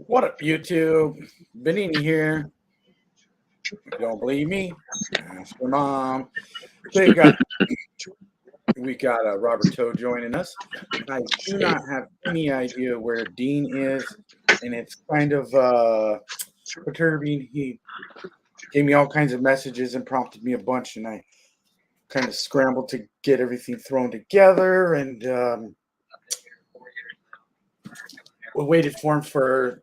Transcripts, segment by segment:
What up, YouTube? Benini here. If you don't believe me, ask your mom. Today we got Robert Toe joining us. I do not have any idea where Dean is, and it's kind of perturbing. He gave me all kinds of messages and prompted me a bunch, and I kind of scrambled to get everything thrown together, and we waited for him for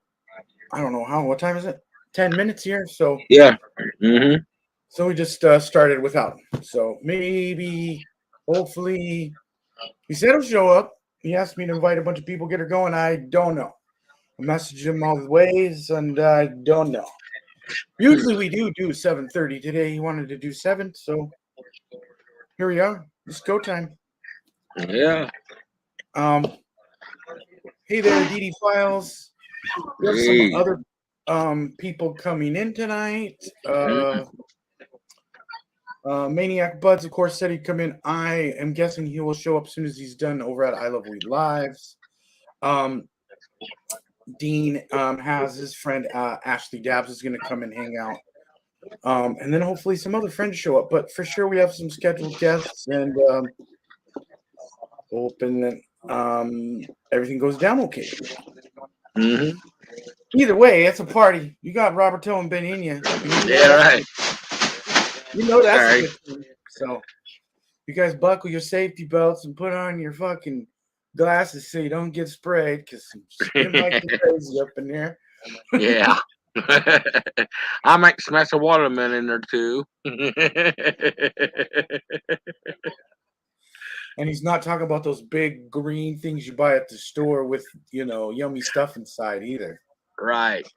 I don't know what time is it? 10 minutes here. So Yeah. Mm-hmm. So we just started without him. So maybe, hopefully, he said he'll show up. He asked me to invite a bunch of people, get her going. I don't know. I messaged him all the ways, and I don't know. Usually we do 7:30. Today he wanted to do 7, so here we are. It's go time. Yeah. Hey there, DD Files. We have Hey. some other people coming in tonight. Maniac Buds, of course, said he'd come in. I am guessing he will show up as soon as he's done over at I Love Weed Lives. Dean has his friend Hashley Dabz is going to come and hang out. And then hopefully some other friends show up. But for sure, we have some scheduled guests, and hoping that everything goes down okay. Mm-hmm. Either way, it's a party. You got Robert Toe and Ben Inya. Yeah, right. You know that's All right. a good thing. So you guys buckle your safety belts and put on your fucking glasses so you don't get sprayed, because it might be crazy up in there. Yeah. I might smash a watermelon in there too. And he's not talking about those big green things you buy at the store with, yummy stuff inside either. Right.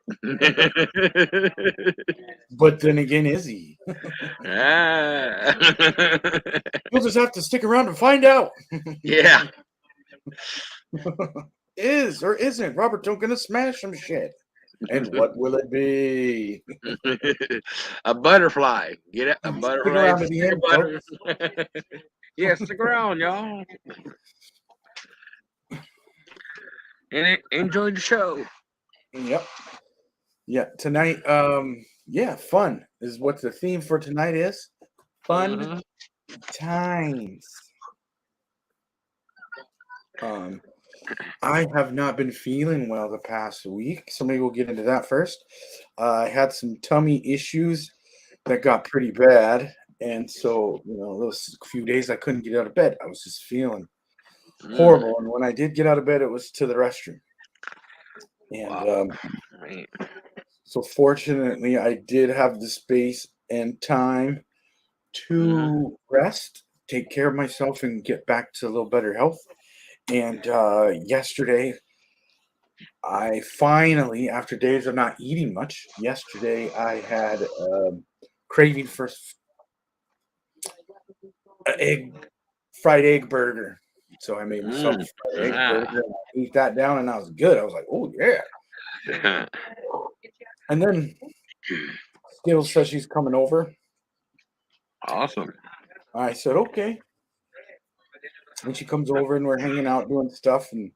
But then again, is he? Ah. You'll just have to stick around and find out. Yeah. Is or isn't Robert Toe gonna smash some shit? And what will it be? A butterfly. Get it? A Stick butterfly. around to the end, folks. Yeah, stick around, y'all. And enjoy the show. Yep. Yeah, tonight, fun is what the theme for tonight is. Fun times. I have not been feeling well the past week, so maybe we'll get into that first. I had some tummy issues that got pretty bad, and so those few days I couldn't get out of bed. I was just feeling horrible, and when I did get out of bed, it was to the restroom. And Wow. so fortunately, I did have the space and time to rest, take care of myself, and get back to a little better health. And yesterday, I finally, after days of not eating much, yesterday I had craving for fried egg burger. So I made myself a fried egg burger. And I ate that down, and I was good. I was like, oh yeah. And then Skittles says she's coming over. Awesome. I said, okay. And she comes over, and we're hanging out doing stuff, and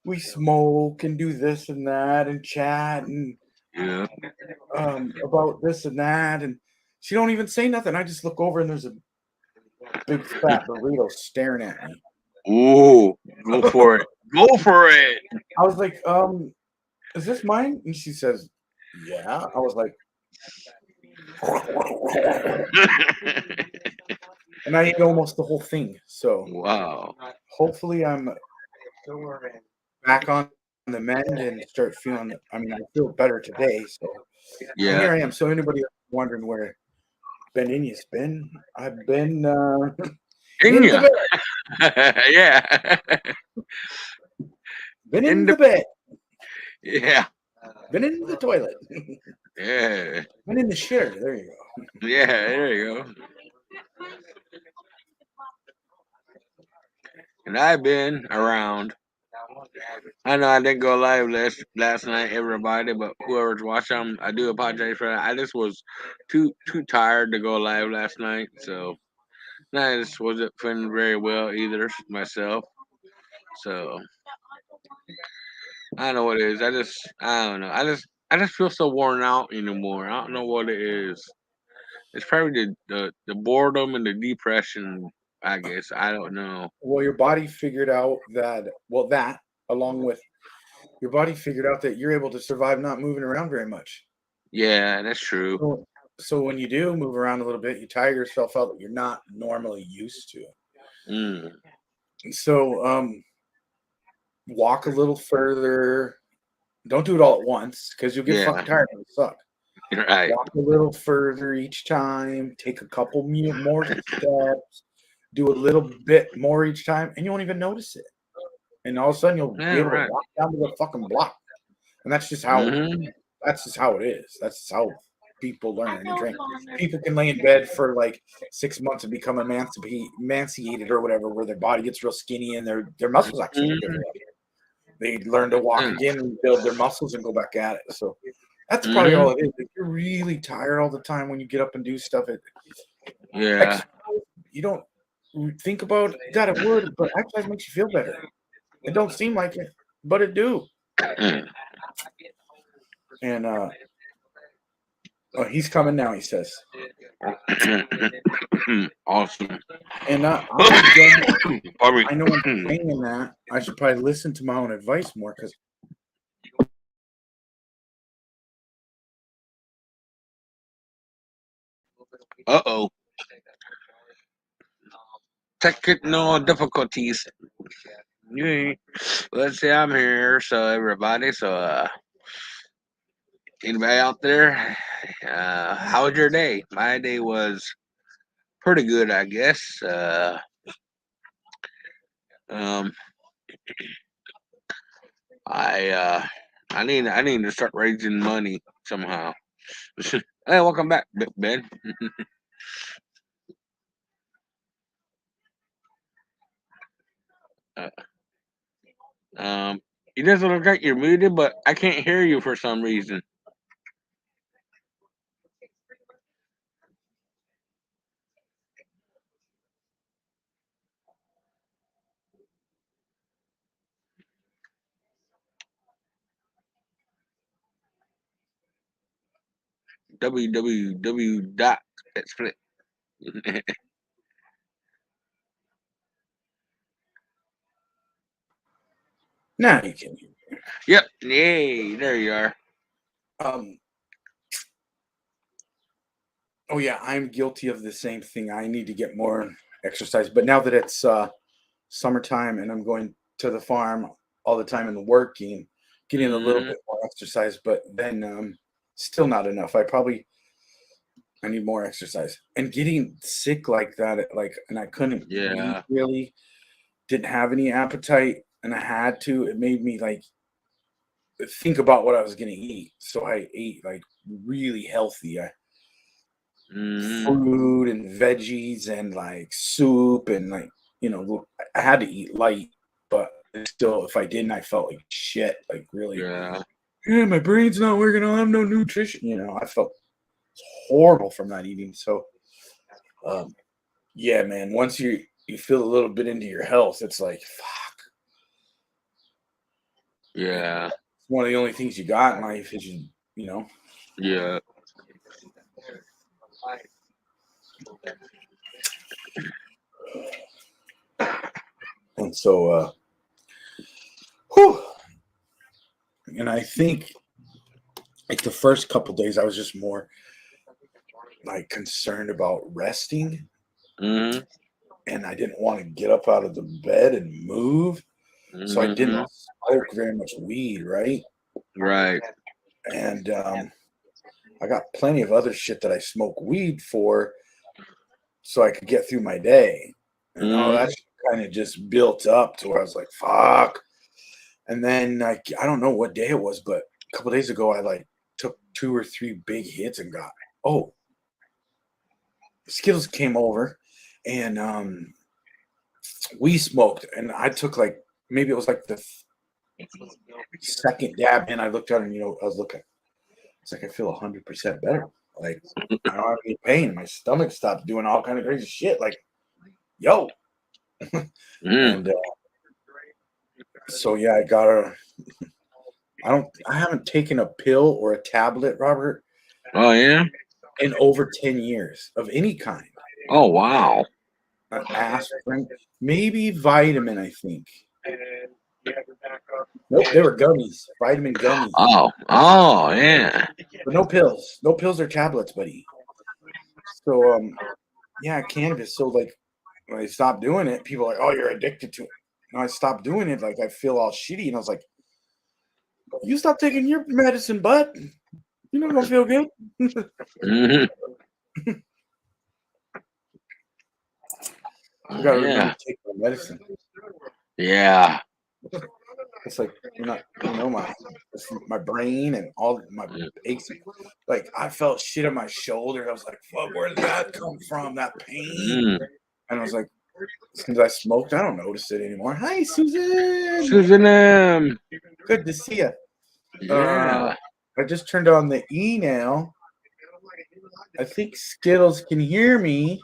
we smoke and do this and that and chat and about this and that. And she don't even say nothing. I just look over, and there's a big fat burrito staring at me. Ooh, go for it. Go for it. I was like, is this mine? And she says, yeah. I was like, and I ate almost the whole thing. So wow. Hopefully I'm back on the mend and start feeling. I mean, I feel better today. So here I am. So anybody wondering where Ben Inya's been? I've been in the bed. Yeah. Been in the bed. Yeah. Been in the toilet. Yeah. Been in the shitter. There you go. Yeah, there you go. And I've been around. I know I didn't go live last night, everybody, but whoever's watching, I do apologize for that. I just was too tired to go live last night, so I just wasn't feeling very well either myself. So I don't know what it is. I don't know. I just feel so worn out anymore. I don't know what it is. It's probably the boredom and the depression. I guess I don't know. Well, your body figured out that, well, that along with your body figured out that you're able to survive not moving around very much. Yeah, that's true. So when you do move around a little bit, you tire yourself out that you're not normally used to. Mm, So walk a little further. Don't do it all at once because you'll get yeah, fucking tired and it'll suck. right. Walk a little further each time. Take a couple more steps. Do a little bit more each time, and you won't even notice it. And all of a sudden, you'll be Yeah, able to right. walk down to the fucking block. And that's just how Mm-hmm. it is. That's just how people learn and train. People can lay in bed for like 6 months and become emancipated or whatever, where their body gets real skinny and their muscles actually get bigger. They learn to walk again and build their muscles and go back at it. So that's probably Mm-hmm. all it is. If you're really tired all the time when you get up and do stuff, Yeah. exercise, you don't think about that it would, but exercise makes you feel better. It don't seem like it, but it do. And oh, he's coming now, he says. Awesome. And Pardon I know I'm me. saying that. I should probably listen to my own advice more because Uh-oh. Technical difficulties. Yeah. Let's see, I'm here. So everybody, anybody out there? How was your day? My day was pretty good, I guess. Um, I I need to start raising money somehow. Hey, welcome back, Ben. uh, um, it doesn't look like you're muted, but I can't hear you for some reason. www dot split. now you can. Yep. Yay. There you are. Um, oh yeah, I'm guilty of the same thing. I need to get more exercise, but now that it's summertime and I'm going to the farm all the time and working, getting a little Hmm. bit more exercise, but then still not enough. I need more exercise. And getting sick like that, and I couldn't eat Yeah. really, didn't have any appetite, and I had to. It made me like think about what I was gonna eat. So I ate like really healthy. Hmm. Fruit and veggies and like soup and like I had to eat light, but still, if I didn't, I felt like shit. Like really, Yeah. yeah, my brain's not working. I have no nutrition. I felt horrible from not eating. So, um, yeah, man. Once you feel a little bit into your health, it's like fuck. Yeah. It's one of the only things you got in life is you know. Yeah. And so, whew, and I think like the first couple days, I was just more like concerned about resting, Hmm. and I didn't want to get up out of the bed and move, so I Hmm. didn't smoke very much weed, right? Right. And I got plenty of other shit that I smoke weed for, so I could get through my day, and all Hmm. that kind of just built up to where I was like, "Fuck." And then I don't know what day it was, but a couple days ago, I like took 2 or 3 big hits and got oh, Skittles came over, and we smoked, and I took like maybe it was like the second dab, and I looked at it, and I was looking. It's like I feel 100% better. Like I don't have any pain. My stomach stopped doing all kind of crazy shit. Like yo, Mm. and so yeah, I got a I haven't taken a pill or a tablet, Robert, Oh yeah. in over 10 years of any kind. Oh wow. Aspirin, maybe vitamin, I think. Nope, they were gummies, vitamin gummies, Oh yeah. but no pills, no pills or tablets, buddy. So, yeah, cannabis. So, like, when I stopped doing it, people are like, "Oh, you're addicted to it." And I stopped doing it, like, I feel all shitty, and I was like, "You stop taking your medicine, bud. You're not gonna feel good." Hmm. I gotta Yeah. remember to take my medicine. Yeah. It's like my brain and all my aches. Like I felt shit on my shoulder. I was like, "Fuck, where did that come from? That pain?" Mm. And I was like, since I smoked, I don't notice it anymore. Hi, Susan. Susan. Good to see you. Yeah. I just turned on the E now. I think Skittles can hear me.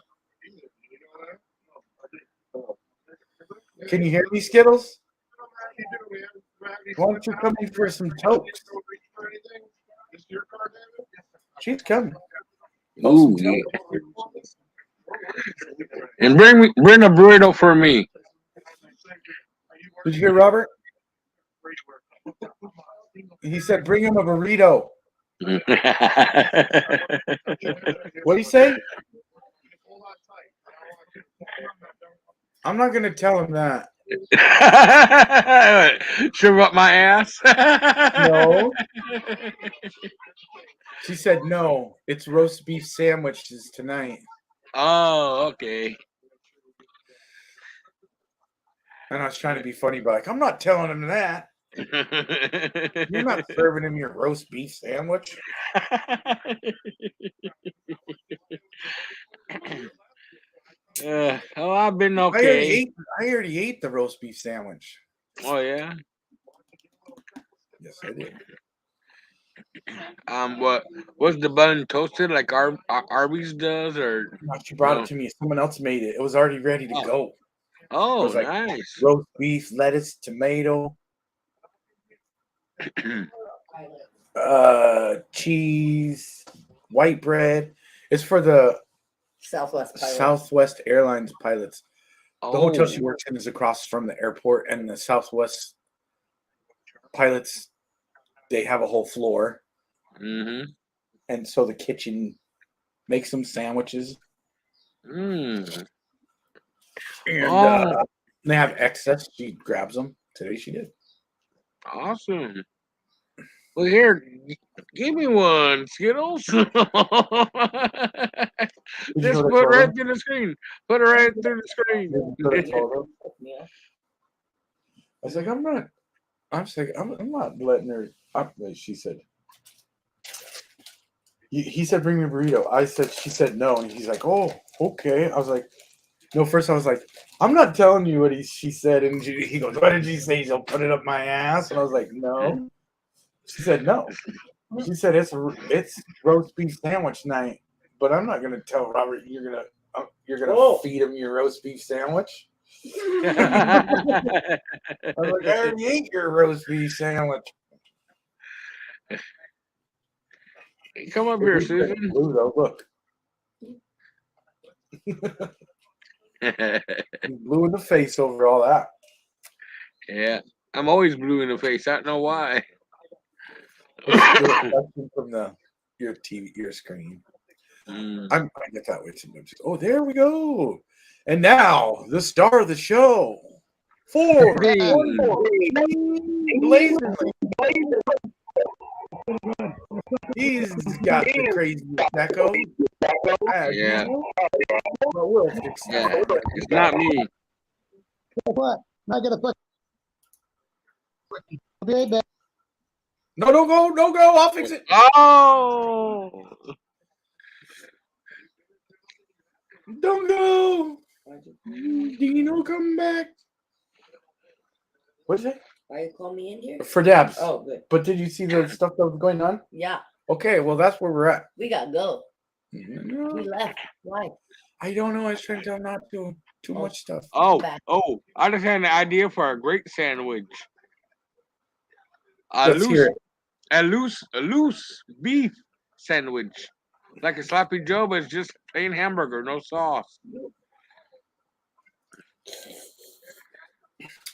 Can you hear me, Skittles? Why don't you come in for some toast? She's coming. Ooh, yeah. And bring a burrito for me. Did you hear Robert? He said, "Bring him a burrito." What did he say? I'm not gonna tell him that. Shove up my ass. No. She said no. It's roast beef sandwiches tonight. Oh, okay. And I was trying to be funny, but like, I'm not telling him that. You're not serving him your roast beef sandwich. Oh, I've been okay. I already ate the roast beef sandwich. Oh yeah. Yes, I did. What was the bun toasted like Arby's does, or No, she brought it to me. Someone else made it. It was already ready to go. It Oh, was like nice. roast beef, lettuce, tomato, cheese, white bread. It's for the Southwest Airlines pilots. The hotel she works in is across from the airport, and the Southwest pilots, they have a whole floor. Mm-hmm. And so the kitchen makes them sandwiches. Mm. And they have excess. She grabs them. Today she did. Awesome. Well, here, give me one, Skittles. Just put right through the screen. Put it right through the screen. I was like, I'm not letting her. She said. He said, "Bring me a burrito." She said no, and he's like, "Oh, okay." I was like, no. First, I was like, "I'm not telling you what she said," and he goes, "What did she say? She'll put it up my ass." And I was like, "No." She said no. She said it's roast beef sandwich night, but I'm not gonna tell Robert you're gonna feed him your roast beef sandwich. I was like, "I already ate your roast beef sandwich." Come up here, Susan. Blue though, look. Blue in the face over all that. Yeah, I'm always blue in the face. I don't know why. From your screen. I get that way sometimes. Oh, there we go. And now the star of the show. DeanBlazing. He's got the craziest echo. Yeah. It's not me. What? I gotta put. I'll be right back. No, don't go. I'll fix it. Oh. Don't go. Dino, come back. What is it? Why you call me in here? For Dabz. Oh, good. But did you see the stuff that was going on? Yeah. Okay, well, that's where we're at. We gotta go. No. We left. Why? I don't know. I was trying to tell him not to too much stuff. Oh, I just had an idea for a great sandwich. Let's hear it. a loose beef sandwich, like a sloppy Joe, but it's just plain hamburger, no sauce.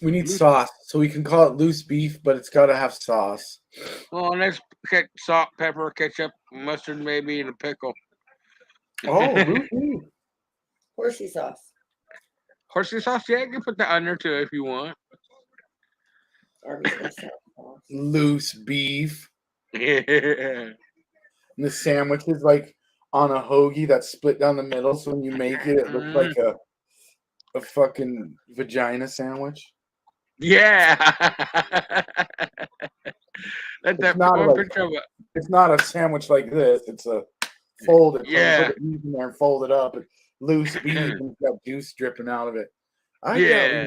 We need sauce, so we can call it loose beef, but it's got to have sauce. Well, next salt, pepper, ketchup, mustard, maybe, and a pickle. Oh, loose beef. Horsey sauce. Horsey sauce, yeah, you can put that on there too if you want. Arby's got sauce. Loose beef. Yeah. And the sandwich is like on a hoagie that's split down the middle, so when you make it, it looks like a fucking vagina sandwich. Yeah. Let that not one like- picture of it. It's not a sandwich like this. It's a folded. Yeah. Put it in there and fold it up. It's loose beef and it's got juice dripping out of it. Yeah.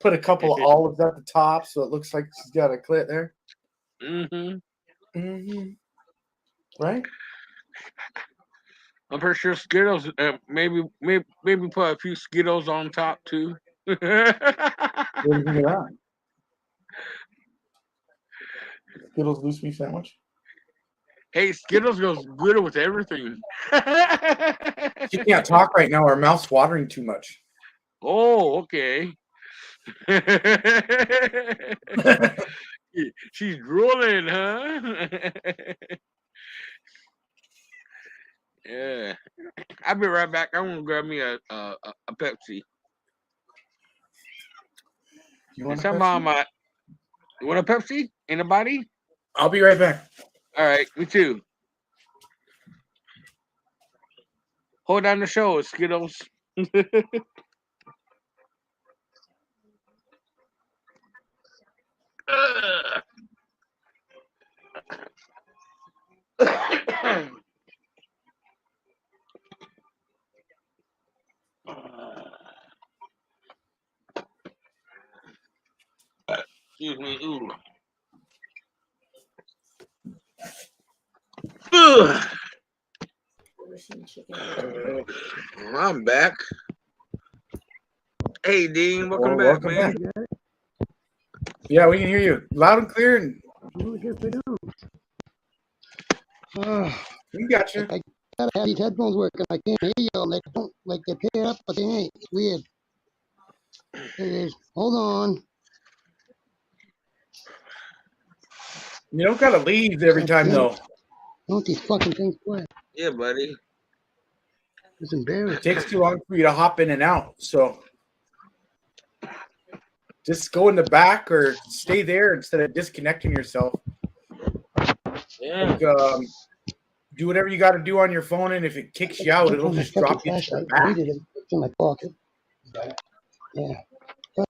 Put a couple of olives at the top so it looks like she's got a clit there. Right? I'm pretty sure Skittles. Maybe put a few Skittles on top too. What do you think of that? Skittles loose beef sandwich. Hey, Skittles goes good with everything. She can't talk right now. Her mouth's watering too much. Oh, okay. She's drooling, huh? Yeah. I'll be right back. I'm gonna grab me a Pepsi. You want a Somebody, you want a Pepsi? Anybody? I'll be right back. All right, me too. Hold on the show, Skittles. Excuse me. Ooh. I'm back. Hey, Dean, welcome back, man. Yeah, we can hear you loud and clear, and we got you. I gotta have these headphones working. I can't hear you. Like they pair up, but they ain't. It's weird. There it is. Hold on. You don't gotta leave every time though. Don't these fucking things play? Yeah, buddy. It's embarrassing. It takes too long for you to hop in and out, so just go in the back or stay there instead of disconnecting yourself. Yeah. Like, do whatever you got to do on your phone, and if it kicks you out, it'll just drop you to the I back. needed it. It's in my pocket. Yeah.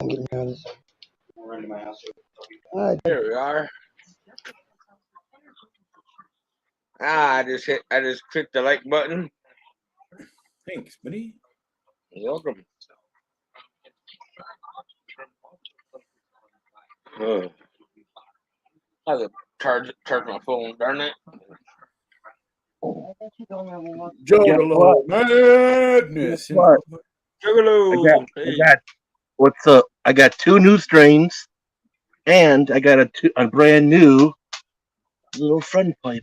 I'm getting out of this. All right. There we are. I just clicked the like button. Thanks, buddy. You're welcome. I have to charge my phone, darn it. Juggalo madness. What? Juggalo. I got what's up? I got 2 new strains, and I got a brand new little friend pipe.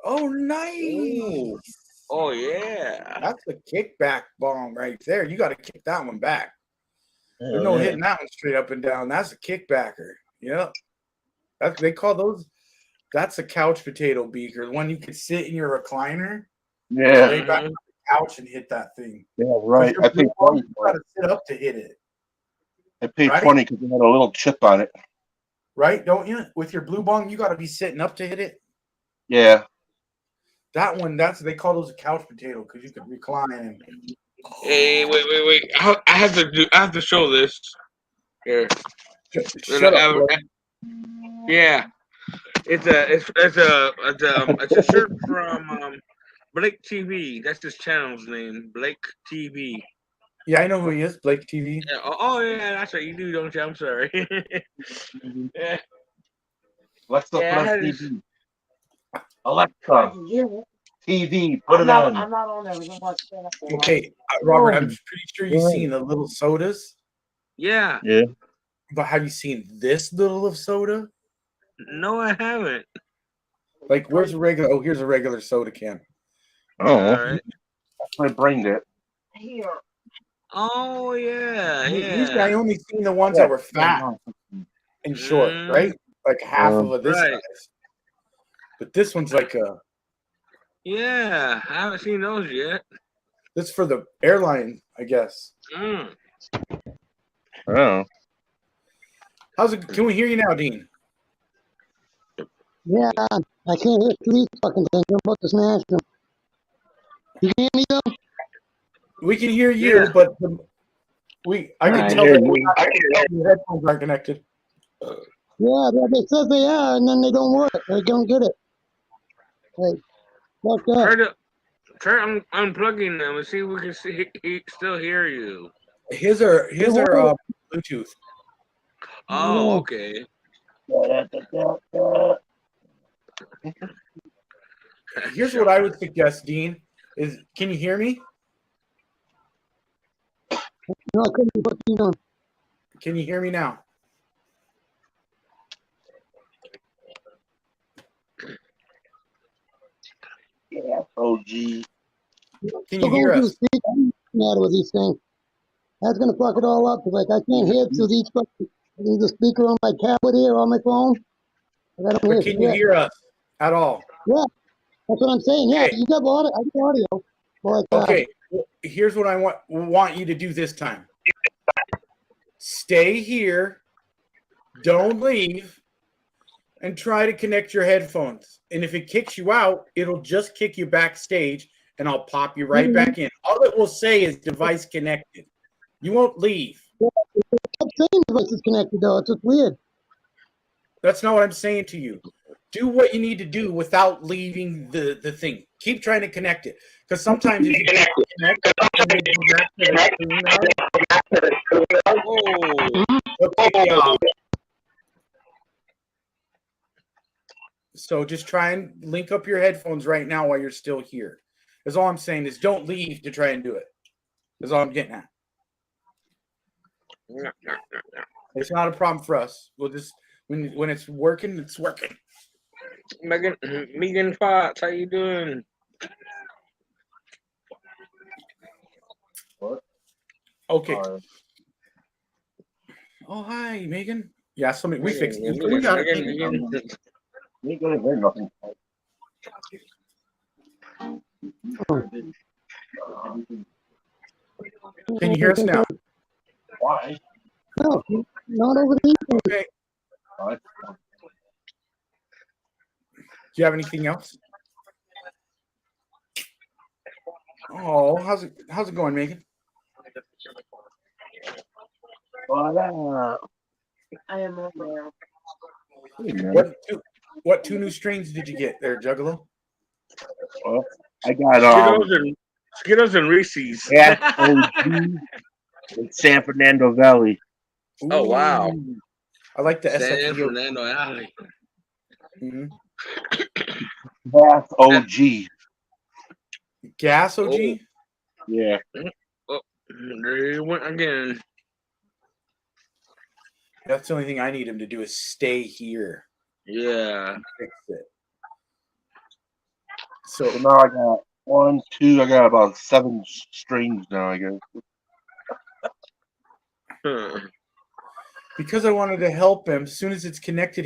Oh, nice. Oh yeah. That's a kickback bomb right there. You got to kick that one back. There's Oh, no yeah. hitting that one straight up and down. That's a kickbacker. Yep. They call those. That's a couch potato beaker. The one you could sit in your recliner, Yeah, lay back on the couch and hit that thing. yeah, right. I paid 20 You for got it. to sit up to hit it, I paid right? 20 because it had a little chip on it. right? Don't you? With your blue bong, you got to be sitting up to hit it. Yeah. That one, they call those a couch potato because you can recline. And Hey, wait. I have to show this. Here. shut up, bro. Yeah. It's a shirt from Blake TV. That's his channel's name, Blake TV. Yeah, I know who he is, Blake TV. Yeah, oh yeah, that's right. You do, don't you? I'm sorry. Yeah. Alexa, Yeah, I put on had TV. Alexa, TV, put it I'm on. not on there. We're gonna watch that. Okay, Robert, I'm pretty sure you've seen the little sodas, Yeah. Yeah. but have you seen this little of soda? No, I haven't. Like, where's a regular? Oh, here's a regular soda can. Oh, All right. my brain did. Oh yeah, Usually, I yeah. only seen the ones that were fat and short, Mm, right? Like half of this right. size. But this one's like a. Yeah, I haven't seen those yet. This for the airline, I guess. Mm. Oh. How's it? Can we hear you now, Dean? Yeah, I can't hear these fucking things. I'm about to smash them. You can hear me though? We can hear you, Yeah. but I can I tell hear that you. your headphones aren't connected. Yeah, it says they are, and then they don't work. They don't get it. Hey, fuck up. Try unplugging them and see if we can still hear you. His are Bluetooth. Oh, okay. Here's what I would suggest, Dean. Is can you hear me? No, I couldn't put these on. Can you hear me now? Yeah, OG. Can you hear us? Matter with these things. That's gonna fuck it all up. Like I can't hear through these fucking the speaker on my tablet here on my phone. I don't hear But can you shit. hear us at all? Yeah, that's what I'm saying. Yeah, Okay. you got audio. I got audio. But, Okay. Well, here's what I want you to do this time. Stay here. Don't leave. And try to connect your headphones. And if it kicks you out, it'll just kick you backstage, and I'll pop you right back in. All it will say is device connected. You won't leave. I'm saying device is connected though. It's just weird. That's not what I'm saying to you. Do what you need to do without leaving the thing. Keep trying to connect it. Because sometimes if you connect and then go back to the screen now, it'll kick you out. So just try and link up your headphones right now while you're still here. That's all I'm saying is don't leave to try and do it. That's all I'm getting at. It's not a problem for us. We'll just when it's working, it's working. Megan Fox, how you doing? What? Okay. Oh hi, Megan. Yeah, somebody we fixed it. We got it. Megan. You ain't gonna hear nothing. Can you hear us now? Why? No, not over the internet. Okay. What? Do you have anything else? Oh, how's it going, Megan? I am on there. What two new strains did you get there, Juggalo? Well, I got Skittles and Reese's. OG in San Fernando Valley. Oh wow. Ooh, I like the San SFDO. Fernando Alley. Mm-hmm. Bath OG. Gas OG? Oh. Yeah. Oh, there you went again. That's the only thing I need him to do is stay here. Yeah. Fix it. So now I got 1, 2, I got about 7 strings now, I guess. Huh. Because I wanted to help him, as soon as it's connected,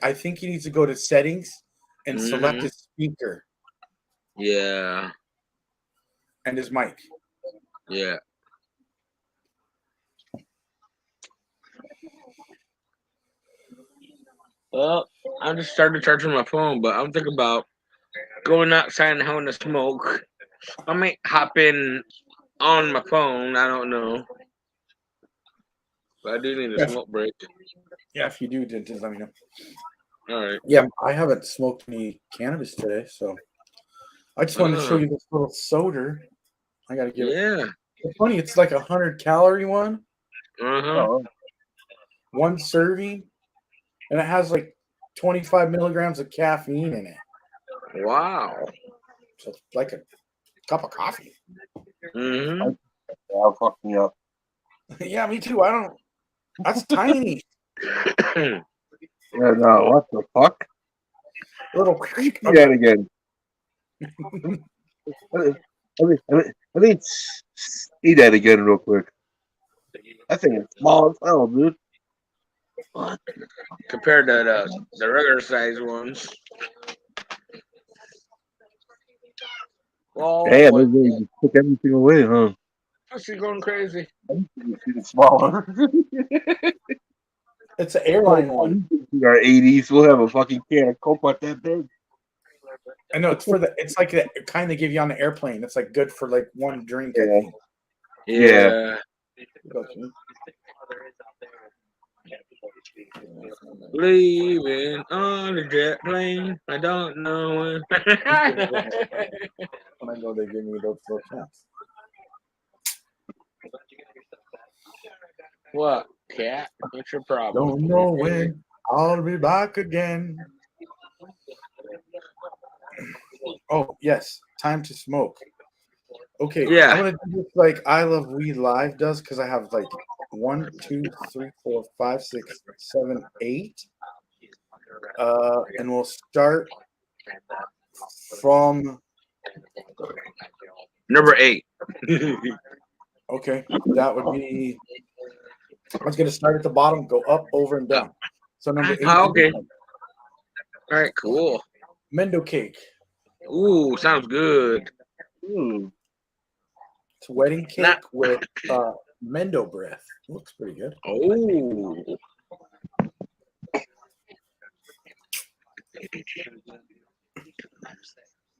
I think he needs to go to settings and select his speaker Yeah. and his mic. Yeah. Well, I just started charging my phone, but I'm thinking about going outside and having a smoke. I might hop in on my phone. I don't know. But I do need a smoke break. Yeah, if you do, just let me know. All right. Yeah, I haven't smoked any cannabis today, so I just wanted to show you this little soda. I gotta give it. It's funny, it's like 100-calorie one. Uh-huh. One serving, and it has like 25 milligrams of caffeine in it. Wow. So it's like a cup of coffee. Mm-hmm. That'll fuck me up. Yeah, me too. That's tiny. Yeah, no, what the fuck? Little. Do that again. I mean, see that again real quick. I think it's small as hell, dude. What? Compared to the regular size ones. Well, Damn, they really just took everything away, huh? Pussy going crazy. It's smaller. It's an airline one. In our 80s, we'll have a fucking can of Coke like that big. I know it's for the. It's like the kind they give you on the airplane. It's like good for like one drink. I Yeah. think. Yeah. Leaving on a jet plane. I don't know when. When I go, they give me those little cats. What, cat? What's your problem? Don't know when I'll be back again. Oh yes, time to smoke. Okay, Yeah. I'm gonna do this like I Love Weed Live does because I have like 1, 2, 3, 4, 5, 6, 7, 8. And we'll start from Number 8. okay. That would be. I was gonna start at the bottom, go up, over, and down. So number 8. Oh, okay. All right, cool. Mendo cake. Ooh, sounds good. Ooh. It's wedding cake with Mendo breath. Looks pretty good. Oh.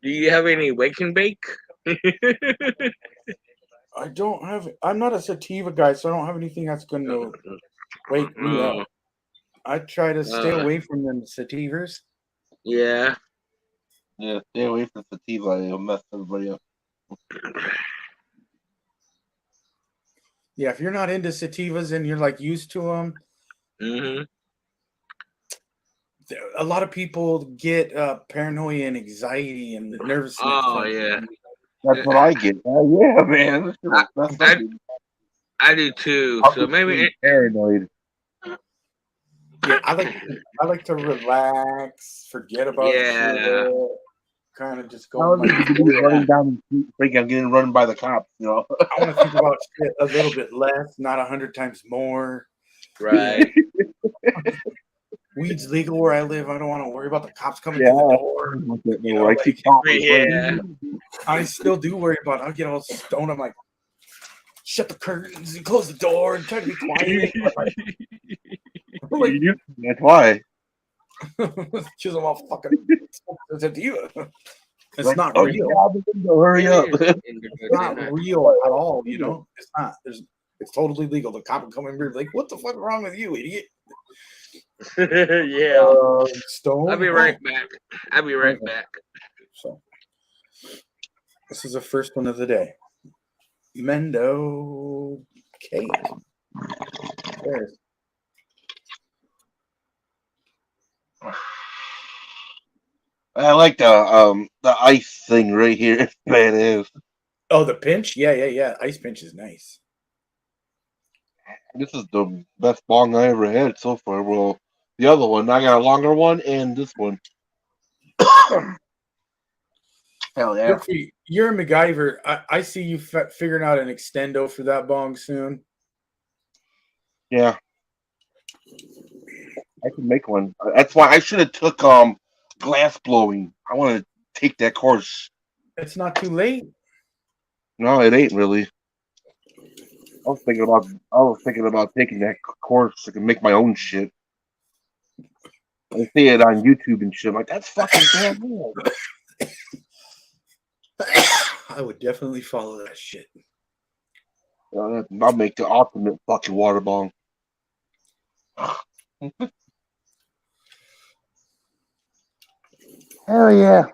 Do you have any wake and bake? I don't have. I'm not a sativa guy, so I don't have anything that's going to wake me up. I try to stay away from them sativas. Yeah. Yeah, stay away from sativa. It'll mess everybody up. Yeah, if you're not into sativas and you're like used to them, a lot of people get paranoia and anxiety and nervousness. Oh, yeah. That's what I get. Yeah, man. I do too. So maybe paranoid. Yeah, I like to relax, forget about shit, kind of just go. Running down the street, think I'm getting run by the cops. You know, I want to think about shit a little bit less, not 100 times more. Right. Weed's legal where I live. I don't want to worry about the cops coming through the door. You know, I still do worry about it. I'll get all stoned. I'm like, shut the curtains and close the door and try to be quiet. Like, that's why. Because I'm all fucking sativa. It's like, not real. Hurry up. It's not real at all, you know? It's not. It's totally legal. The cop will come in here like, what the fuck is wrong with you, idiot? Yeah. Stone. I'll be right back. I'll be right back. So, this is the first one of the day. Mendo cake. There's. I like the ice thing right here. It's badass. Oh, the pinch? Yeah. Ice pinch is nice. This is the best bong I ever had so far. Well, the other one, I got a longer one, and this one. Hell yeah. You're a MacGyver. I see you figuring out an extendo for that bong soon. Yeah. I can make one. That's why I should have took glass blowing. I want to take that course. It's not too late. No, it ain't really. I was thinking about taking that course so I can make my own shit. I see it on YouTube and shit. I'm like, that's fucking damn. I would definitely follow that shit. I'll make the ultimate fucking water bong. Hell yeah.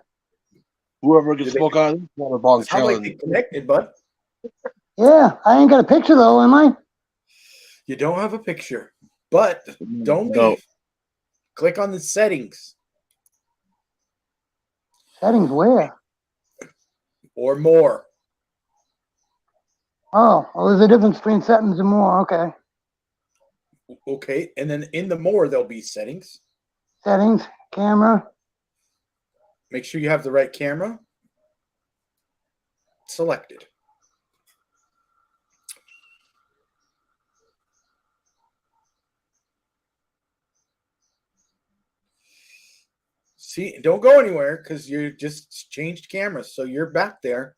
Whoever can smoke out of this water bong challenge. Like connected, bud. Yeah, I ain't got a picture though, am I? You don't have a picture, but don't leave. Click on the settings. Settings where? Or more. Oh, well, there's a difference between settings and more. Okay. Okay, and then in the more there'll be settings. Settings, camera. Make sure you have the right camera selected. See, don't go anywhere because you just changed cameras. So you're back there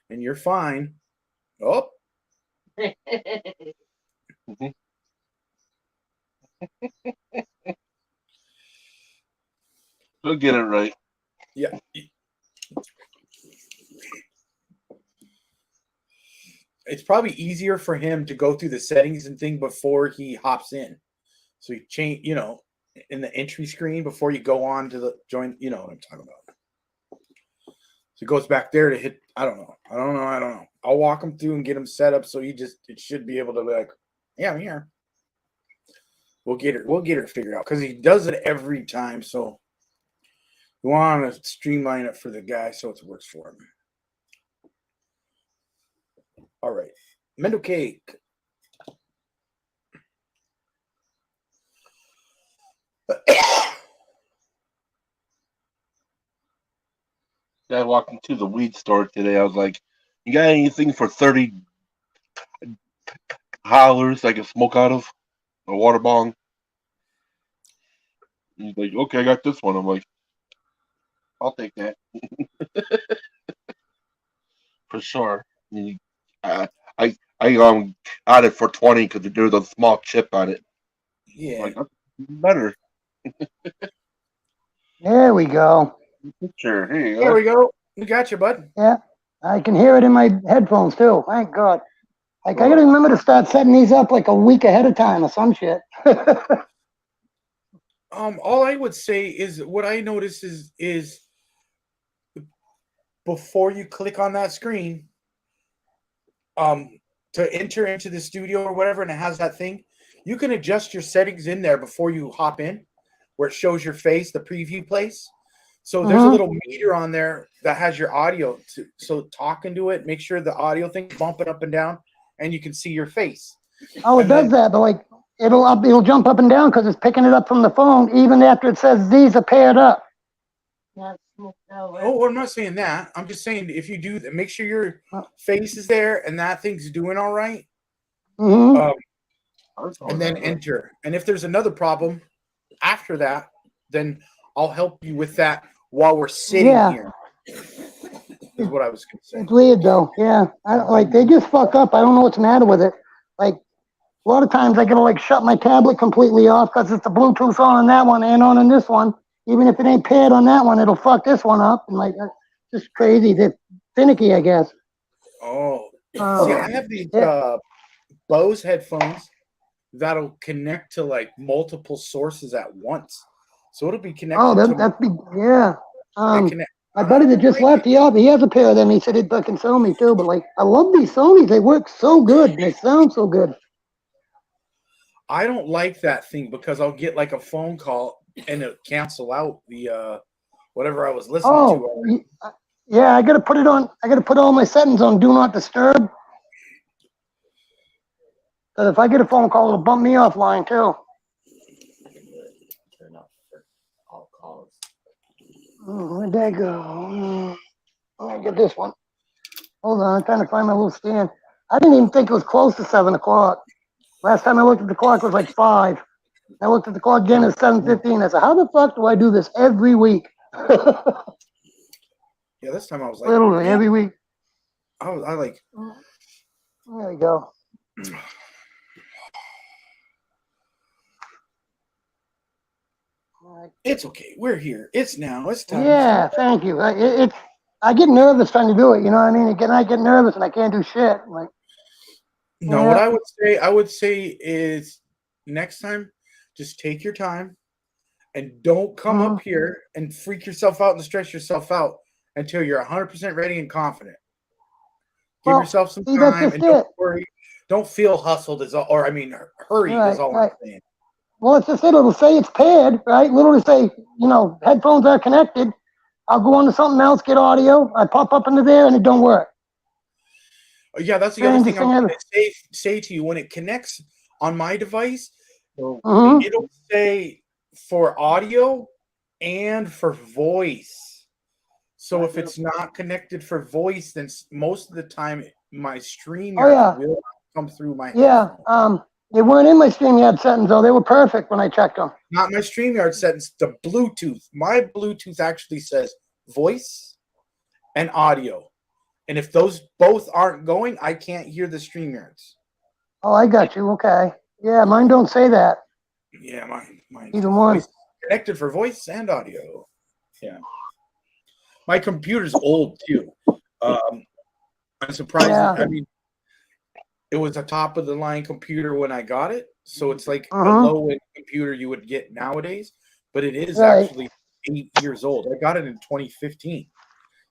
and you're fine. Oh. We'll get it right. Yeah. It's probably easier for him to go through the settings and thing before he hops in. So you change, in the entry screen before you go on to the join, you know what I'm talking about. So he goes back there to hit, I don't know. I'll walk him through and get him set up so it should be able to be like, yeah, I'm here. We'll get it figured out because he does it every time. So we want to streamline it for the guy so it works for him. All right. Mendo cake. I walked into the weed store today. I was like, "You got anything for $30 I can smoke out of? A water bong?" He's like, "Okay, I got this one." I'm like, "I'll take that." For sure. I got it for 20 because there's a small chip on it. Yeah. Like, that's better. There we go. Sure. Here you go. There we go. We got you, bud. Yeah, I can hear it in my headphones too. Thank God. Like I gotta remember to start setting these up like a week ahead of time or some shit. All I would say is what I notice is before you click on that screen, to enter into the studio or whatever, and it has that thing, you can adjust your settings in there before you hop in, where it shows your face, the preview place. So there's a little meter on there that has your audio. So talk into it, make sure the audio thing bump it up and down, and you can see your face. Oh, it does that, but like it'll jump up and down because it's picking it up from the phone, even after it says these are paired up. Oh, I'm not saying that. I'm just saying if you do that, make sure your face is there and that thing's doing all right. And then enter. And if there's another problem after that, then I'll help you with that while we're sitting here. Is what I was going to say. It's weird though. Yeah, they just fuck up. I don't know what's the matter with it. Like a lot of times I gotta like shut my tablet completely off because it's the Bluetooth on that one and on this one. Even if it ain't paired on that one, it'll fuck this one up. And like, just crazy. They're finicky, I guess. Oh. See, I have these Bose headphones that'll connect to like multiple sources at once. So it'll be connected my buddy that just left, he has a pair of them. He said he'd fucking sell me too. But like, I love these Sonys. They work so good. And they sound so good. I don't like that thing because I'll get like a phone call and it'll cancel out the whatever I was listening to. Yeah, I gotta put it on. I gotta put all my settings on Do Not Disturb. Because if I get a phone call, it'll bump me offline too. Where'd that go? I get this one. Hold on, I'm trying to find my little stand. I didn't even think it was close to 7 o'clock. Last time I looked at the clock, it was like 5. I looked at the clock again at 7:15. I said, how the fuck do I do this every week? Yeah, this time I was like, literally every week. I like. There we go. It's okay. We're here. It's now. It's time. Yeah, thank you. I get nervous trying to do it. You know what I mean? Again, I get nervous and I can't do shit. Like, no, what I would say is next time, just take your time and don't come up here and freak yourself out and stress yourself out until you're 100% ready and confident. Give yourself some time and don't worry. Don't feel hustled hurried is all I'm saying. Well, it's just it'll say it's paired, right? Literally say, headphones are connected. I'll go on to something else, get audio. I pop up into there and it don't work. Yeah, that's the other thing I'm going to say to you. When it connects on my device, it'll say for audio, and for voice. So if it's not connected for voice, then most of the time my StreamYard will come through my headphone. They weren't in my StreamYard settings though. They were perfect when I checked them. Not my StreamYard settings, the Bluetooth. My Bluetooth actually says voice and audio. And if those both aren't going, I can't hear the StreamYards. Oh, I got you. Okay. Yeah, mine don't say that. Yeah, mine. Either one. Connected for voice and audio. Yeah. My computer's old too. I'm surprised. Yeah. I mean, it was a top of the line computer when I got it, so it's like a low end computer you would get nowadays. But it is actually 8 years old. I got it in 2015.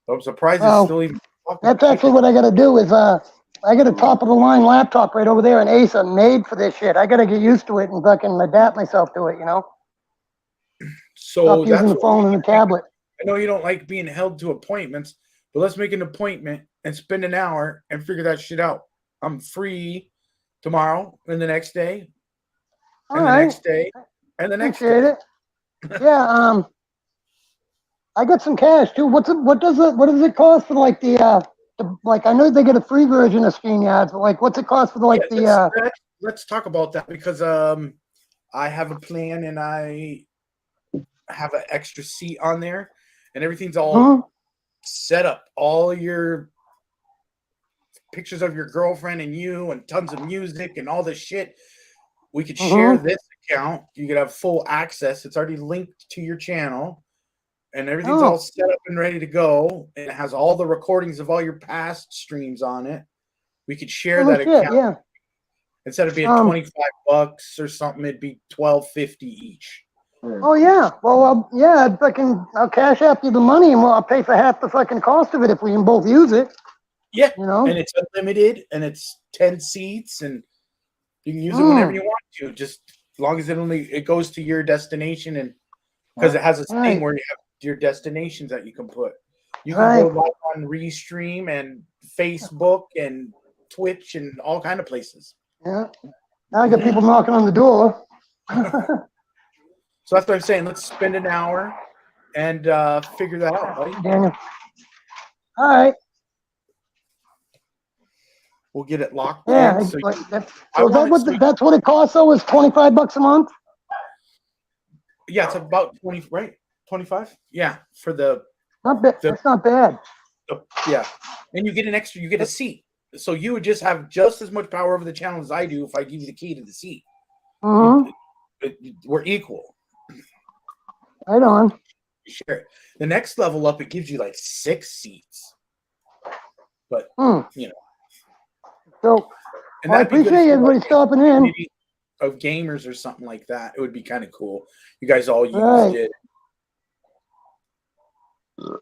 So I'm surprised it's still even. That's actually what I got to do. Is I got a top of the line laptop right over there, and Acer made for this shit. I got to get used to it and fucking adapt myself to it. You know. So stop using the phone and the tablet. I know you don't like being held to appointments, but let's make an appointment and spend an hour and figure that shit out. I'm free tomorrow and the next day, and the next day, and the next day. It. Yeah. I got some cash too. What does it cost for like the like? I know they get a free version of StreamYard, but like, what's it cost for Let's talk about that because I have a plan and I have an extra seat on there, and everything's all set up. All your pictures of your girlfriend and you, and tons of music and all this shit. We could share this account. You could have full access. It's already linked to your channel, and everything's all set up and ready to go. And it has all the recordings of all your past streams on it. We could share that account. Yeah. Instead of being $25 or something, it'd be $12.50 each. Oh yeah, well I'll cash after the money, and I'll pay for half the fucking cost of it if we can both use it. Yeah, you know, and it's unlimited, and it's 10 seats, and you can use it whenever you want to, just as long as it goes to your destination, and because it has a thing where you have your destinations that you can put. You can go live on Restream and Facebook and Twitch and all kind of places. Yeah, now I got people knocking on the door. So that's what I'm saying. Let's spend an hour and figure that out, buddy. Daniel. All right. We'll get it locked in. That's what it costs though, is $25 a month? Yeah, it's about 20, right? 25? Yeah, for the not bad. That's not bad. Yeah. And you get an extra, you get a seat. So you would just have just as much power over the channel as I do if I give you the key to the seat. We're equal. Right on. Sure. The next level up, it gives you like 6 seats. But, you know. So, I appreciate everybody stopping in. Of gamers or something like that. It would be kind of cool. You guys all used it.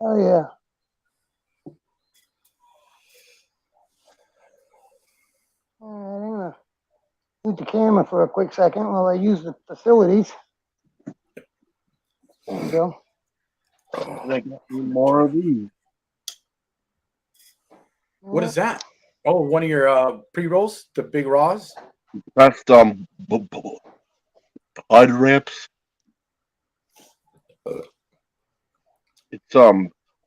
Oh, yeah. I'm going to mute the camera for a quick second while I use the facilities. There you go. I got more of these. What is that? Oh, one of your pre-rolls, the big raws. That's bud wraps. It's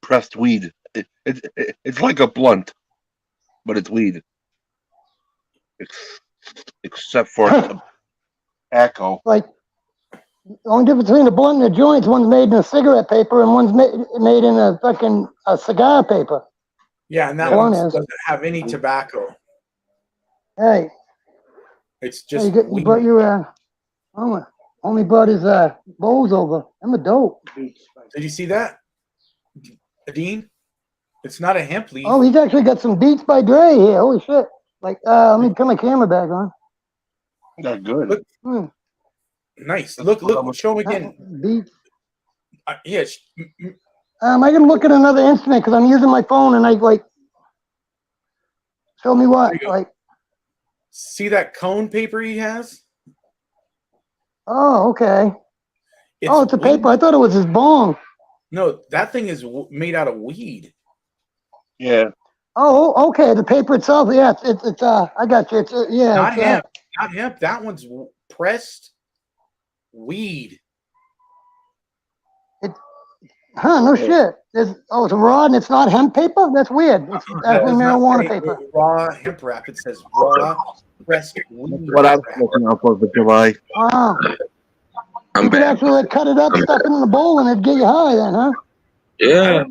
pressed weed. It's like a blunt, but it's weed. Except for tobacco. Like, the only difference between a blunt and a joint is one's made in a cigarette paper and one's made in a fucking cigar paper. Yeah, and that one doesn't have any tobacco. Hey. It's just you brought your only brought his bowls over. I'm a dope. Did you see that? Dean? It's not a hemp leaf. Oh, he's actually got some Beats by Dre here. Holy shit. Like, let me put my camera back on. That's good. Look, nice. Look, show him again. Beats. Yes. I can look at another instrument because I'm using my phone and I show me what. Like, see that cone paper he has? Oh, okay. It's a paper. I thought it was his bong. No, that thing is made out of weed. Yeah. Oh, okay. The paper itself, yeah. It's I got you. It's yeah. Not hemp. Not hemp. That one's pressed weed. Huh? No shit. It's a rod and it's not hemp paper. That's weird. It's It actually does not marijuana say paper. raw hemp wrap. It says raw pressed weed What I'm wrap. smoking on 4th of July. Wow. I'm You could bad. actually like cut it up, stuff it in a bowl, and it'd get you high then, huh? Yeah.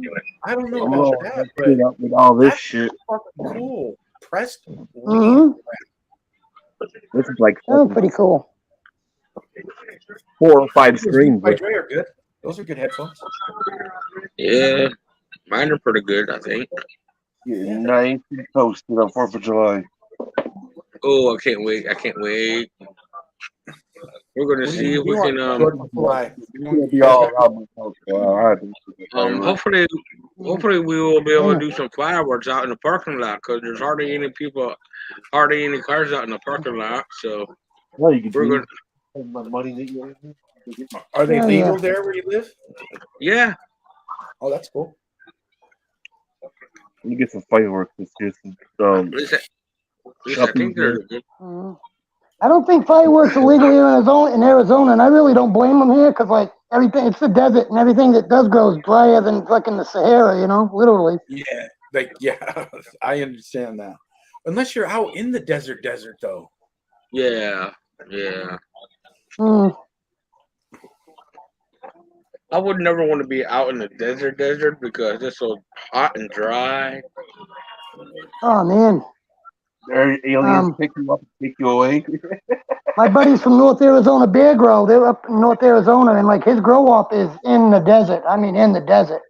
I don't know I'm about all that, hooked but up with all this that's shit. fucking cool. Pressed weed Mm-hmm. wrap. This is like That was pretty cool. 4 or 5 Those strings. Beats by Dre are good. Those are good headphones. Yeah. Mine are pretty good, I think. Nice and toasted on 4th of July. Oh, I can't wait. I can't wait. We're gonna see if we can It'll be all around my house. hopefully we will be able to do some fireworks out in the parking lot because there's hardly any cars out in the parking lot. So Well, you can we're do gonna my money that you Are they Yeah, legal yeah. there where you live? yeah. Oh, that's cool. You get some fireworks this year. At least I think they're good. Mhm. I don't think fireworks are legal here in Arizona, and I really don't blame them here because, like, everything, it's the desert, and everything that does grow is drier than fucking the Sahara, you know, literally. Yeah, yeah, I understand that. Unless you're out in the desert, though. Yeah. Mm. I would never want to be out in the desert because it's so hot and dry. Oh, man. Aliens pick you up and take you away. My buddy's from North Arizona, Bear Grow. They're up in North Arizona, and, like, his grow-up is in the desert. I mean, in the desert.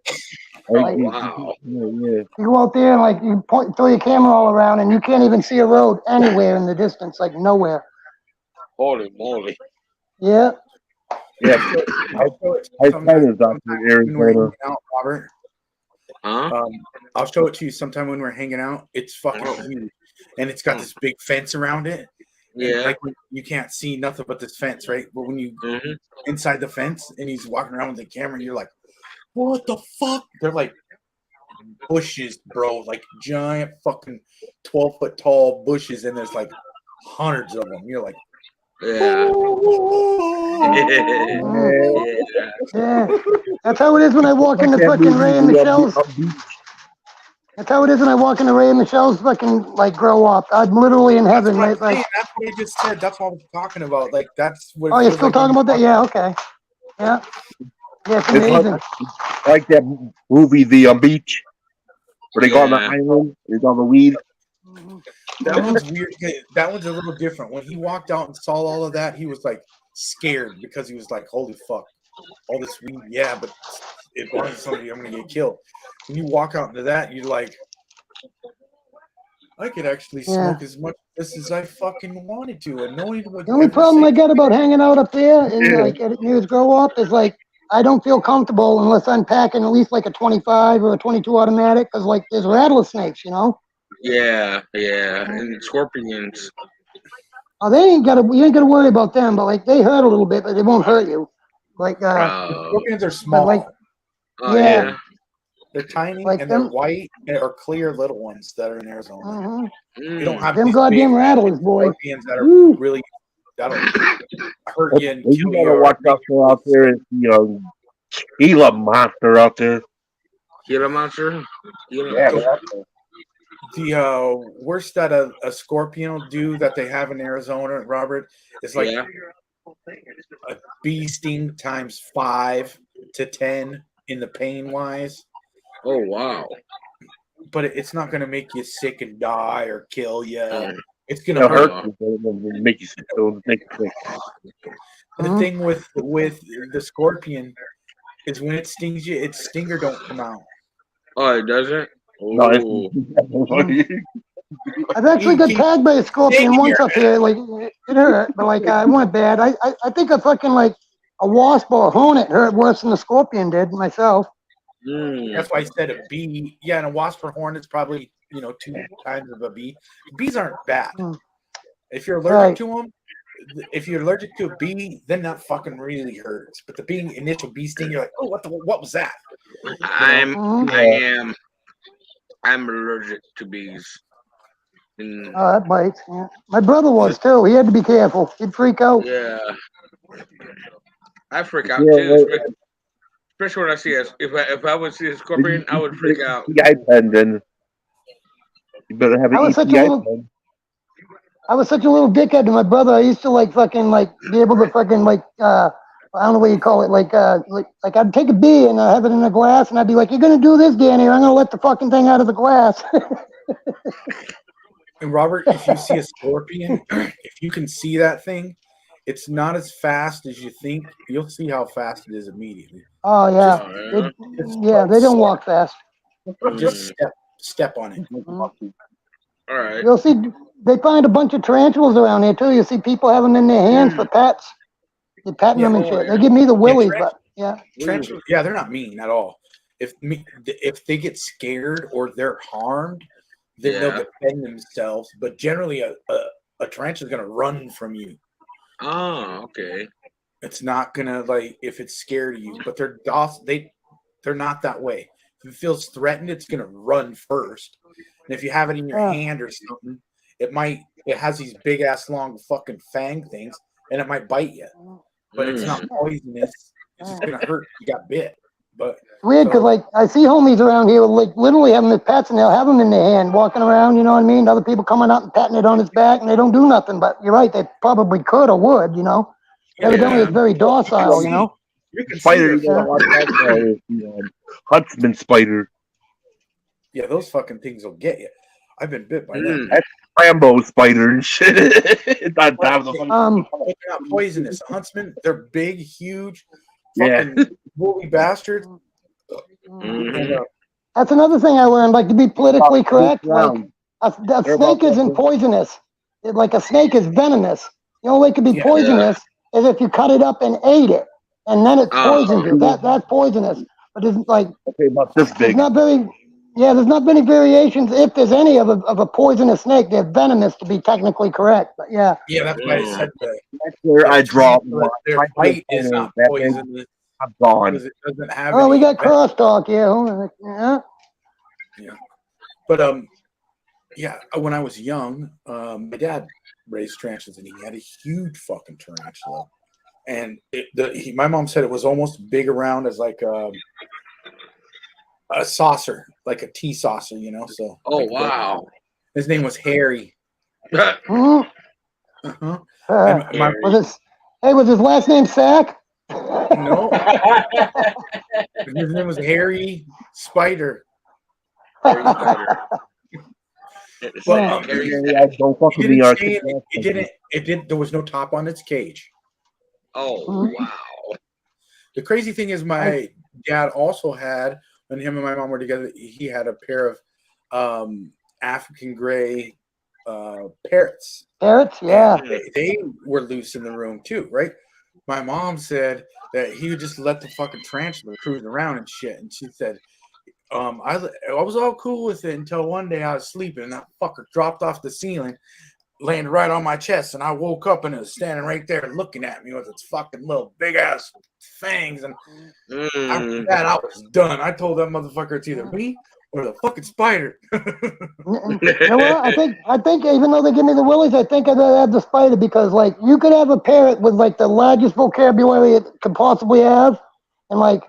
Like, Wow. Yeah. you go out there and, like, you throw your camera all around, and you can't even see a road anywhere in the distance, like, nowhere. Holy moly. Yeah. Yeah. I Sometime was out in when we're Arizona. hanging out, Robert. Huh? I'll show it to you sometime when we're hanging out. It's fucking huge, and it's got this big fence around it. Yeah. And, like, you can't see nothing but this fence, right? But when you inside the fence and he's walking around with the camera, you're like, what the fuck? They're like bushes, bro, like giant fucking 12-foot tall bushes, and there's like hundreds of them. You're like, Yeah. Yeah. That's how it is when I walk into fucking Ray and Michelle's. That's how it is when I walk into Ray and Michelle's fucking, like, grow up. I'm literally in heaven, right? Like, that's what I just said. That's what I was talking about. Like, that's what. oh, you're still talking about that? Yeah, okay. Yeah. Yeah, it's amazing. Like that movie, The Beach, where they go on the island, there's all the weed. That one's weird. That one's a little different. When he walked out and saw all of that, he was like scared because he was like, "Holy fuck, all this weed!" Yeah, but if I was somebody, I'm gonna get killed. When you walk out into that, you're like, I could actually smoke as much of this as I fucking wanted to, and no one would. The only problem I got about hanging out up there and like near his grow up is like I don't feel comfortable unless I'm packing at least like a 25 or a 22 automatic because like there's rattlesnakes, you know. Yeah, and scorpions. Oh, you ain't gotta worry about them, but like they hurt a little bit, but they won't hurt you. Like scorpions are small. Like, yeah. They're tiny Like and them, they're white or clear little ones that are in Arizona. They don't have them these goddamn big rattlers, boy. scorpions that are really that'll hurt you and You kill gotta you. watch out there and the Gila monster out there. Gila monster? Yeah, the worst that a scorpion will do that they have in Arizona, Robert, is like a bee sting times 5 to 10 in the pain wise. Oh wow! But it's not going to make you sick and die or kill you. It's going to hurt you, make you sick. The thing with the scorpion is when it stings you, its stinger don't come out. Oh, it doesn't? No, I've actually got tagged by a scorpion once up here. Like it hurt, but like it wasn't bad. I think a fucking like a wasp or a hornet hurt worse than the scorpion did myself. That's why I said a bee. Yeah, and a wasp or hornet's probably 2 times of a bee. Bees aren't bad. If you're allergic to them, if you're allergic to a bee, then that fucking really hurts. But the initial bee sting, you're like, oh, what was that? I'm allergic to bees. Oh, that bites. Yeah. My brother was too. He had to be careful. He'd freak out. Yeah. I freak out too. Especially when I see if I would see a scorpion, I would freak out. EPI pen, then you better have an EPI pen. I was such a little dickhead to my brother. I used to like fucking like be able to fucking like I don't know what you call it, like I'd take a bee and have it in a glass and I'd be like, "You're gonna do this, Danny, or I'm gonna let the fucking thing out of the glass." And Robert, if you see a scorpion, if you can see that thing, it's not as fast as you think. You'll see how fast it is immediately. Oh yeah, they don't walk fast. Just step on it. All right. You'll see they find a bunch of tarantulas around here too. You see people have them in their hands for pets. They're patting them and shit. They give me the willies, but yeah. Tarantulas, yeah, they're not mean at all. If they get scared or they're harmed, then they'll defend themselves. But generally, a tarantula is gonna run from you. Oh, okay. It's not gonna like if it's scared of you, but they're docile. They're not that way. If it feels threatened, it's gonna run first. And if you have it in your hand or something, it has these big ass long fucking fang things, and it might bite you. But it's not poisonous. It's just gonna hurt. You got bit. But it's weird because like I see homies around here like literally having their pets and they'll have them in their hand walking around. You know what I mean? Other people coming up and patting it on its back and they don't do nothing. But you're right, they probably could or would. You know, evidently it's very docile. You know, spider, huntsman spider. Yeah, those fucking things will get you. I've been bit by them. That's Rambo spider and shit. It's not they're not poisonous. Huntsmen, they're big, huge, fucking woolly bastards. That's another thing I learned. Like to be politically correct, like a snake isn't poisonous. Like a snake is venomous. The only way it could be poisonous is if you cut it up and ate it, and then it poisons you. That's poisonous. But it's like about this big. It's not very. Yeah, there's not many variations, if there's any, of a poisonous snake. They're venomous to be technically correct, but yeah. Yeah, that's why I said that. That's where I draw. Their bite is not poisonous. I'm gone. It doesn't have. Oh, we got crosstalk here. Yeah. Yeah, but yeah. When I was young, my dad raised tarantulas, and he had a huge fucking tarantula, and my mom said it was almost big around as like a saucer, like a tea saucer, you know. So. Oh like wow. His name was Harry. Was his last name Sack? No. His name was Harry Spider. Harry Spider. But don't fuck with me. It didn't. There was no top on its cage. Oh wow. The crazy thing is, my dad also had. When him and my mom were together, he had a pair of African gray parrots. Parrots, yeah. They were loose in the room too, right? My mom said that he would just let the fucking tarantula cruising around and shit. And she said, I was all cool with it until one day I was sleeping and that fucker dropped off the ceiling, landed right on my chest, and I woke up and it was standing right there looking at me with its fucking little big ass fangs. And after that, I was done. I told that motherfucker it's either me or the fucking spider. You know what? I think even though they give me the willies, I think I'd rather have the spider because like you could have a parrot with like the largest vocabulary it could possibly have, and like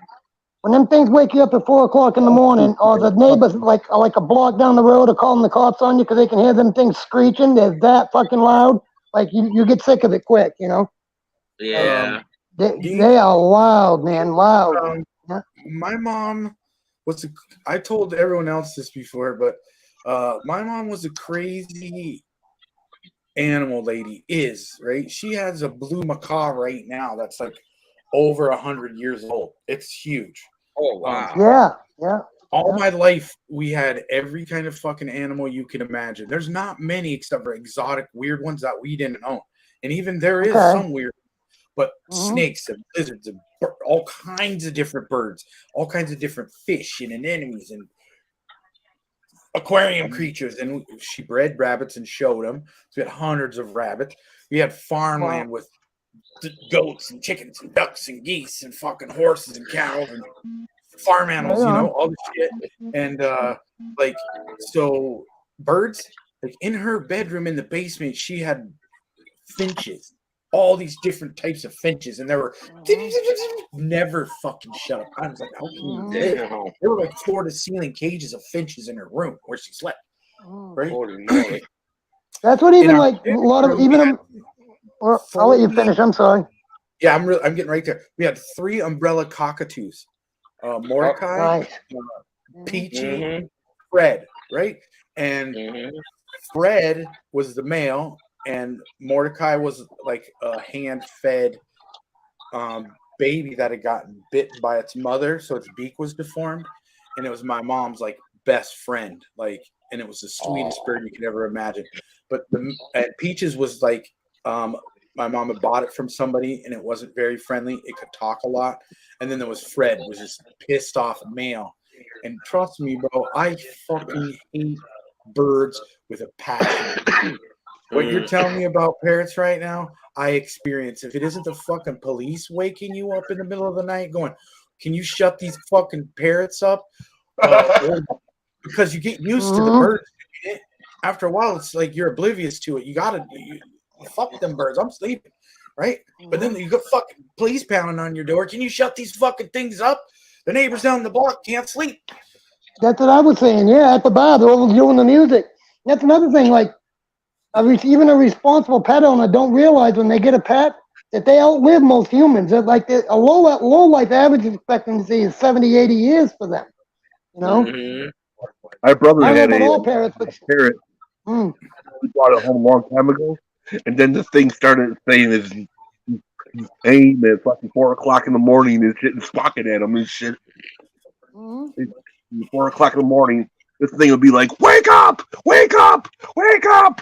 when them things wake you up at 4 o'clock in the morning, or the neighbors like a block down the road are calling the cops on you because they can hear them things screeching. They're that fucking loud. Like you get sick of it quick, you know. Yeah. They are loud, man. Loud. My mom was I told everyone else this before, but my mom was a crazy animal lady. Right? She has a blue macaw right now that's like over 100 years old. It's huge. Oh wow. Yeah. All my life, we had every kind of fucking animal you can imagine. There's not many except for exotic, weird ones that we didn't own, and even there is some weird. But snakes and lizards and all kinds of different birds, all kinds of different fish and anemones and aquarium creatures. And she bred rabbits and showed them. So we had hundreds of rabbits. We had farmland with goats and chickens and ducks and geese and fucking horses and cows and farm animals, you know, all this shit. And so birds, like in her bedroom in the basement, she had finches. all these different types of finches, and there were never fucking shut up. I was like, how can you live? Damn. There were like floor to ceiling cages of finches in her room where she slept. Right? Holy moly. That's what In even our like a lot of room, we had Well, I'll let you 40 finish. I'm sorry. Yeah, I'm getting right there. We had 3 umbrella cockatoos. Mordecai, Nice. Peachy, Mm-hmm. Fred, right? And Mm-hmm. Fred was the male, and Mordecai was like a hand-fed baby that had gotten bitten by its mother, so its beak was deformed, and it was my mom's like best friend, like, and it was the sweetest bird you could ever imagine. But Peaches was like, my mom had bought it from somebody, and it wasn't very friendly. It could talk a lot, and then there was Fred, was this pissed off male, and trust me, bro, I fucking hate birds with a passion. What you're telling me about parrots right now, I experience. If it isn't the fucking police waking you up in the middle of the night going, can you shut these fucking parrots up? Or because you get used to the birds. After a while, it's like you're oblivious to it. You fuck them birds. I'm sleeping, right? But then you got fucking police pounding on your door. Can you shut these fucking things up? The neighbors down the block can't sleep. That's what I was saying. Yeah, at the bar, they're all doing the music. That's another thing. Like, even a responsible pet owner don't realize when they get a pet that they outlive most humans. That like a low life average expectancy is 70, 80 years for them. You know. Mm-hmm. My brother I had don't know a about all parrots, but parrot. He brought it home a long time ago, and then the thing started saying his name at fucking 4 o'clock in the morning and shit, and squawking at him and shit. 4 o'clock in the morning, this thing would be like, "Wake up! Wake up! Wake up!"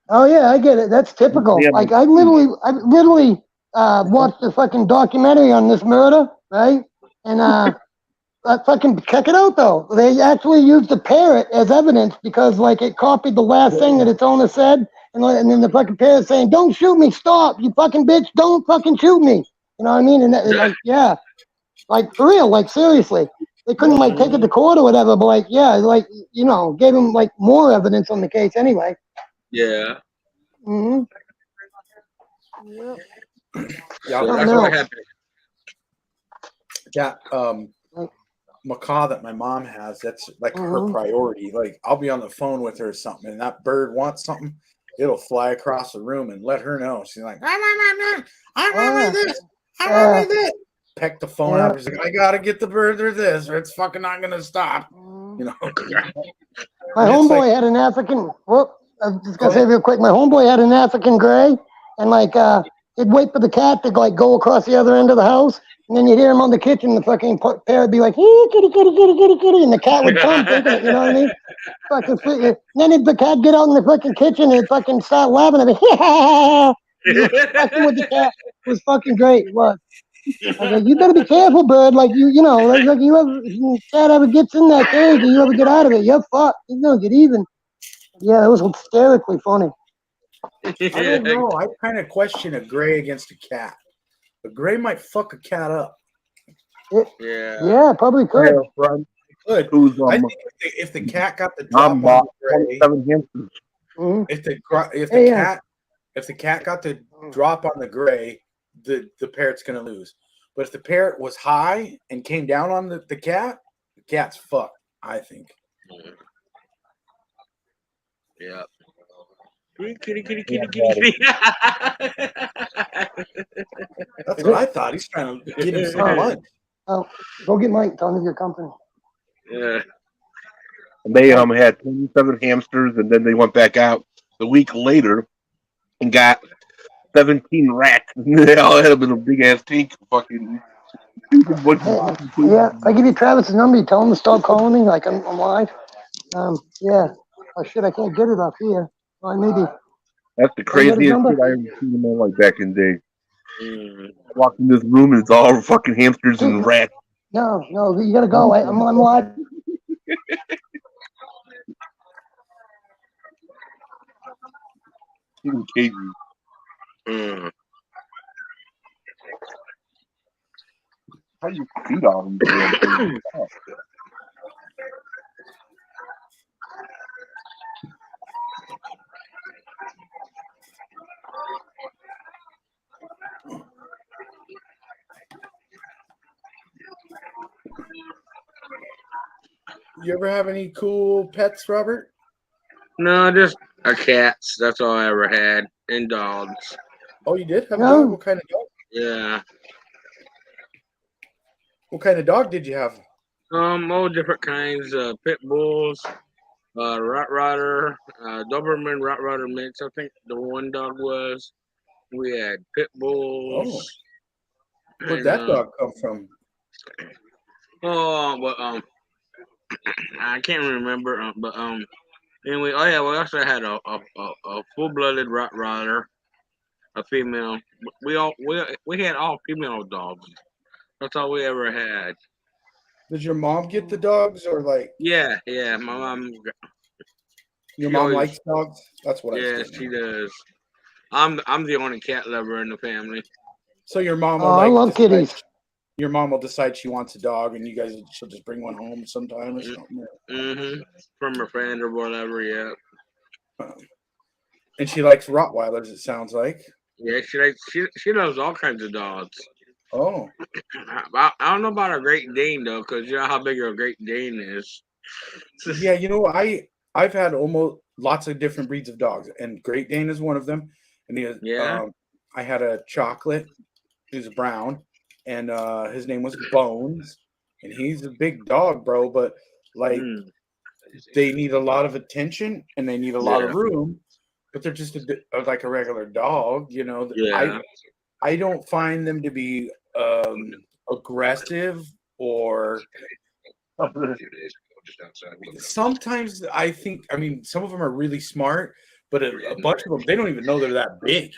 Oh yeah, I get it. That's typical. Damn, Like I literally watched a fucking documentary on this murder, right? And fucking check it out though. They actually used the parrot as evidence because like it copied the last thing that its owner said, and then the fucking parrot saying, "Don't shoot me! Stop! You fucking bitch! Don't fucking shoot me!" You know what I mean? And like yeah, like for real, like seriously. They couldn't like take it to court or whatever, but like yeah, like gave him like more evidence on the case anyway. Yeah. Mm-hmm. Yeah, So that's what happened. that macaw that my mom has, that's like her priority. Like I'll be on the phone with her or something, and that bird wants something, it'll fly across the room and let her know. She's like, I want this, I want this. Peck the phone up. He's like, I gotta get the bird or this, or it's fucking not gonna stop. You know. My homeboy had an African. Whoop! I was just gonna say real quick. My homeboy had an African gray, and like he'd wait for the cat to like go across the other end of the house, and then you'd hear him on the kitchen. The fucking parrot would be like, "Hey, kitty, kitty, kitty, kitty, kitty," and the cat would come thinking it. You know what I mean? Fucking. And then if the cat get out in the fucking kitchen and fucking start laughing at me, fucking with the cat. It was fucking great. It was. I was like, you better be careful, bird. Like like cat ever gets in that cage and you ever get out of it, you're fucked. He's gonna get even. Yeah, it was hysterically funny. I don't know. I kind of question a gray against a cat. A gray might fuck a cat up. Yeah, probably could. Could. I think if the cat got the drop on the gray, 7 hamsters. if the cat got the drop on the gray, the parrot's gonna lose. But if the parrot was high and came down on the cat's fucked, I think. Yeah. Kitty, kitty, kitty, kitty. That's what I thought. He's trying to get him some lunch. Oh, go get Mike. Tell him of your company. Yeah. And they had 27 hamsters, and then they went back out the week later and got 17 rats. They all had them in a big ass tank. Fucking. Yeah, I give you Travis's number. You tell him to stop calling me. Like I'm live. Yeah. Oh shit, I can't get it off here. Well, maybe. That's the craziest shit I ever seen in my life back in the day. I walked in this room and it's all fucking hamsters and rats. No, you gotta go. I'm live. Cages. How do you feed all them damn things? You ever have any cool pets, Robert? No, just cats. That's all I ever had, and dogs. Oh, you did have a No. dog. What kind of dog? Yeah. What kind of dog did you have? All different kinds. Pit bulls, Rottweiler, Doberman Rottweiler mix. I think the one dog was. We had pit bulls. Oh, where'd And, that dog come from? but I can't remember. But anyway, oh yeah, we also had a full-blooded Rottweiler, a female. We had all female dogs. That's all we ever had. Did your mom get the dogs, or like Yeah. My mom. your She mom always- likes dogs? That's what I Yeah, was she getting at. does. I'm the only cat lover in the family. So your mom will Oh, I like love decide- kitties. Your mom will decide she wants a dog, and you guys she'll just bring one home sometime or something. From her friend or whatever. Yeah. And she likes Rottweilers. It sounds like. Yeah, she loves all kinds of dogs. Oh, I don't know about a Great Dane though, because you know how big a Great Dane is. yeah. You know, I've had almost lots of different breeds of dogs, and Great Dane is one of them. And Yeah. I had a chocolate. He's brown, and his name was Bones, and he's a big dog, bro. But like, they need a lot of attention and they need a lot of room, but they're just like a regular dog, you know. Yeah. I don't find them to be aggressive or. Sometimes I think, I mean, some of them are really smart, but a bunch of them, they don't even know they're that big.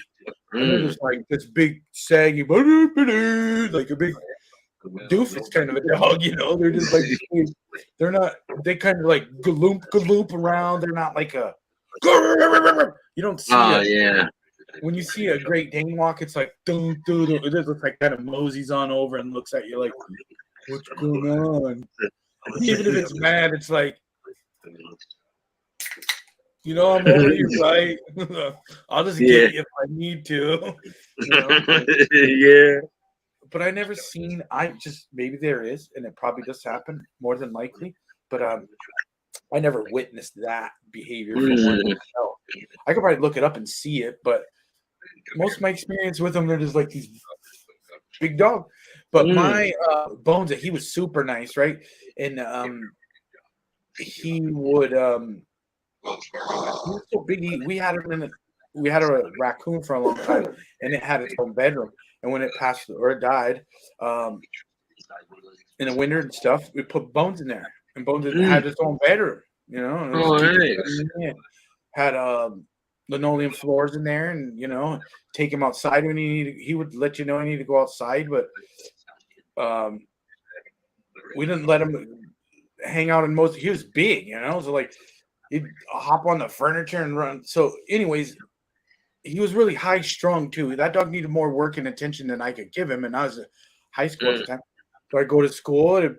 And they're just like this big saggy, like a big doofus kind of a dog, you know. They're just like they're not. They kind of like galoop around. They're not like a. You don't see. Yeah. When you see a Great Dane walk, it's like dun, dun, dun. It just looks like kind of moseys on over and looks at you like, what's going on? Even if it's mad, it's like, you know, I'm over you, right? I'll just get you if I need to. You know? Yeah. But I never seen. I just maybe there is, and it probably does happen more than likely. But I never witnessed that behavior from one myself. I could probably look it up and see it, but most of my experience with them, they're just like these big dog. But my Bones, he was super nice, right? And he would he was so big. We had him we had a raccoon for a long time, and it had its own bedroom. And when it passed or it died, in the winter and stuff, we put Bones in there, and Bones had its own bedroom. You know, and it was had linoleum floors in there, and you know, take him outside when he would let you know he needed to go outside, but we didn't let him hang out in most. He was big, you know, so like he'd hop on the furniture and run. So, anyways, he was really high strung too. That dog needed more work and attention than I could give him, and I was in high school at the time. So I go to school and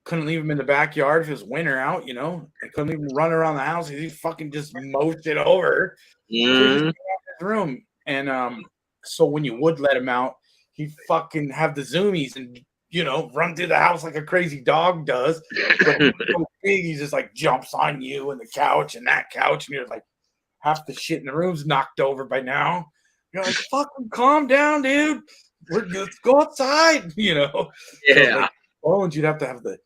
couldn't leave him in the backyard if it was winter out, you know. I couldn't even run around the house. He fucking just mowed it over. So he just came out of his room. And so when you would let him out, he'd fucking have the zoomies and, you know, run through the house like a crazy dog does. But he's so big, he just like jumps on you and the couch and that couch, and you're like, half the shit in the room's knocked over by now. You're like, fucking calm down, dude. Let's go outside, you know. Yeah. So, like, Bones, you'd have to have the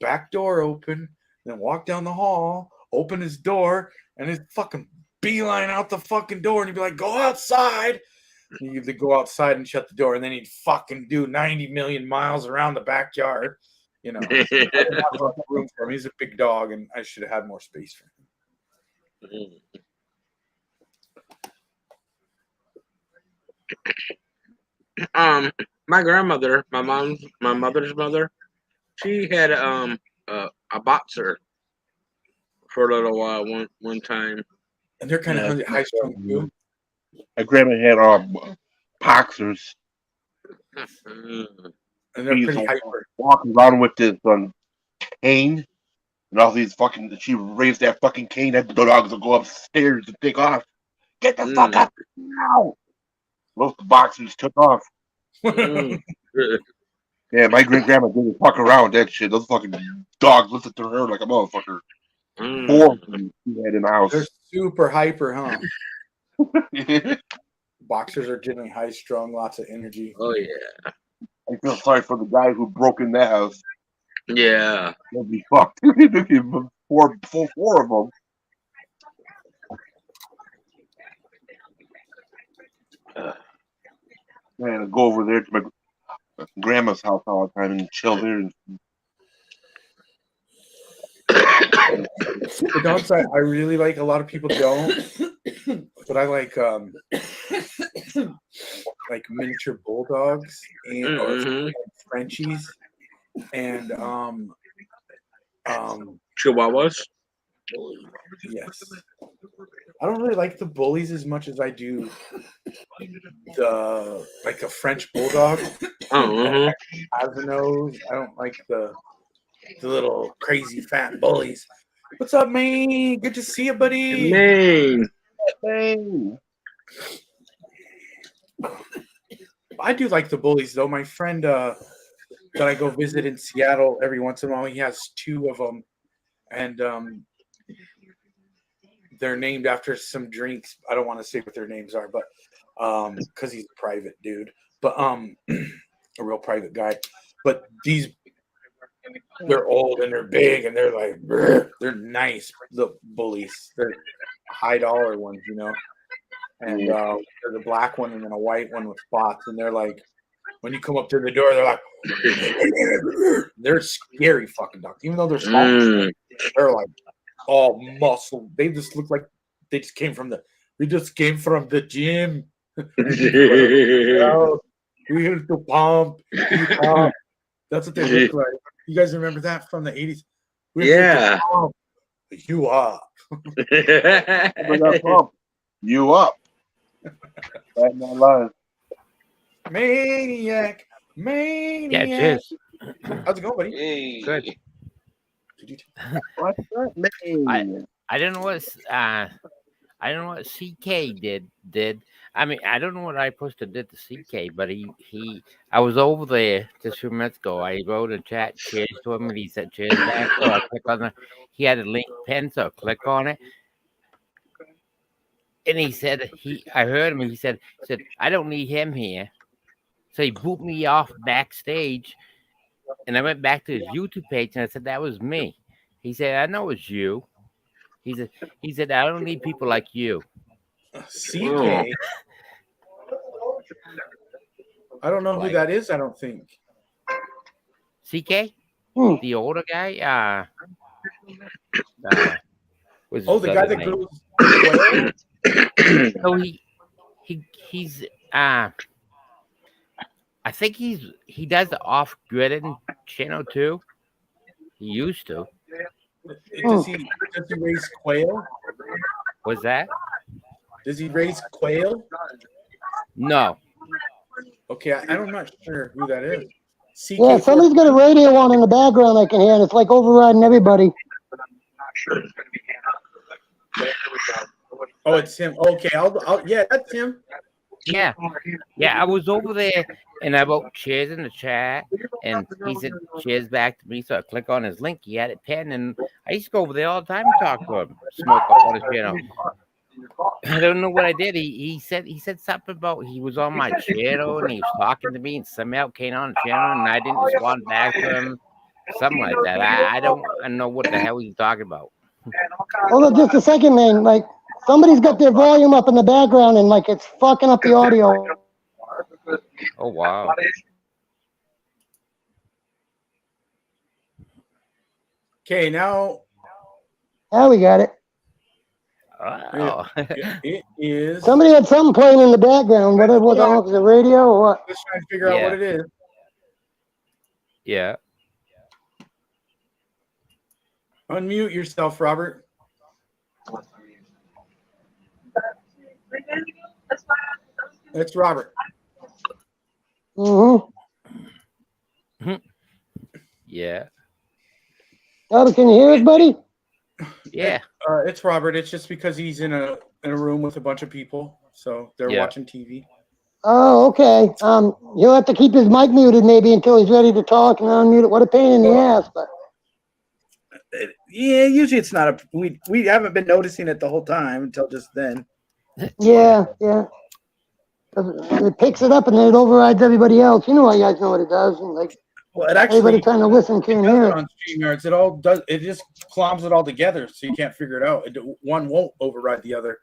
back door open, then walk down the hall, open his door, and his fucking beeline out the fucking door, and you'd be like, go outside. And you'd go outside and shut the door, and then he'd fucking do 90 million miles around the backyard. You know, I didn't have enough room for him. He's a big dog, and I should have had more space for him. My grandmother, my mother's mother, she had a boxer for a little while one time. And they're kind of high strung too. My grandma had boxers. And they're pretty hyper. Walking around with this cane and all these fucking. She raised that fucking cane. That the dogs will go upstairs to take off. Get the fuck up now! Most boxers took off. They Yeah, my great grandma didn't fuck around with that shit. Those fucking dogs lifted to her like a motherfucker. Four of them she had in the house. They're super hyper, huh? Boxers are generally high strung, lots of energy. Oh yeah. I feel sorry for the guy who broke in that house. Yeah. They'll be fucked. four of them. Man, I go over there to my grandma's house all the time and chill there. And The dogs I really like, a lot of people don't, but I like miniature bulldogs and or Frenchies and Chihuahuas. yes. I don't really like the bullies as much as I do the like a French bulldog. Has a nose. I don't like the little crazy fat bullies. What's up, man? Good to see you, buddy. Man. I do like the bullies though. My friend that I go visit in Seattle every once in a while, he has 2 of them, and they're named after some drinks. I don't want to say what their names are, but because he's a private dude, but a real private guy. But they're old and they're big and they're like they're nice. The bullies, they're high dollar ones, you know. And there's a black one and then a white one with spots, and they're like, when you come up to the door, they're like, they're scary fucking dogs. Even though they're small, they're like all muscle. They just look like they just came from the gym. We hit the pump. That's what they look like. You guys remember that from the 80s? Yeah. You up. You up. Right now, live. Maniac. Yeah, cheers. How's it going, buddy? Hey. Good. What's up, man? I don't know what CK did. I mean, I don't know what I posted did to CK, but I was over there just a few minutes ago. I wrote a chat, cheers to him, and he said cheers back. So I click on he had a link pen, so I click on it. And he said, I heard him, he said, I don't need him here. So he booped me off backstage, and I went back to his YouTube page, and I said, that was me. He said, I know it's you. He said, I don't need people like you. CK. I don't know who that is, I don't think. CK? The older guy? The guy that goes. So he's I think he does the off-gridding channel too. He used to. Does he raise quail? Was that? Does he raise quail? No. Okay, I'm not sure who that is. CK Yeah, somebody's got a radio on in the background I can hear, and it's like overriding everybody. Oh, it's him. Okay, yeah, that's him. Yeah, I was over there and I wrote cheers in the chat, and he said cheers back to me. So I click on his link. He had it pinned, and I used to go over there all the time and talk to him, smoke up on his channel. I don't know what I did. He said something about he was on my channel and he was talking to me, and somehow came on the channel and I didn't respond back to him. Something like that. I don't know what the hell he's talking about. Hold on just a second, man. Like, somebody's got their volume up in the background and like it's fucking up the audio. Oh wow. Okay, now. Now we got it. Wow. It is. Somebody had something playing in the background. What was the radio or what? Let's try and figure out what it is. Yeah. Unmute yourself, Robert. That's Robert. Yeah. Oh, can you hear us, buddy? Yeah. It's Robert. It's just because he's in a room with a bunch of people, so they're watching TV. Oh, okay. He'll have to keep his mic muted maybe until he's ready to talk and unmute it. What a pain in the ass, but Yeah, usually it's not a. We haven't been noticing it the whole time until just then. yeah. It picks it up and then it overrides everybody else. You know, you guys know what it does. And like Well, it everybody actually trying to listen it can't does hear it it. on StreamYards. It all does. It just clumps it all together, so you can't figure it out. One won't override the other.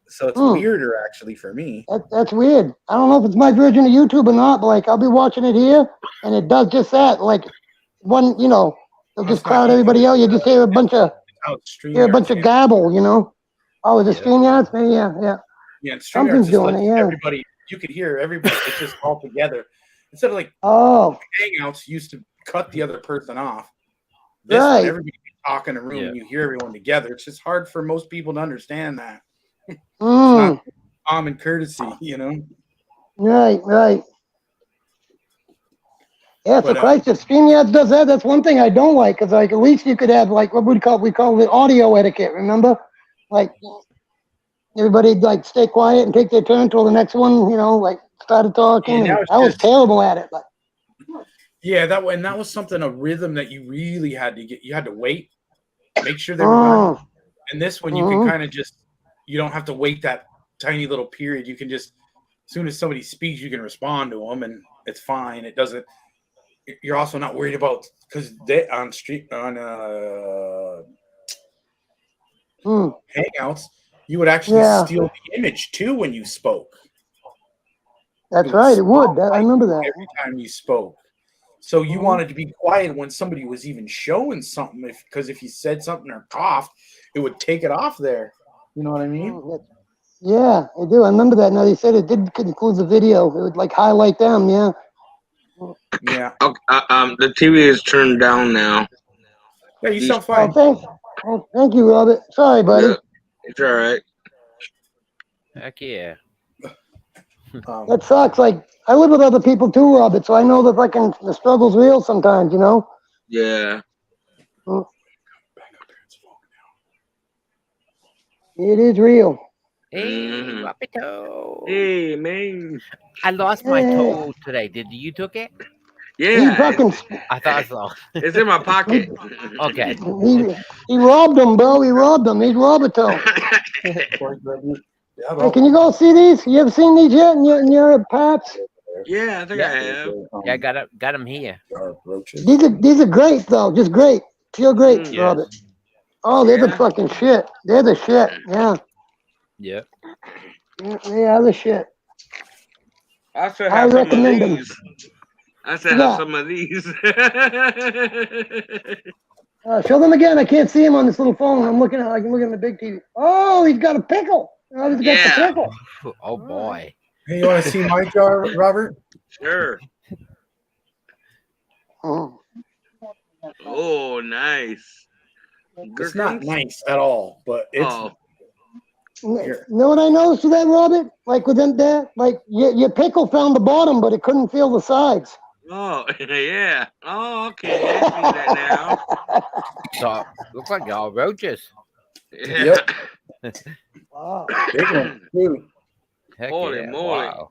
So it's weirder, actually, for me. That's weird. I don't know if it's my version of YouTube or not, but like I'll be watching it here and it does just that. Like one, you know, it'll just crowd everybody out. You just hear a bunch of gabble, you know. Oh, is it StreamYards? Maybe, yeah. Yeah, and Something's StreamYards doing it, yeah. everybody. You could hear everybody. It's just all together. Instead of like Hangouts used to cut the other person off. This one, everybody talk in a room and you hear everyone together. It's just hard for most people to understand that. It's not common courtesy, you know. Right. Yeah, so Christ, if StreamYards does that, that's one thing I don't like, because like at least you could have like what we call it audio etiquette, remember? Like everybody like stay quiet and take their turn until the next one, you know, like started talking. And I was terrible at it. But yeah, that was something, a rhythm that you really had to get. You had to wait, make sure they were done. And this one, you can kind of just, you don't have to wait that tiny little period. You can just, as soon as somebody speaks, you can respond to them, and it's fine. It doesn't. You're also not worried about, because they on Hangouts, you would actually steal the image too when you spoke. That's right, it would. I remember that. Every time you spoke. So you wanted to be quiet when somebody was even showing something, because if you said something or coughed, it would take it off there. You know what I mean? Yeah, I do. I remember that. Now they said it did include the video. It would like highlight them. Yeah. Yeah. The TV is turned down now. Yeah, you sound fine. Thank you, Robert. Sorry, buddy. Yeah, it's all right. Heck yeah. That sucks. Like I live with other people too, Robert, so I know that the struggle's real sometimes, you know? Yeah. It is real. Hey, Roberto. Hey, man. I lost my toe today. Did you took it? Yeah. I thought so. It's in my pocket. Okay. He robbed him, bro. He robbed him. He's Roberto. Hey, can you go see these? You ever seen these yet in your pats? Yeah, I think I have. Yeah, I got them here. These are great though, just great, pure great, Robert. Oh, they're the fucking shit. They're the shit. Yeah. Yeah. They are the shit. I should have some of these. I should have some of these. Show them again. I can't see him on this little phone. I can look at the big TV. Oh, he's got a pickle. Oh, he's got the pickle. Oh boy. Hey, you want to see my jar, Robert? Sure. Oh, nice. It's not nice at all, but it's. You know what I noticed with that, Robert? Like with them there, like your pickle found the bottom, but it couldn't feel the sides. Oh, yeah. Oh, okay. I see that now. So, looks like y'all roaches. Yep. Wow. Big one, too. Holy moly. Wow.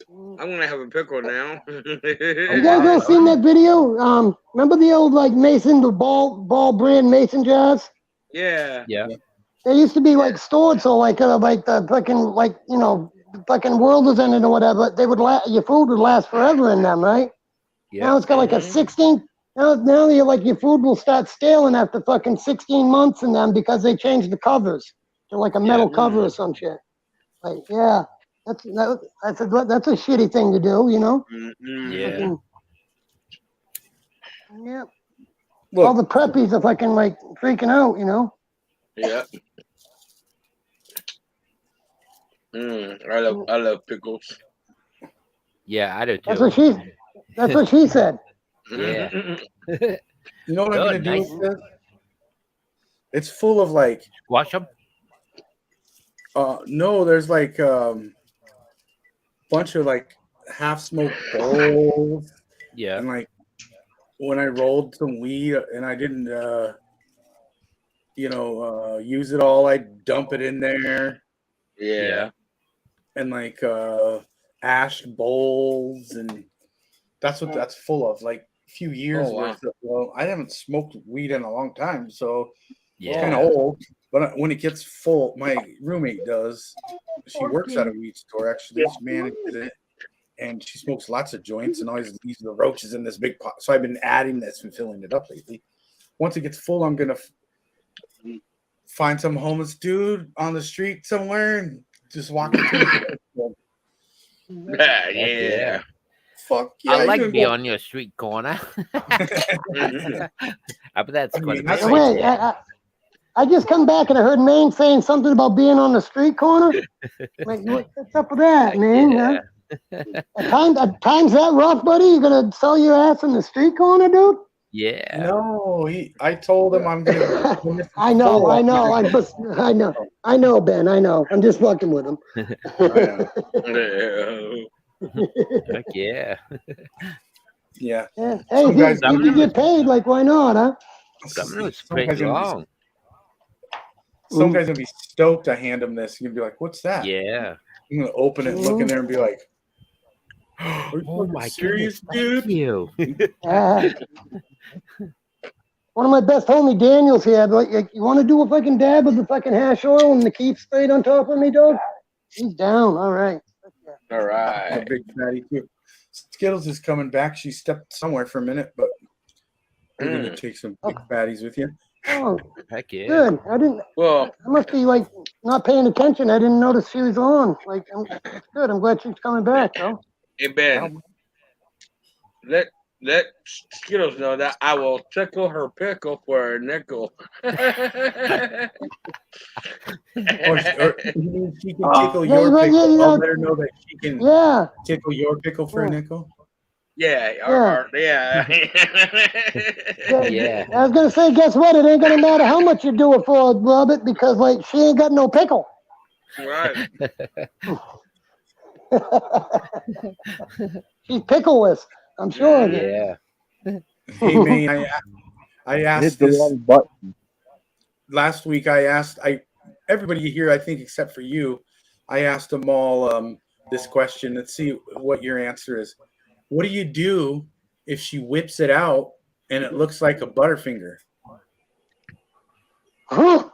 I'm going to have a pickle now. You guys ever seen that video? Remember the old, like, Mason, the ball brand Mason jars? Yeah. Yeah. They used to be, like, stored so, like the fucking, like, you know, fucking world was in it or whatever. They would your food would last forever in them, right? Yeah. Now it's got like a 16. Now you're like your food will start staling after fucking 16 months in them because they changed the covers to like a metal cover or some shit. Like that's a shitty thing to do, you know? Yeah. Yeah. All the preppies are fucking like freaking out, you know? Yeah. I love pickles. Yeah, I do too. That's what she said. Yeah. You know what I'm gonna do with this? It's full of like. Wash them. No, there's like bunch of like half smoked bowls. Yeah. And like when I rolled some weed and I didn't use it all, I dump it in there. Yeah. and like ash bowls, and that's what that's full of. Like a few years worth of. Well, I haven't smoked weed in a long time, so it's kind of old. But when it gets full, my roommate does. She works at a weed store. Actually, she manages it, and she smokes lots of joints and always leaves the roaches in this big pot. So I've been adding this and filling it up lately. Once it gets full, I'm gonna find some homeless dude on the street somewhere and just walk into the Yeah. Fuck yeah! I like to be on your street corner. I bet that's going to be. Wait, I just come back and I heard Maine saying something about being on the street corner. Like, what's up with that, man? Yeah. At times that rough, buddy? You gonna sell your ass in the street corner, dude? Yeah. No, I told him I'm gonna. I know, Ben. I know. I'm just fucking with him. Heck yeah. Yeah. Hey, if you get paid, like, why not, huh? It's pretty long. Some guy's gonna be stoked I hand him this. You're gonna be like, "What's that?" Yeah. I'm gonna open it, and look in there, and be like, "Oh my serious, goodness, dude!" Thank you. One of my best homie Daniels here. Like, you want to do a fucking dab with the fucking hash oil and the keep sprayed on top of me, dog? He's down. All right. All right. A big fatty too. Skittles is coming back. She stepped somewhere for a minute, but we're gonna take some big fatties with you. Oh, heck yeah. Good. I must be like not paying attention. I didn't notice she was on. Like, it's good. I'm glad she's coming back, though. Hey Ben, let Skittles know that I will tickle her pickle for a nickel. Or she can tickle your pickle. I'll let her know that she can tickle your pickle for a nickel. Yeah. Yeah. I was gonna say, guess what? It ain't gonna matter how much you do it for, Robert, because like she ain't got no pickle. Right. She's pickleless, I'm sure of it. Yeah. Hey man, I asked this last week. Everybody here, I think, except for you, I asked them all this question. Let's see what your answer is. What do you do if she whips it out and it looks like a Butterfinger? Huh?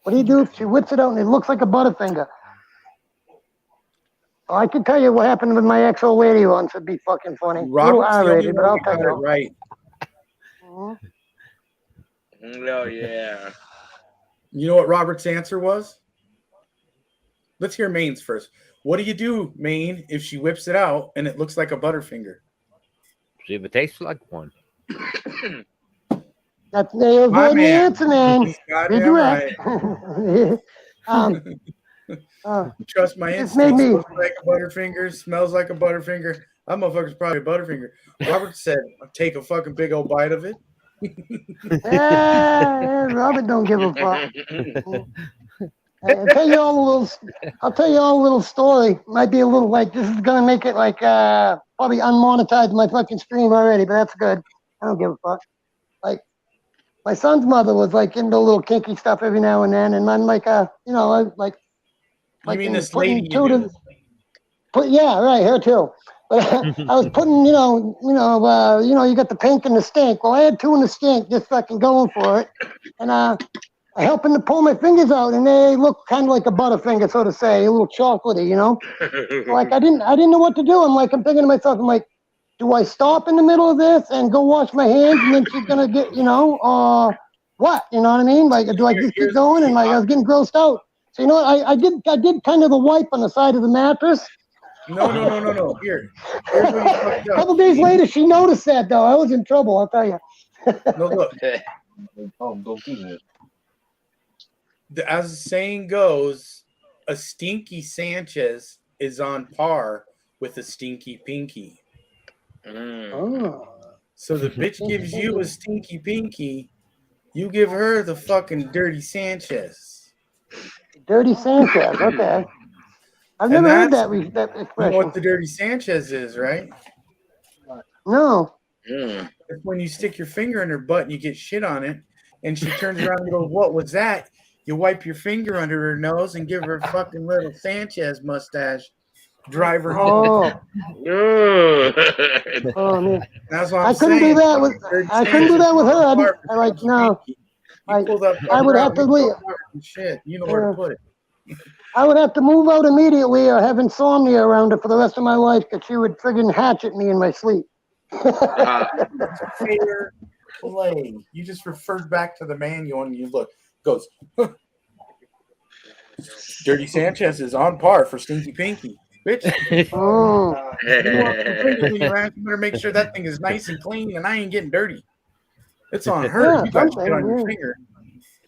What do you do if she whips it out and it looks like a Butterfinger? Oh, I can tell you what happened with my ex-old lady once. It'd be fucking funny. Robert's the only but I'll one tell who got it right. Oh yeah. You know what Robert's answer was? Let's hear Maine's first. What do you do, Maine, if she whips it out and it looks like a Butterfinger? See if it tastes like one. That's the answer, man. Right. Trust my instincts. Looks like a Butterfinger, smells like a Butterfinger. That motherfucker's probably a Butterfinger. Robert said, take a fucking big old bite of it. Robert don't give a fuck. I'll tell you all a little story. Might be a little like this is gonna make it like probably unmonetize my fucking stream already, but that's good. I don't give a fuck. Like my son's mother was like into a little kinky stuff every now and then, and I'm like you mean this lady? Yeah, right, her too. But I was putting, you got the pink and the stink. Well, I had two in the stink, just fucking going for it, and I helping to pull my fingers out, and they look kind of like a Butterfinger, so to say, a little chocolatey, Like I didn't know what to do. I'm thinking to myself, I'm like, do I stop in the middle of this and go wash my hands, and then she's gonna get, or what? You know what I mean? Like, do I just keep going? And like, I was getting grossed out. So you know what? I did kind of the wipe on the side of the mattress. No. Here's where you fucked up. A couple days later, she noticed that though. I was in trouble, I'll tell you. No, look. Don't do that. As the saying goes, a stinky Sanchez is on par with a stinky pinky. Oh. So the bitch gives you a stinky pinky, you give her the fucking dirty Sanchez. Dirty Sanchez, okay. I've never heard that expression. You know what the dirty Sanchez is, right? No. It's when you stick your finger in her butt and you get shit on it, and she turns around and goes, "What was that?" You wipe your finger under her nose and give her a fucking little Sanchez mustache. Drive her home. Oh, Ugh. oh man. That's what I'm I couldn't saying. do that with. Dirty I couldn't do Sanchez that with her. on par I for like Stinky no. Pinky. You I pull that I would fucker have out to and leave. and shit. You know where to put it. I would have to move out immediately or have insomnia around her for the rest of my life because she would friggin' hatchet me in my sleep. It's fair play. You just referred back to the manual and you look. Goes. Dirty Sanchez is on par for Stinky Pinky. Bitch, Oh, you want some fingers in your ass, you better make sure that thing is nice and clean and I ain't getting dirty. It's on her. yeah, You got something. shit on your Yeah. finger.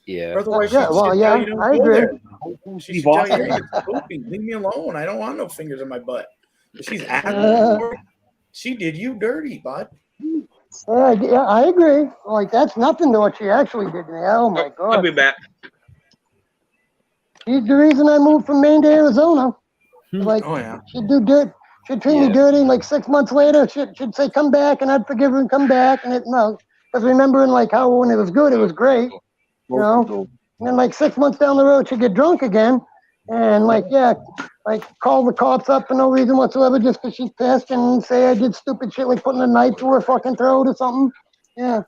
Yeah. Otherwise, Yeah, she well, should yeah, tell you don't I go agree. there. She should tell you, hey, it's pooping. Leave me alone. I don't want no fingers in my butt. If she's asking for it, she did you dirty, bud. Yeah, I agree. Like that's nothing to what she actually did to me. Oh my I'll god. be back. She's the reason I moved from Maine to Arizona. Like Oh, yeah. she'd do dirt. She'd treat me Yeah. dirty. And like 6 months later, she'd say, "Come back," and I'd forgive her and come back. And no, because remembering like how when it was good, it was great, you know. And then like 6 months down the road, she'd get drunk again, and like call the cops up for no reason whatsoever, just because she's pissed, and say I did stupid shit like putting a knife to her fucking throat or something. Yeah.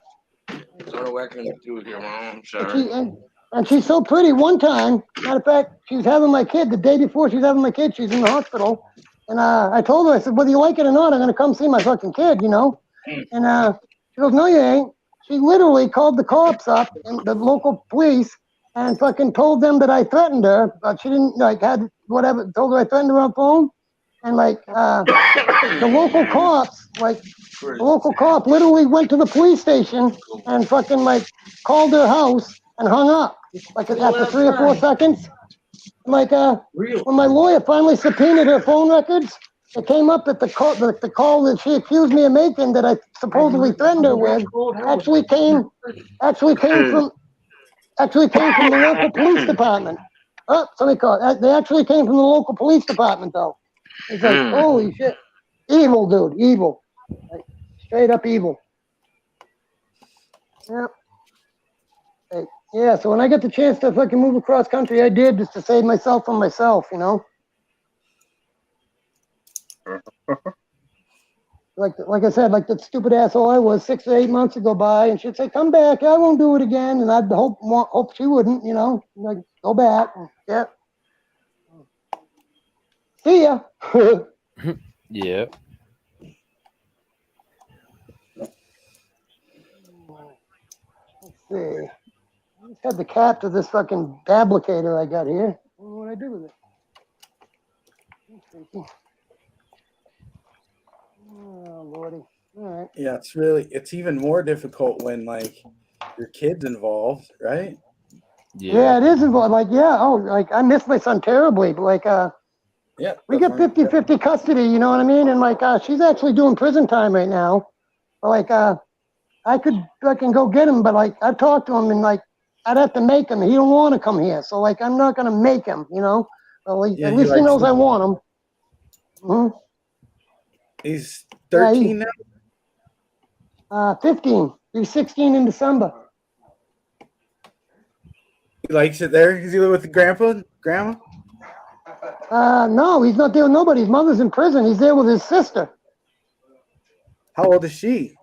What do I can do with your mom? I'm And, sorry. and she's so pretty. One time, matter of fact, she was having my kid the day before she was having my kid. She's in the hospital. And I told her, I said, whether you like it or not, I'm going to come see my fucking kid, you know? And she goes, no, you ain't. She literally called the cops up and the local police and fucking told them that I threatened her. But she didn't, like, had whatever, told her I threatened her on phone. And, like, the local cops, like, the local cop literally went to the police station and fucking, like, called her house and hung up. Like, after 3 or 4 seconds. Like, when my lawyer finally subpoenaed her phone records, it came up that the call that she accused me of making that I supposedly threatened her with actually came from the local police department. Oh, somebody called. They actually came from the local police department, though. It's like, holy shit, evil, dude, evil, like, straight up evil. Yeah. Like, yeah, so when I got the chance to fucking move across country, I did just to save myself from myself, you know? Like I said, like that stupid asshole I was 6 or 8 months to go by, and she'd say, come back, I won't do it again, and I'd hope she wouldn't, you know? Like, go back, yeah. See ya. Yeah. Let's see. I just had the cap to this fucking fabricator I got here. I don't know what I do with it. Oh, lordy. All right. Yeah, it's even more difficult when, like, your kid's involved, right? Yeah, it is involved. Like, yeah, like, I miss my son terribly, but, like, Yeah. we got 50-50 custody, you know what I mean? And, like, she's actually doing prison time right now. But, like, I could fucking go get him, but, like, I've talked to him, and, like, I'd have to make him. He don't want to come here. So, like, I'm not going to make him, you know? So, like, Yeah, at he least he likes knows it. I want him. Mm-hmm. He's 13 now? 15. He's 16 in December. He likes it there? Is he live with the grandma? No, he's not there with nobody. His mother's in prison. He's there with his sister. How old is she?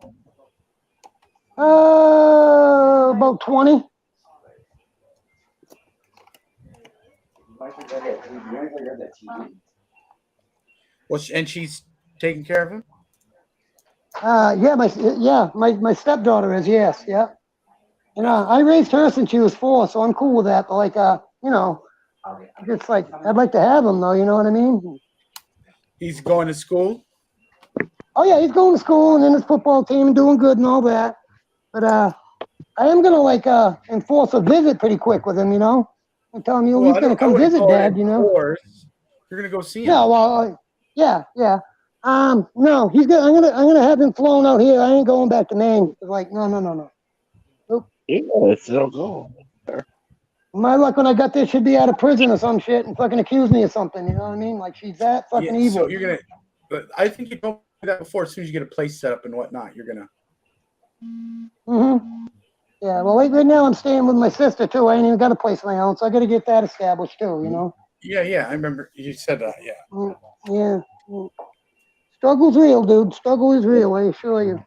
About 20. Well, and she's taking care of him? My stepdaughter is, yes, yeah. And I raised her since she was 4, so I'm cool with that. But like, you know, it's like I'd like to have him though. You know what I mean? He's going to school? Oh yeah, he's going to school and in his football team and doing good and all that. But I am gonna like enforce a visit pretty quick with him. You know, and tell him you're at least gonna come visit, Dad. You know. You're gonna go see him. Yeah, well, yeah. No, I'm gonna have him flown out here. I ain't going back to Maine. Like, no. Nope. Yeah, still go. My luck when I got there, she'd be out of prison or some shit and fucking accuse me of something. You know what I mean? Like she's that fucking evil. So you're gonna, but I think you told me that before. As soon as you get a place set up and whatnot, you're gonna. Mm-hmm. Yeah, well, right now I'm staying with my sister too. I ain't even got a place of my own, so I got to get that established too. You know. Yeah, I remember you said that. Yeah. Yeah. Struggle's real, dude. Struggle is real. I assure you.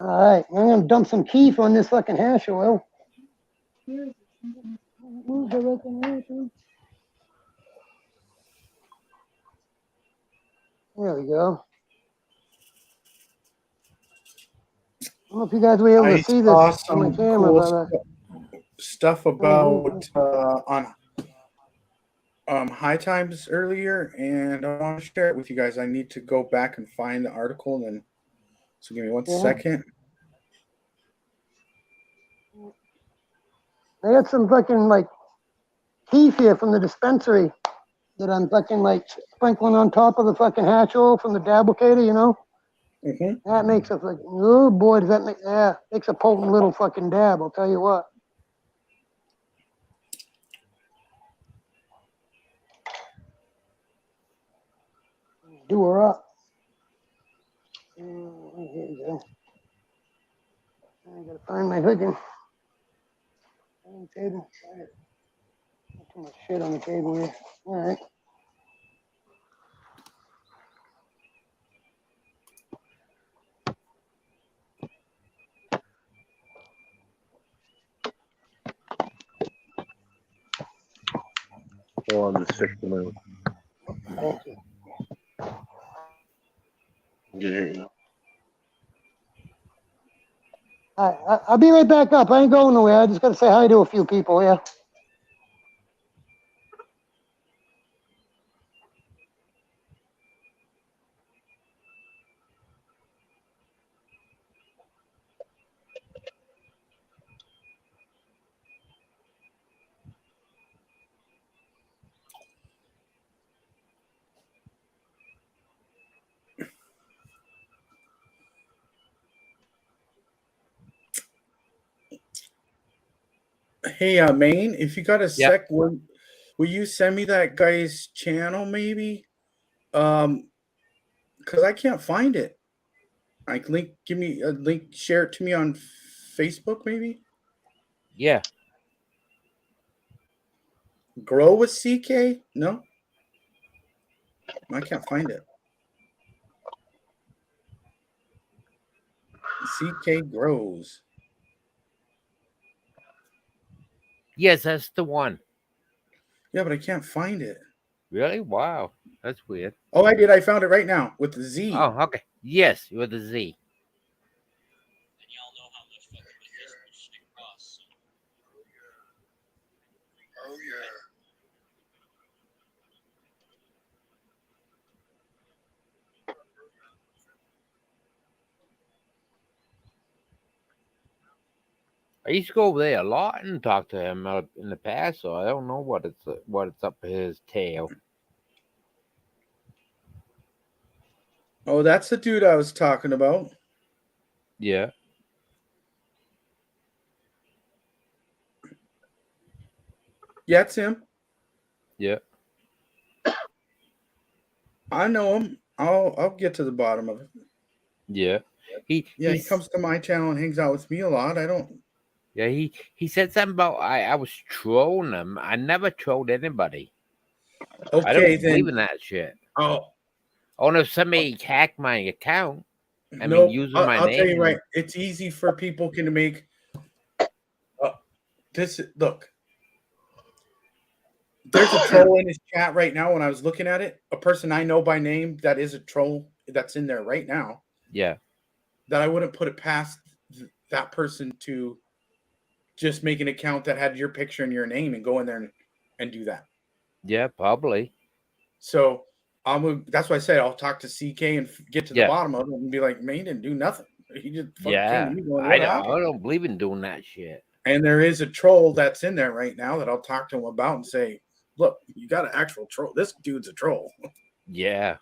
All right, I'm gonna dump some keef on this fucking hash oil. There we go. I don't know if you guys were able to I see saw this on my some camera, cool but stuff about on high times earlier, and I want to share it with you guys. I need to go back and find the article, and so give me one second. They had some fucking like keef here from the dispensary that I'm fucking like sprinkling on top of the fucking hash oil from the dablicator, you know? Mm-hmm. That makes a fucking, oh boy, does that make, yeah, makes a potent little fucking dab, I'll tell you what. Do her up. Here you go. I gotta find my fucking table. Not too much shit on the table here. All right. On the 6th of Thank you. Yeah. All right, I'll be right back up. I ain't going nowhere. I just gotta say hi to a few people here. Hey, Maine, if you got a sec, will you send me that guy's channel maybe? Because I can't find it. Give me a link, share it to me on Facebook maybe. Yeah. Grow with CK? No, I can't find it. CK grows. Yes, that's the one. Yeah, but I can't find it. Really? Wow. That's weird. Oh, I did. I found it right now with the Z. Oh, okay. Yes, with the Z. Oh yeah. I used to go over there a lot and talk to him in the past, so I don't know what it's up his tail. Oh, that's the dude I was talking about. Yeah. Yeah, it's him. Yeah. I know him. I'll get to the bottom of it. Yeah. He comes to my channel and hangs out with me a lot. I don't. Yeah, he said something about I was trolling him. I never trolled anybody. Okay, I don't then. believe in that shit. Oh no, somebody hacked my account. Using my I'll name. tell you right. It's easy for people to make this. Look, there's a troll in his chat right now. When I was looking at it, a person I know by name that is a troll that's in there right now. Yeah. That I wouldn't put it past that person to just make an account that had your picture and your name and go in there and do that. Yeah, probably. So that's why I said I'll talk to CK and get to the bottom of it and be like, man, he didn't do nothing. He just fucking came to me going, I don't believe in doing that shit. And there is a troll that's in there right now that I'll talk to him about and say, look, you got an actual troll. This dude's a troll. Yeah.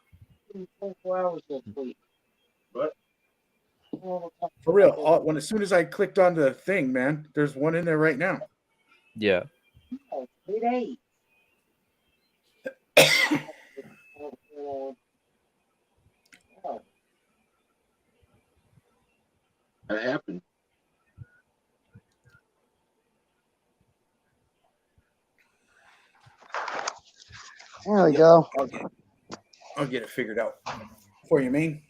4 hours this week. But for real, as soon as I clicked on the thing, man, there's one in there right now. Yeah. Oh, 3 days. That happened. There we go. I'll get it figured out for you, man.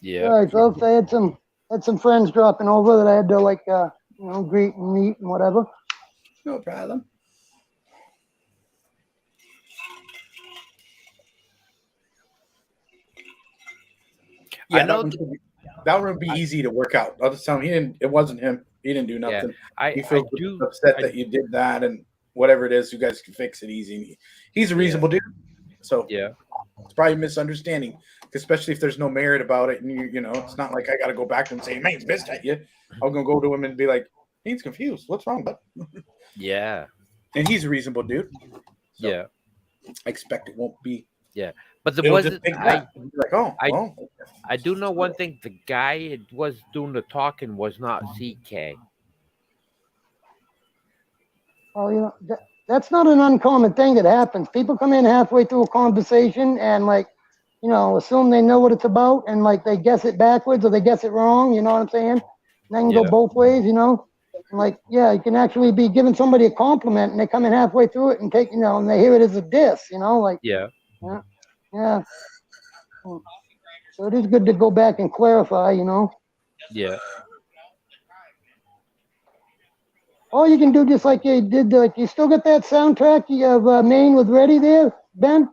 Yeah. All right, folks. I had some friends dropping over that I had to like greet and meet and whatever. No problem. Yeah, I know that would be easy to work out. I'll just tell him it wasn't him. He didn't do nothing. He feels upset that you did that and whatever it is, you guys can fix it easy. He's a reasonable dude. So yeah, it's probably a misunderstanding, especially if there's no merit about it. And you know, it's not like I got to go back and say, "Man's pissed at you." I'm gonna go to him and be like, "He's confused. What's wrong, bud?" Yeah. And he's a reasonable dude. So Yeah. I expect it won't be. Yeah. But there It'll wasn't. just like, oh, well. I do know one thing. The guy it was doing the talking was not CK. Oh, you know, that's not an uncommon thing that happens. People come in halfway through a conversation and like, you know, assume they know what it's about and like they guess it backwards or they guess it wrong. You know what I'm saying? And that can go both ways, you know. And like, yeah, you can actually be giving somebody a compliment and they come in halfway through it and take, you know, and they hear it as a diss, you know, like. Yeah. So it is good to go back and clarify, you know. Yeah. Or you can do just like you did. Like you still got that soundtrack of Maine with Ready there, Ben?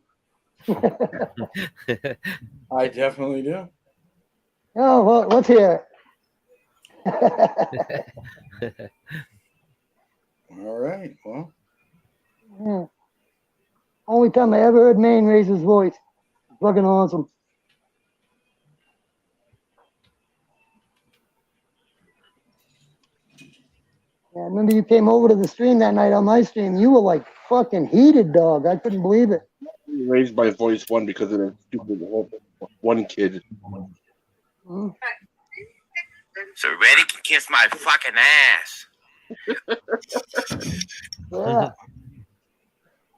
I definitely do. Oh, well, let's hear it. All right. Well. Yeah. Only time I ever heard Maine raise his voice. Fucking awesome. Yeah, I remember you came over to the stream that night on my stream. You were like fucking heated, dog. I couldn't believe it. I raised my voice because of that stupid one kid. Mm-hmm. So Reddy can kiss my fucking ass. Yeah.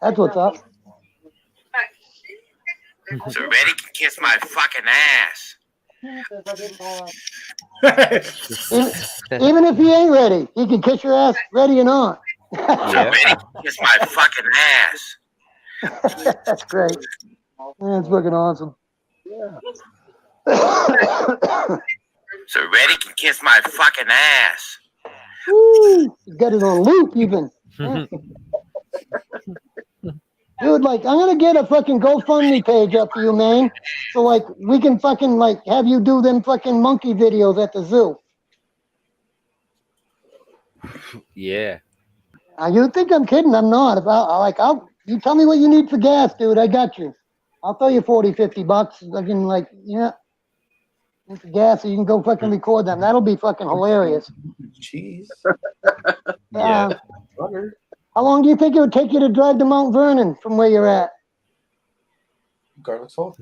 That's what's up. So Reddy can kiss my fucking ass. Even if he ain't ready, he can kiss your ass ready or not. Yeah. Reddy can kiss my fucking ass. That's great. That's fucking awesome. Yeah. So Reddy can kiss my fucking ass. Woo! You got it on loop even. Dude, like, I'm gonna get a fucking GoFundMe page up for you, man. So, like, we can fucking, like, have you do them fucking monkey videos at the zoo. Yeah. You think I'm kidding? I'm not. You tell me what you need for gas, dude. I got you. I'll throw you $40-$50. I can, like, yeah. For gas, so you can go fucking record them. That'll be fucking hilarious. Jeez. Yeah. How long do you think it would take you to drive to Mount Vernon from where you're at? Garlic salt?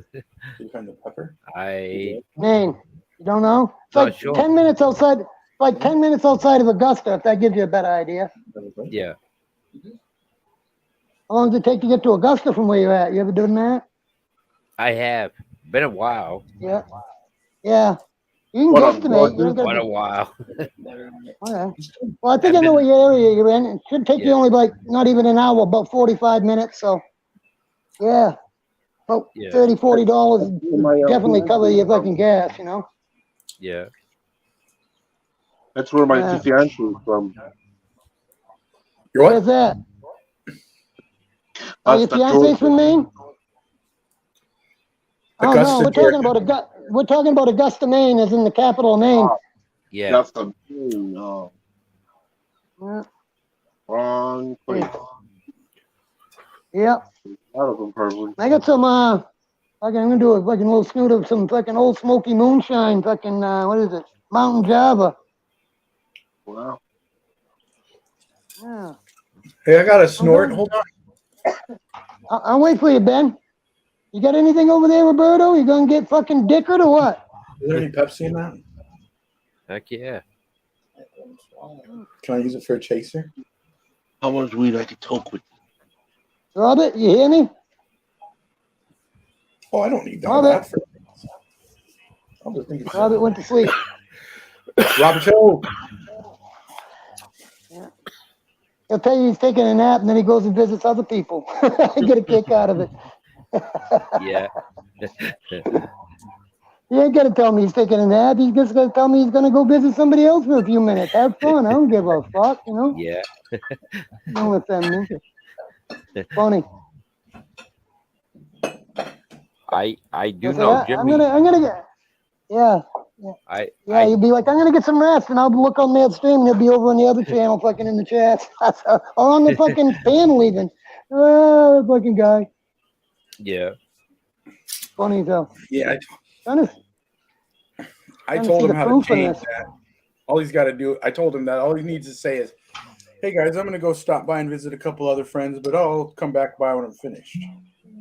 You find the pepper? Maine. You don't know? It's like sure. 10 minutes outside. Like 10 minutes outside of Augusta, if that gives you a better idea. Yeah. How long does it take to get to Augusta from where you're at? You ever done that? I have. Been a while. Yeah. Yeah. You can guesstimate. What a while. Okay. Well, I think I know what area you're in. It should take you only like not even an hour, about 45 minutes. So, yeah. About $30, $40 definitely cover your fucking gas, you know? Yeah. That's where my fiance is from. Where's that? Oh, your fiance's from Maine? Oh, no, we're talking about Augusta, Maine, as in the capital of Maine. Yeah. Augusta, Maine. No. Wrong place. Yep. I got some, I'm gonna do a fucking little snoot of some fucking old smoky moonshine, fucking, what is it? Mountain Java. Wow. Yeah. Hey, I got a snort. Hold on. I'll wait for you, Ben. You got anything over there, Roberto? You gonna get fucking dickered or what? Is there any Pepsi in that? Heck yeah. Can I use it for a chaser? How much weed I could toke with? Robert, you hear me? Oh, I don't need that. Robert. I'll just think it's Robert went to sleep. Robert Show. He'll tell you he's taking a nap, and then he goes and visits other people. I get a kick out of it. Yeah. He ain't gonna tell me he's taking a nap. He's just gonna tell me he's gonna go visit somebody else for a few minutes. Have fun. I don't give a fuck, you know. Yeah. Don't offend me. Funny. I do So know I'm Jimmy. gonna get. Yeah. I You'd be like, I'm gonna get some rest, and I'll look on that stream, and he'll be over on the other channel, fucking in the chat, or on the fucking panel even. Oh, that fucking guy. yeah. Funny though. Yeah, I Trying to told see him the how to proof in change this. that. All he's got to do, I told him that all he needs to say is, "Hey guys, I'm gonna go stop by and visit a couple other friends, but I'll come back by when I'm finished."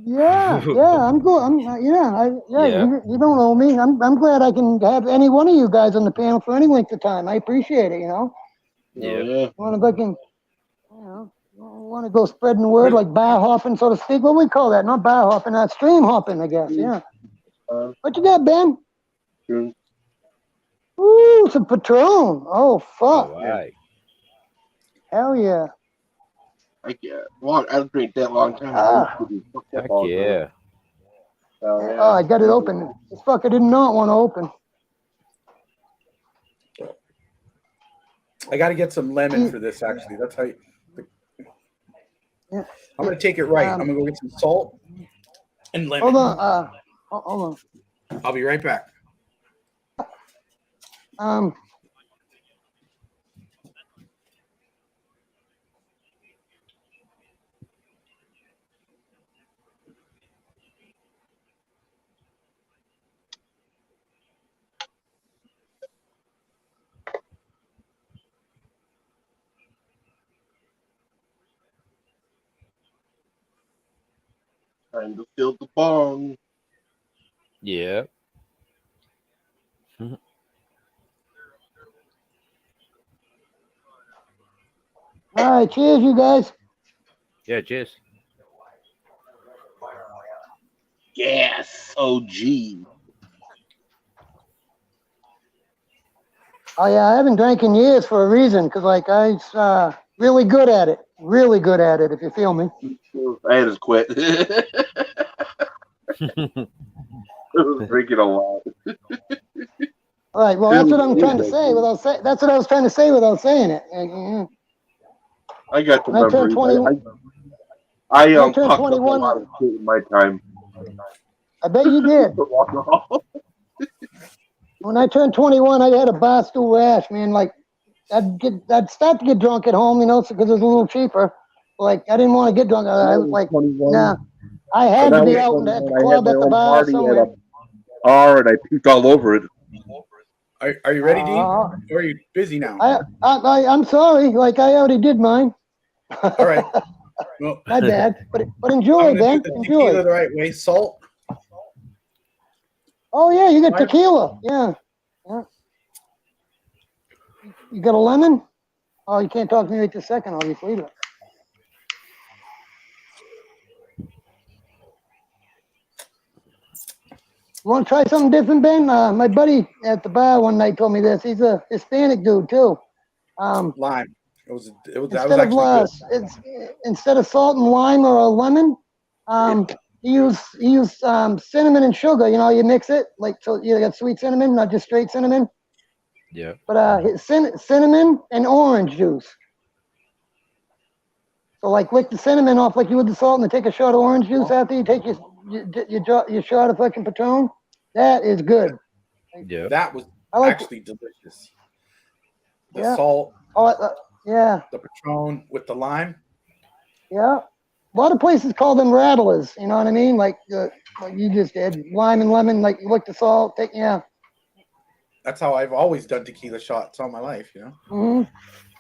Yeah, I'm good. Yeah. You don't owe me. I'm glad I can have any one of you guys on the panel for any length of time. I appreciate it. You know, Yeah. want to fucking, want to go spreading the word like bar hopping, so to speak. What we call that? Not bar hopping, stream hopping, I guess. Yeah. What you got, Ben? Ooh, some Patron. Oh fuck. All right. Hell yeah. I don't drink that long time. Heck yeah. Oh, I got it open. This fucker did not want to open. I got to get some lemon for this. Actually, that's how. I'm gonna take it right. I'm gonna go get some salt and lemon. Hold on. Hold on. I'll be right back. Time to fill the bong. Yeah. All right, cheers, you guys. Yeah, cheers. Yes, OG. Oh yeah, I haven't drank in years for a reason, because like I really good at it. Really good at it, if you feel me. I had to quit. I was drinking a lot. All right, well that's what I'm trying to say without say. That's what I was trying to say without saying it. I got the When I turned memories. 21, I when I turned fucked up a 21, lot of shit in my time. I bet you did. When I turned 21, I had a bar stool rash, man. Like I'd start to get drunk at home, you know, because it was a little cheaper. Like I didn't want to get drunk. I was like, 21. nah. I had to be out at the club, at the bar, somewhere. At a bar, and I puked all over it. Are you ready, Dean? Or are you busy now? I'm sorry. Like I already did mine. All right. Well, My bad. But enjoy, I'm gonna Ben. do the Enjoy. tequila the right way. Salt. Oh yeah, you got tequila. Yeah. You got a lemon? Oh, you can't talk to me right this second, obviously. But. You want to try something different, Ben? My buddy at the bar one night told me this. He's a Hispanic dude too. Lime. Instead of salt and lime or a lemon, he used cinnamon and sugar. You know, you mix it like so. You got sweet cinnamon, not just straight cinnamon. Yeah. But cinnamon and orange juice. So like lick the cinnamon off like you would the salt, and then take a shot of orange juice after you take your shot of fucking Patron. That is good. Yeah. That was actually delicious. The salt. Yeah. The Patron with the lime. Yeah. A lot of places call them rattlers. You know what I mean? Like you just did, lime and lemon. Like you lick the salt. That's how I've always done tequila shots all my life. You know. Mm-hmm.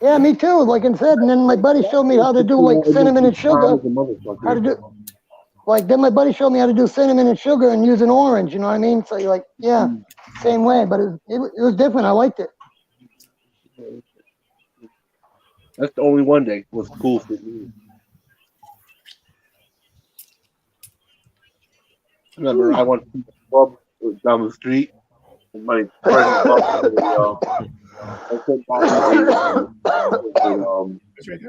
Yeah, me too. Like I said, and then my buddy showed me how to do like cinnamon and sugar. How to do, like then my buddy showed me how to do cinnamon and sugar and use an orange. You know what I mean? So you're like, yeah, same way, but it was different. I liked it. That's the only one that was cool for me. Remember, I went to the club down the street, and my friend I said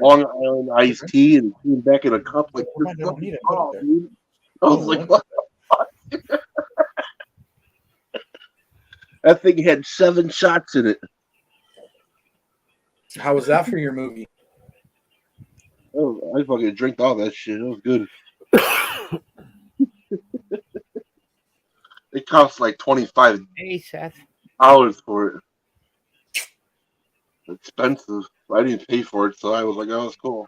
Long Island iced tea and came back in a cup like Never mind, I don't need it. Put it there. dude. I was like, what the fuck? That thing had 7 shots in it. How was that for your movie? Oh, I fucking drank all that shit. It was good. It cost like $25 Hey, Seth. for it. Expensive. I didn't pay for it, so I was like, oh, it's cool.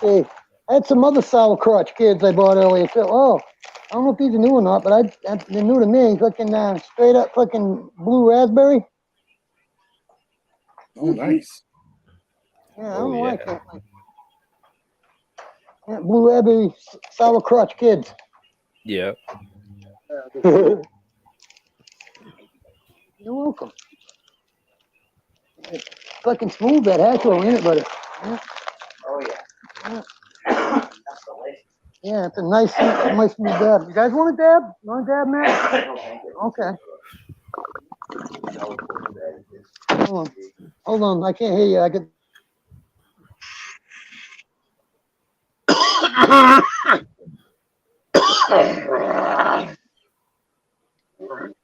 See, I had some other Sour Crotch kids I bought earlier too. Oh, I don't know if these are new or not, but they're new to me. Fucking straight up fucking blue raspberry. Oh, nice. Yeah, I don't know why I can't like. Yeah, blue raspberry Sour Crotch kids. Yeah. You're welcome. It's fucking smooth, that hash roll, ain't it, buddy? Yeah. Oh, yeah. Yeah. That's delicious. Yeah, it's a nice smooth dab. You guys want a dab? You want a dab, Matt? No, thank you. Okay. Hold on. I can't hear you. I could.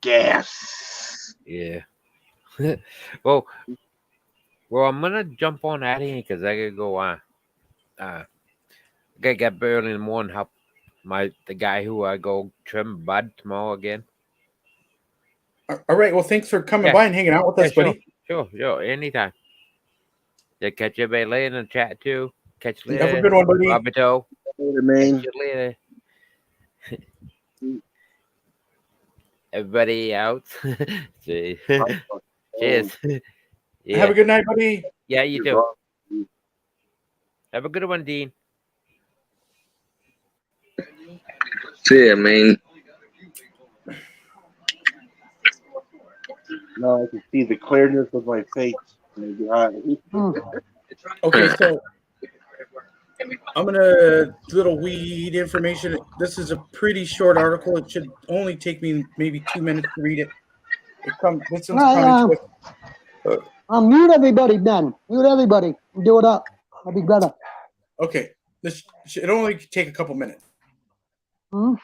Gas. Yeah. well, I'm gonna jump on out of here because I gotta go. I gotta get up early in the morning. Help the guy who I go trim bud tomorrow again. All right. Well, thanks for coming Yeah. by and hanging out with us, buddy. Sure, anytime. Yeah, catch everybody later in the chat too. Catch you later. Have a good one, buddy. Roberto. Later, man. Catch you later. Everybody out. See. Cheers. Yeah. Have a good night, buddy. Yeah, you too. Have a good one, Dean. See ya, man. Now I can see the clearness of my face. Okay, so I'm gonna little weed information. This is a pretty short article. It should only take me maybe 2 minutes to read it. This one's coming to us. Mute everybody, Ben. Mute everybody. Do it up. That'd be better. Okay, this should only take a couple minutes. Hmm?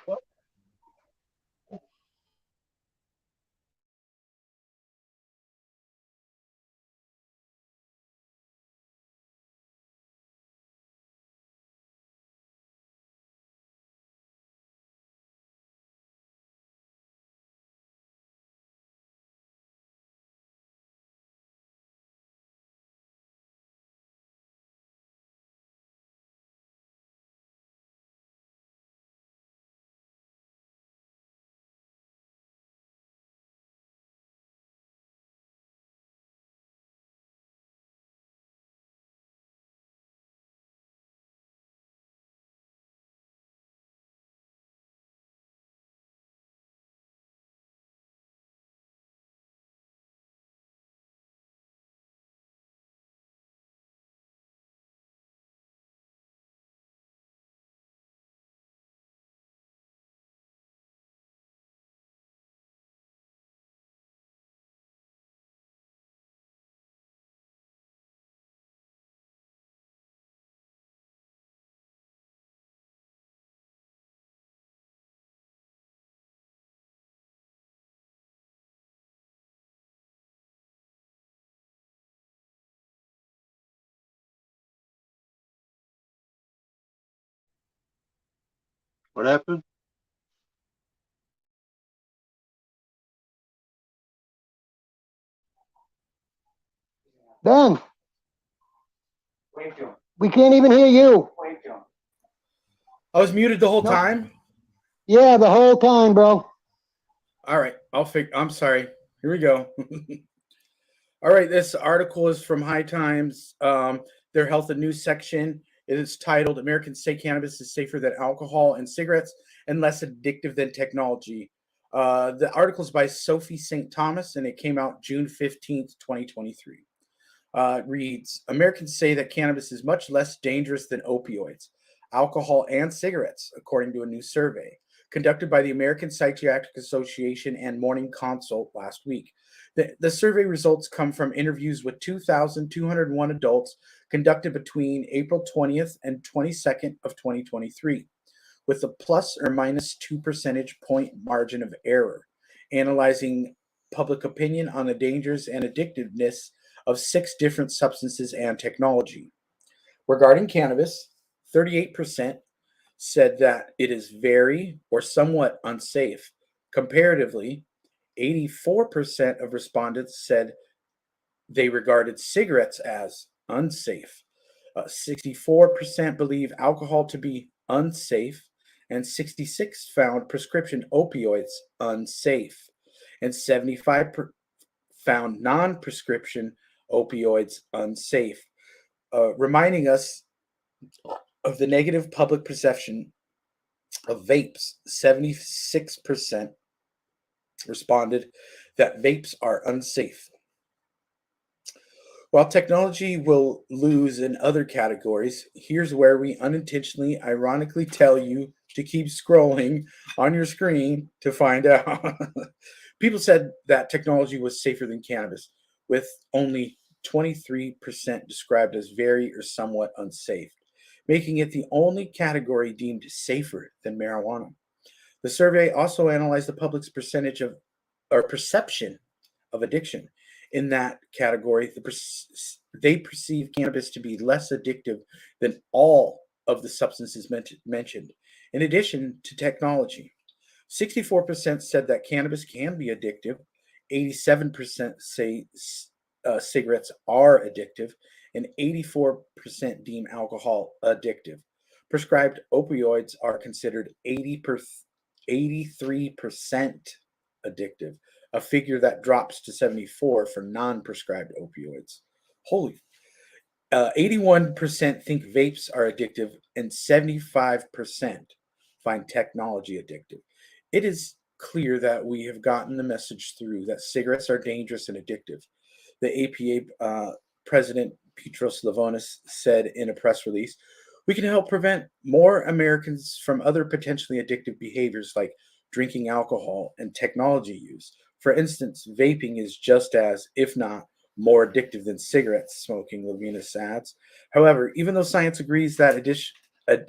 What happened? Ben, Wave to him. we can't even hear you. Wave to him. I was muted the whole Nope. time. Yeah, the whole time, bro. All right, I'm sorry. Here we go. All right, this article is from High Times, their health and news section. It is titled "Americans Say Cannabis is Safer Than Alcohol and Cigarettes and Less Addictive Than Technology." The article is by Sophie St. Thomas, and it came out June 15th, 2023. It reads, Americans say that cannabis is much less dangerous than opioids, alcohol, and cigarettes, according to a new survey. conducted by the American Psychiatric Association and Morning Consult last week. The survey results come from interviews with 2,201 adults conducted between April 20th and 22nd of 2023, with a plus or minus 2 percentage point margin of error, analyzing public opinion on the dangers and addictiveness of 6 different substances and technology. Regarding cannabis, 38% said that it is very or somewhat unsafe. Comparatively, 84% of respondents said they regarded cigarettes as unsafe. 64% believe alcohol to be unsafe, and 66 found prescription opioids unsafe, and 75 found non-prescription opioids unsafe, reminding us of the negative public perception of vapes. 76% responded that vapes are unsafe. While technology will lose in other categories, here's where we unintentionally, ironically tell you to keep scrolling on your screen to find out. People said that technology was safer than cannabis, with only 23% described as very or somewhat unsafe, making it the only category deemed safer than marijuana. The survey also analyzed the public's percentage of or perception of addiction. In that category, they perceive cannabis to be less addictive than all of the substances mentioned. In addition to technology, 64% said that cannabis can be addictive, 87% say cigarettes are addictive, and 84% deem alcohol addictive. Prescribed opioids are considered 83% addictive, a figure that drops to 74 for non-prescribed opioids. 81% think vapes are addictive, and 75% find technology addictive. It is clear that we have gotten the message through that cigarettes are dangerous and addictive. The APA President Petros Lavonis said in a press release, "We can help prevent more Americans from other potentially addictive behaviors like drinking alcohol and technology use. For instance, vaping is just as, if not more addictive than cigarette smoking," Lavonis adds. However, even though science agrees that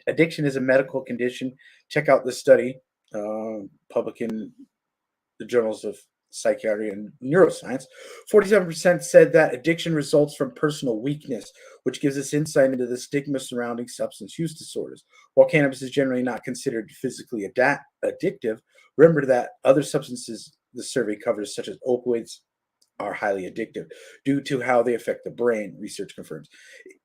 addiction is a medical condition, check out this study, published in the Journals of Psychiatry and Neuroscience. 47% said that addiction results from personal weakness, which gives us insight into the stigma surrounding substance use disorders. While cannabis is generally not considered physically addictive, remember that other substances the survey covers, such as opioids, are highly addictive due to how they affect the brain, research confirms.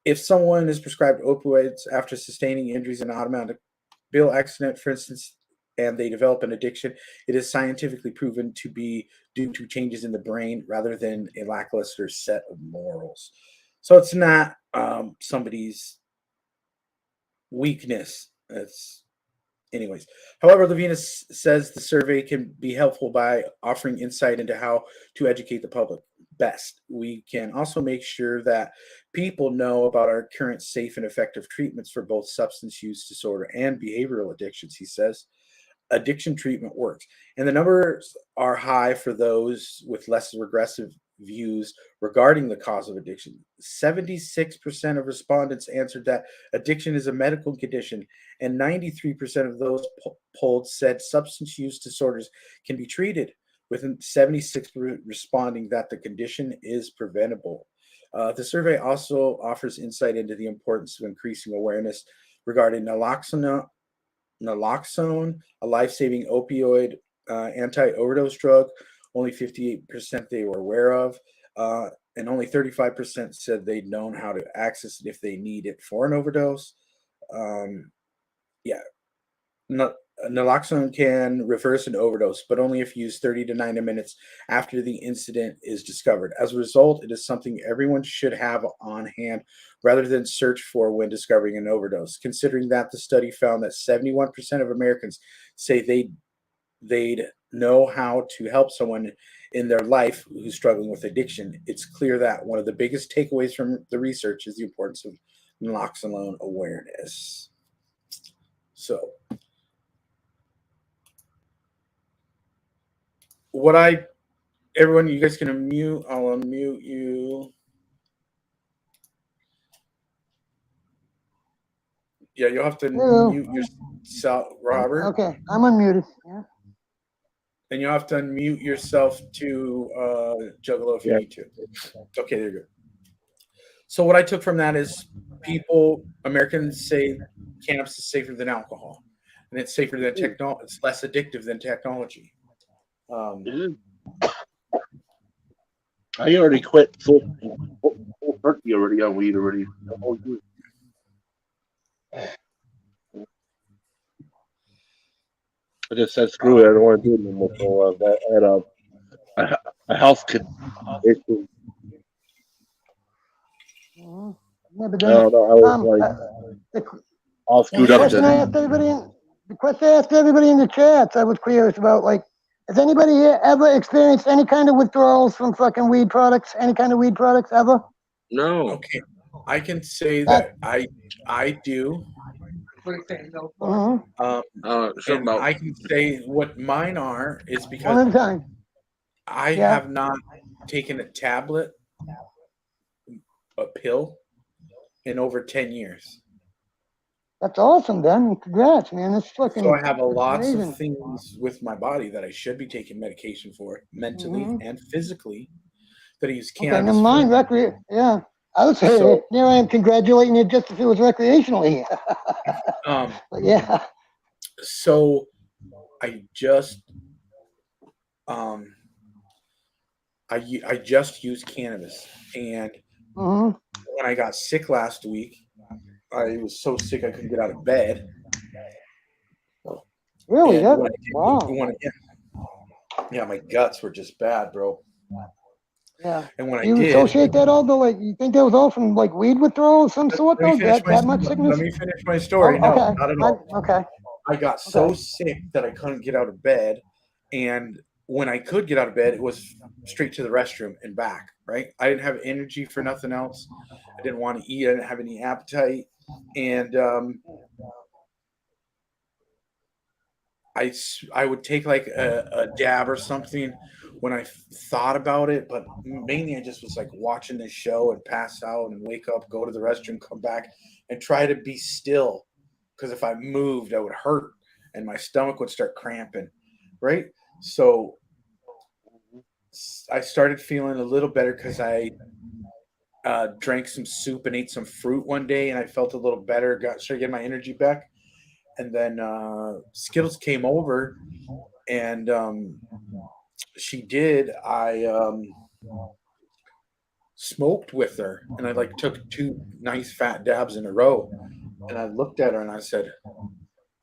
If someone is prescribed opioids after sustaining injuries in an automobile accident, for instance, and they develop an addiction, it is scientifically proven to be due to changes in the brain rather than a lackluster set of morals. So it's not somebody's weakness. Anyways. However, Lavonis says the survey can be helpful by offering insight into how to educate the public best. We can also make sure that people know about our current safe and effective treatments for both substance use disorder and behavioral addictions, he says. Addiction treatment works, and the numbers are high for those with less regressive views regarding the cause of addiction. 76% of respondents answered that addiction is a medical condition, and 93% of those polled said substance use disorders can be treated, with 76 responding that the condition is preventable. The survey also offers insight into the importance of increasing awareness regarding naloxone, a life-saving opioid anti-overdose drug. Only 58% they were aware of, and only 35% said they'd known how to access it if they need it for an overdose. Naloxone can reverse an overdose, but only if used 30 to 90 minutes after the incident is discovered. As a result, it is something everyone should have on hand rather than search for when discovering an overdose. Considering that the study found that 71% of Americans say they'd know how to help someone in their life who's struggling with addiction, it's clear that one of the biggest takeaways from the research is the importance of naloxone awareness. So, everyone, you guys can unmute. I'll unmute you. Yeah, you'll have to Hello. mute yourself, Robert. Okay, I'm unmuted. Yeah. And you'll have to unmute yourself to Juggalo if you need to. Okay, there you go. So what I took from that is Americans say cannabis is safer than alcohol, and it's safer than technology. It's less addictive than technology. I already quit full turkey already on weed already. I just said screw it. I don't want to do it anymore. So I had a health issue. Yeah, but I then, don't know. I was all screwed up. The question I asked everybody in the chats, I was curious about, like, has anybody here ever experienced any kind of withdrawals from fucking weed products? Any kind of weed products ever? No. Okay, I can say that I do. Mm-hmm. And I can say what mine are is One because at a time. I have not taken a tablet, a pill, in over 10 years. That's awesome, Ben. Congrats, man. That's fucking So I have lots amazing. of things with my body that I should be taking medication for, mentally and physically, that I use cannabis. Okay, never mind. Yeah. I would say here I am congratulating you just if it was recreationally. But yeah. So I just I just used cannabis, and when I got sick last week, I was so sick I couldn't get out of bed. Really? And Wow. Yeah, my guts were just bad, bro. Yeah. And when You I did, associate that all though, like you think that was all from like weed withdrawal of some sort though? That much sickness? let me finish my story. Oh, No, okay. not at all. Okay. I got so sick that I couldn't get out of bed, and when I could get out of bed, it was straight to the restroom and back. Right? I didn't have energy for nothing else. I didn't want to eat. I didn't have any appetite, and I would take like a dab or something when I thought about it, but mainly I just was like watching this show and pass out and wake up, go to the restroom, come back, and try to be still, because if I moved, I would hurt and my stomach would start cramping, right? So I started feeling a little better because I drank some soup and ate some fruit one day, and I felt a little better. Started getting my energy back. And then Skittles came over, and she did. I smoked with her, and I like took 2 nice fat dabs in a row. And I looked at her and I said,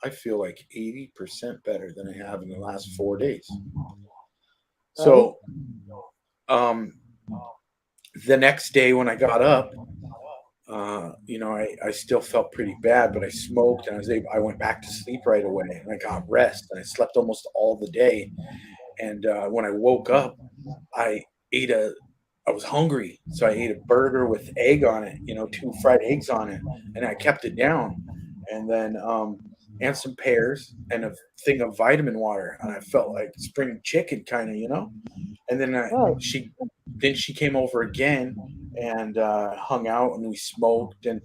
I feel like 80% better than I have in the last 4 days. So the next day when I got up, I still felt pretty bad, but I smoked and I went back to sleep right away, and I got rest, and I slept almost all the day. And when I woke up, I was hungry, so I ate a burger with egg on it, 2 fried eggs on it, and I kept it down. And then and some pears and a thing of vitamin water, and I felt like spring chicken kind of. And then she came over again and hung out, and we smoked and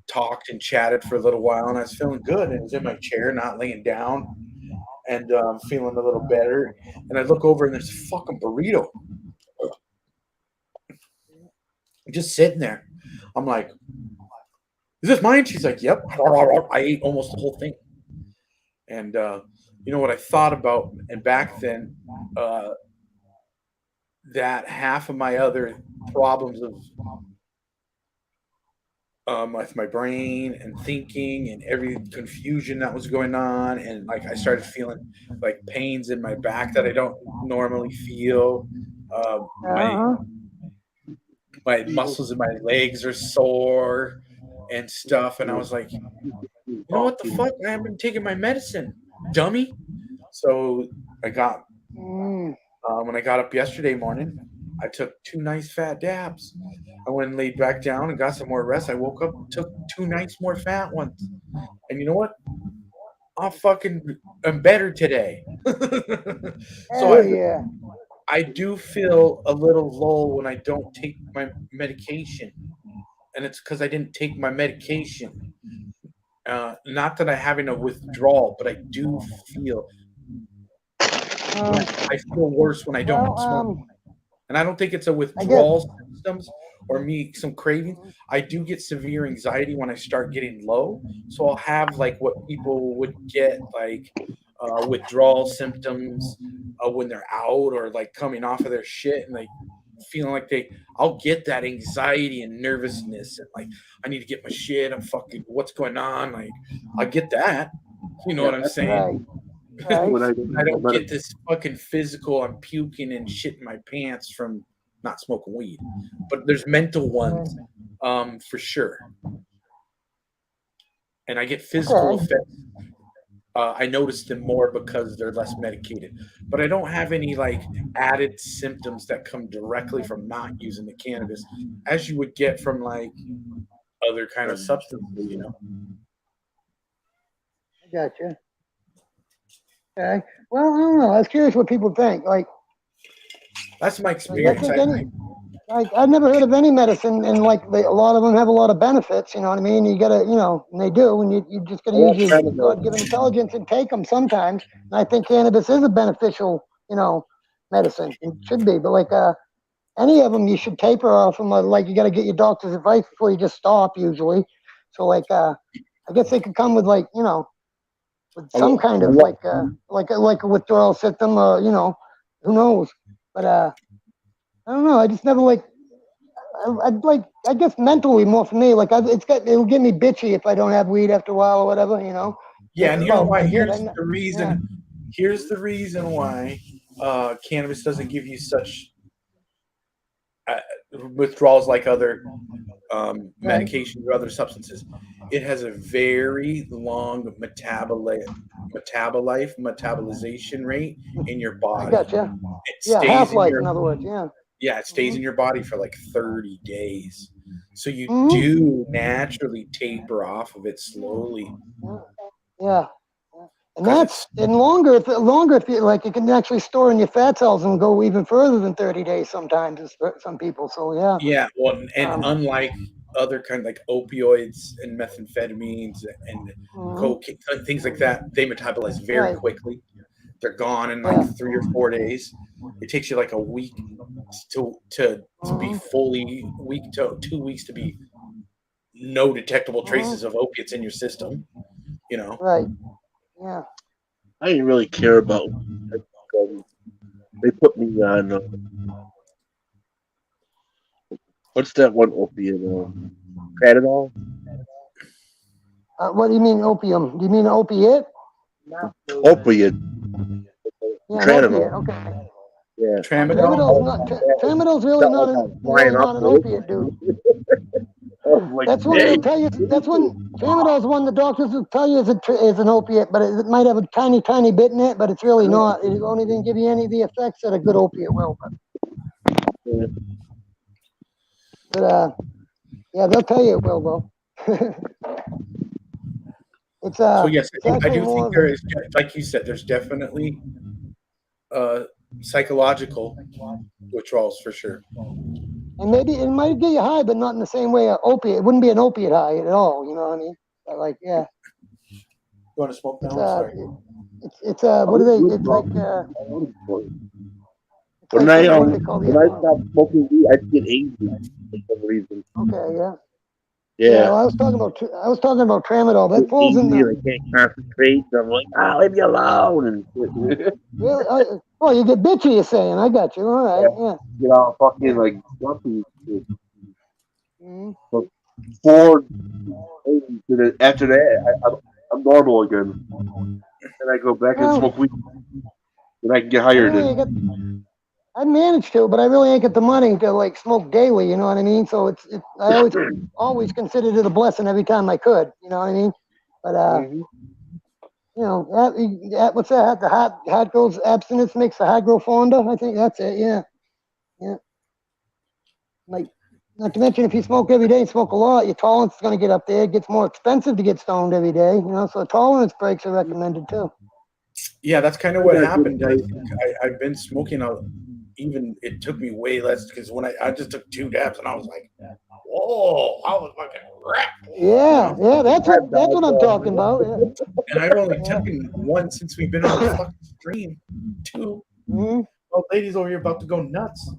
talked and chatted for a little while, and I was feeling good, and I was in my chair, not laying down, and feeling a little better. And I look over, and there's a fucking burrito just sitting there. I'm like, is this mine? She's like, yep. I ate almost the whole thing. And you know what I thought about, and back then, that half of my other problems with my brain and thinking and every confusion that was going on, and like I started feeling like pains in my back that I don't normally feel. My muscles in my legs are sore and stuff, and I was like, you know what the fuck? I haven't been taking my medicine, dummy. So I got when I got up yesterday morning, I took 2 nice fat dabs. I went and laid back down and got some more rest. I woke up, took 2 nice more fat ones. And you know what? I'm better today. So I do feel a little lull when I don't take my medication, and it's because I didn't take my medication. Not that I'm having a withdrawal, but I do feel I feel worse when I don't smoke. And I don't think it's a withdrawal symptoms or me some craving. I do get severe anxiety when I start getting low. So I'll have like what people would get like withdrawal symptoms when they're out or like coming off of their shit and like feeling like I'll get that anxiety and nervousness and like I need to get my shit. I'm fucking what's going on? Like I get that. You know what I'm saying? When I don't get this fucking physical. I'm puking and shit in my pants from not smoking weed, but there's mental ones, for sure. And I get physical effects. I notice them more because they're less medicated, but I don't have any like added symptoms that come directly from not using the cannabis, as you would get from like other kind of substances, you know. I gotcha. Okay. Well, I don't know. I was curious what people think. Like, that's my experience. I've never heard of any medicine, and like a lot of them have a lot of benefits. You know what I mean? You gotta, and they do, and you just gotta use your God-given intelligence and take them sometimes. And I think cannabis is a beneficial, medicine. It should be, but like any of them, you should taper off them. Like you gotta get your doctor's advice before you just stop. Usually, so like I guess they could come with like with some kind of like a withdrawal symptom, or who knows? But I don't know. I just never I'd like. I guess mentally more for me. Like it'll get me bitchy if I don't have weed after a while or whatever. Yeah, and why? Here's the reason. Yeah. Here's the reason why cannabis doesn't give you such withdrawals like other medications or other substances. It has a very long metabolization rate in your body. I gotcha. Half-life, in other words, yeah. Yeah, it stays in your body for like 30 days. So you do naturally taper off of it slowly. Yeah. And longer if you like, it can actually store in your fat cells and go even further than 30 days sometimes for some people. So yeah. Yeah, well, and unlike other kind like opioids and methamphetamines and cocaine, things like that, they metabolize very quickly. They're gone in like 3 or 4 days. It takes you like a week to be fully 2 weeks to be no detectable traces of opiates in your system. Right. Yeah. I didn't really care about. They put me on. What's that one opiate? Panadol? What do you mean opium? Do you mean opiate? Opiate. Yeah, Tramadol. Okay. Yeah. Tramadol's really not an opiate, dude. That's when they'll tell you. That's when Tramadol's one the doctors will tell you is an opiate, but it might have a tiny bit in it, but it's really not. It won't even give you any of the effects that a good opiate will. But yeah, they'll tell you it will, though. It's so yes, I do think there is, like you said, there's definitely psychological withdrawals for sure. And maybe it might get you high, but not in the same way an opiate. It wouldn't be an opiate high at all. You know what I mean? But like, yeah. You want to smoke now? It's what do they? It's like. When I stop smoking weed, I get angry for some reason. Okay, yeah. Yeah. Well, I was talking about Tramadol. That falls in there. I can't concentrate. I'm like, leave me alone. And really? Oh, you get bitchy, you're saying. I got you. All right, yeah. You know, fucking like grumpy. But after that, I'm normal again. And I go back and smoke weed. And I can get higher than. I managed to, but I really ain't got the money to like smoke daily. You know what I mean? So I always considered it a blessing every time I could. You know what I mean? But what's that? The heart grows abstinence makes the heart grow fonder. I think that's it. Yeah. Like, not to mention if you smoke every day and smoke a lot, your tolerance is going to get up there. It gets more expensive to get stoned every day. So tolerance breaks are recommended too. Yeah, that's kind of what happened. I've been smoking even it took me way less because when I just took 2 dabs and I was like, whoa, I was fucking wrecked. Yeah, yeah, that's what I'm talking about. Yeah. And I've only taken 1 since we've been on the fucking stream. 2. Mhm. Oh, ladies over here about to go nuts.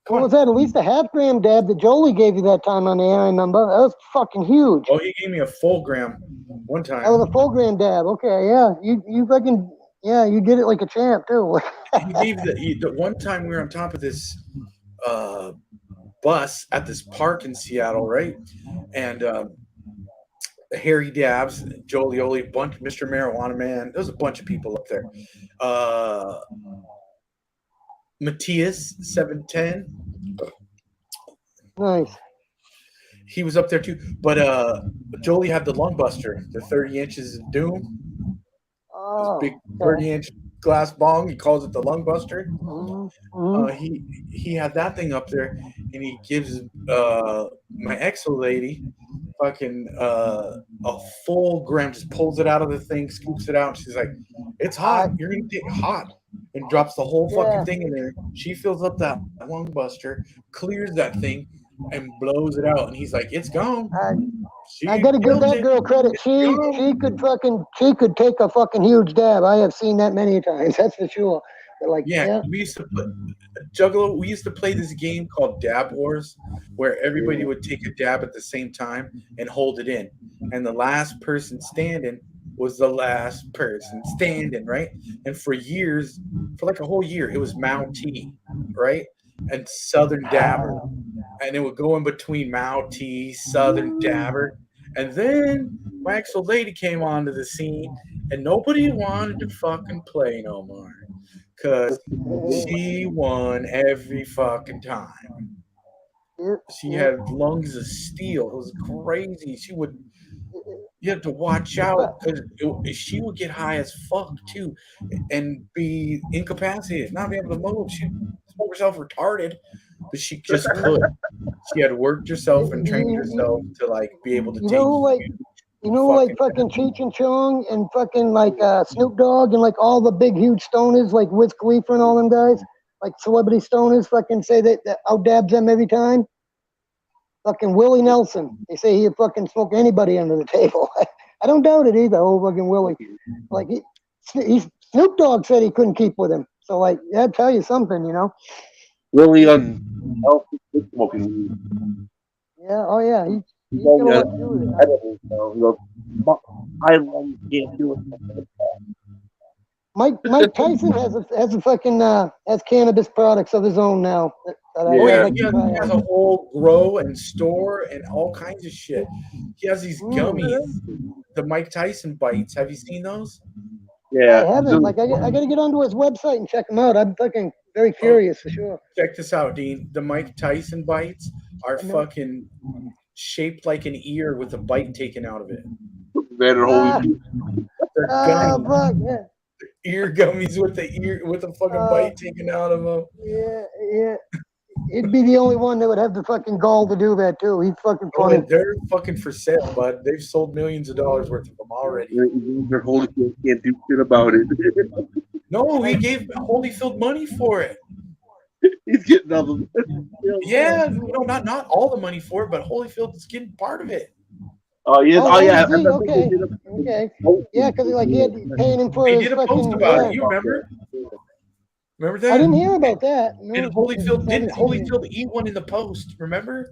Come What on. was that? At least a half-gram dab that Jolie gave you that time on the air, I remember. That was fucking huge. Oh, he gave me a full gram one That was time. a full gram dab. Okay, yeah. You fucking, yeah, you did it like a champ, too. He gave the one time we were on top of this bus at this park in Seattle, right? And Harry Dabz, Jolie Oli, bunch, Mr. Marijuana Man. There's a bunch of people up there. Matthias 710. Nice. He was up there too. But Jolie had the lung buster, the 30 inches of doom. Oh, This big 30-inch glass bong. He calls it the lung buster. mhm. He had that thing up there, and he gives my exo lady fucking a full gram, just pulls it out of the thing, scoops it out. And she's like, "It's hot. You're gonna get hot," and drops the whole fucking Yeah. thing in there. She fills up that lung buster, clears that thing, and blows it out. And he's like, "It's gone." I gotta give that girl credit. She could take a fucking huge dab. I have seen that many times. That's for sure. But like, Yeah, we used to play Juggalo. We used to play this game called Dab Wars, where everybody would take a dab at the same time and hold it in, and the last person standing was the last person standing, right? And for years, for like a whole year, it was Mao T, right, and Southern Dabber, and it would go in between Mao T, Southern Dabber, and then my ex-old lady came onto the scene, and nobody wanted to fucking play no more. Because she won every fucking time. She had lungs of steel. It was crazy. You have to watch out because she would get high as fuck too and be incapacitated, not be able to move. She spoke herself retarded, but she just could. She had worked herself and trained herself to like be able to take. Like fucking Cheech and Chong and fucking like Snoop Dogg and like all the big huge stoners like Wiz Khalifa and all them guys, like celebrity stoners fucking say that out dabs them every time. Fucking Willie Nelson, they say he'd fucking smoke anybody under the table. I don't doubt it either. Oh, fucking Willie, like Snoop Dogg said he couldn't keep with him. So like, that'd tell you something, you know. Willie on smoking. Yeah. Oh yeah. He's I can't do it. Mike Tyson has a fucking has cannabis products of his own now. He has a whole grow and store and all kinds of shit. He has these gummies, the Mike Tyson bites. Have you seen those? Yeah, I haven't. Like I got to get onto his website and check them out. I'm fucking very curious for sure. Check this out, Dean. The Mike Tyson bites are fucking shaped like an ear with a bite taken out of it. They're gummies. Fuck, yeah. Ear gummies with a fucking bite taken out of them. Yeah. He'd be the only one that would have the fucking gall to do that too. He's fucking funny. Oh, they're fucking for sale, bud. They've sold millions of dollars worth of them already. Their Holyfield can't do shit about it. No, he gave Holyfield money for it. He's getting all the Yeah, not all the money for it, but Holyfield is getting part of it. Oh yeah, Okay. Yeah, because like he had paying him for They his did a fucking. post about it. You remember? Remember that? I didn't hear about that. No, And Holyfield eat one in the post? Remember?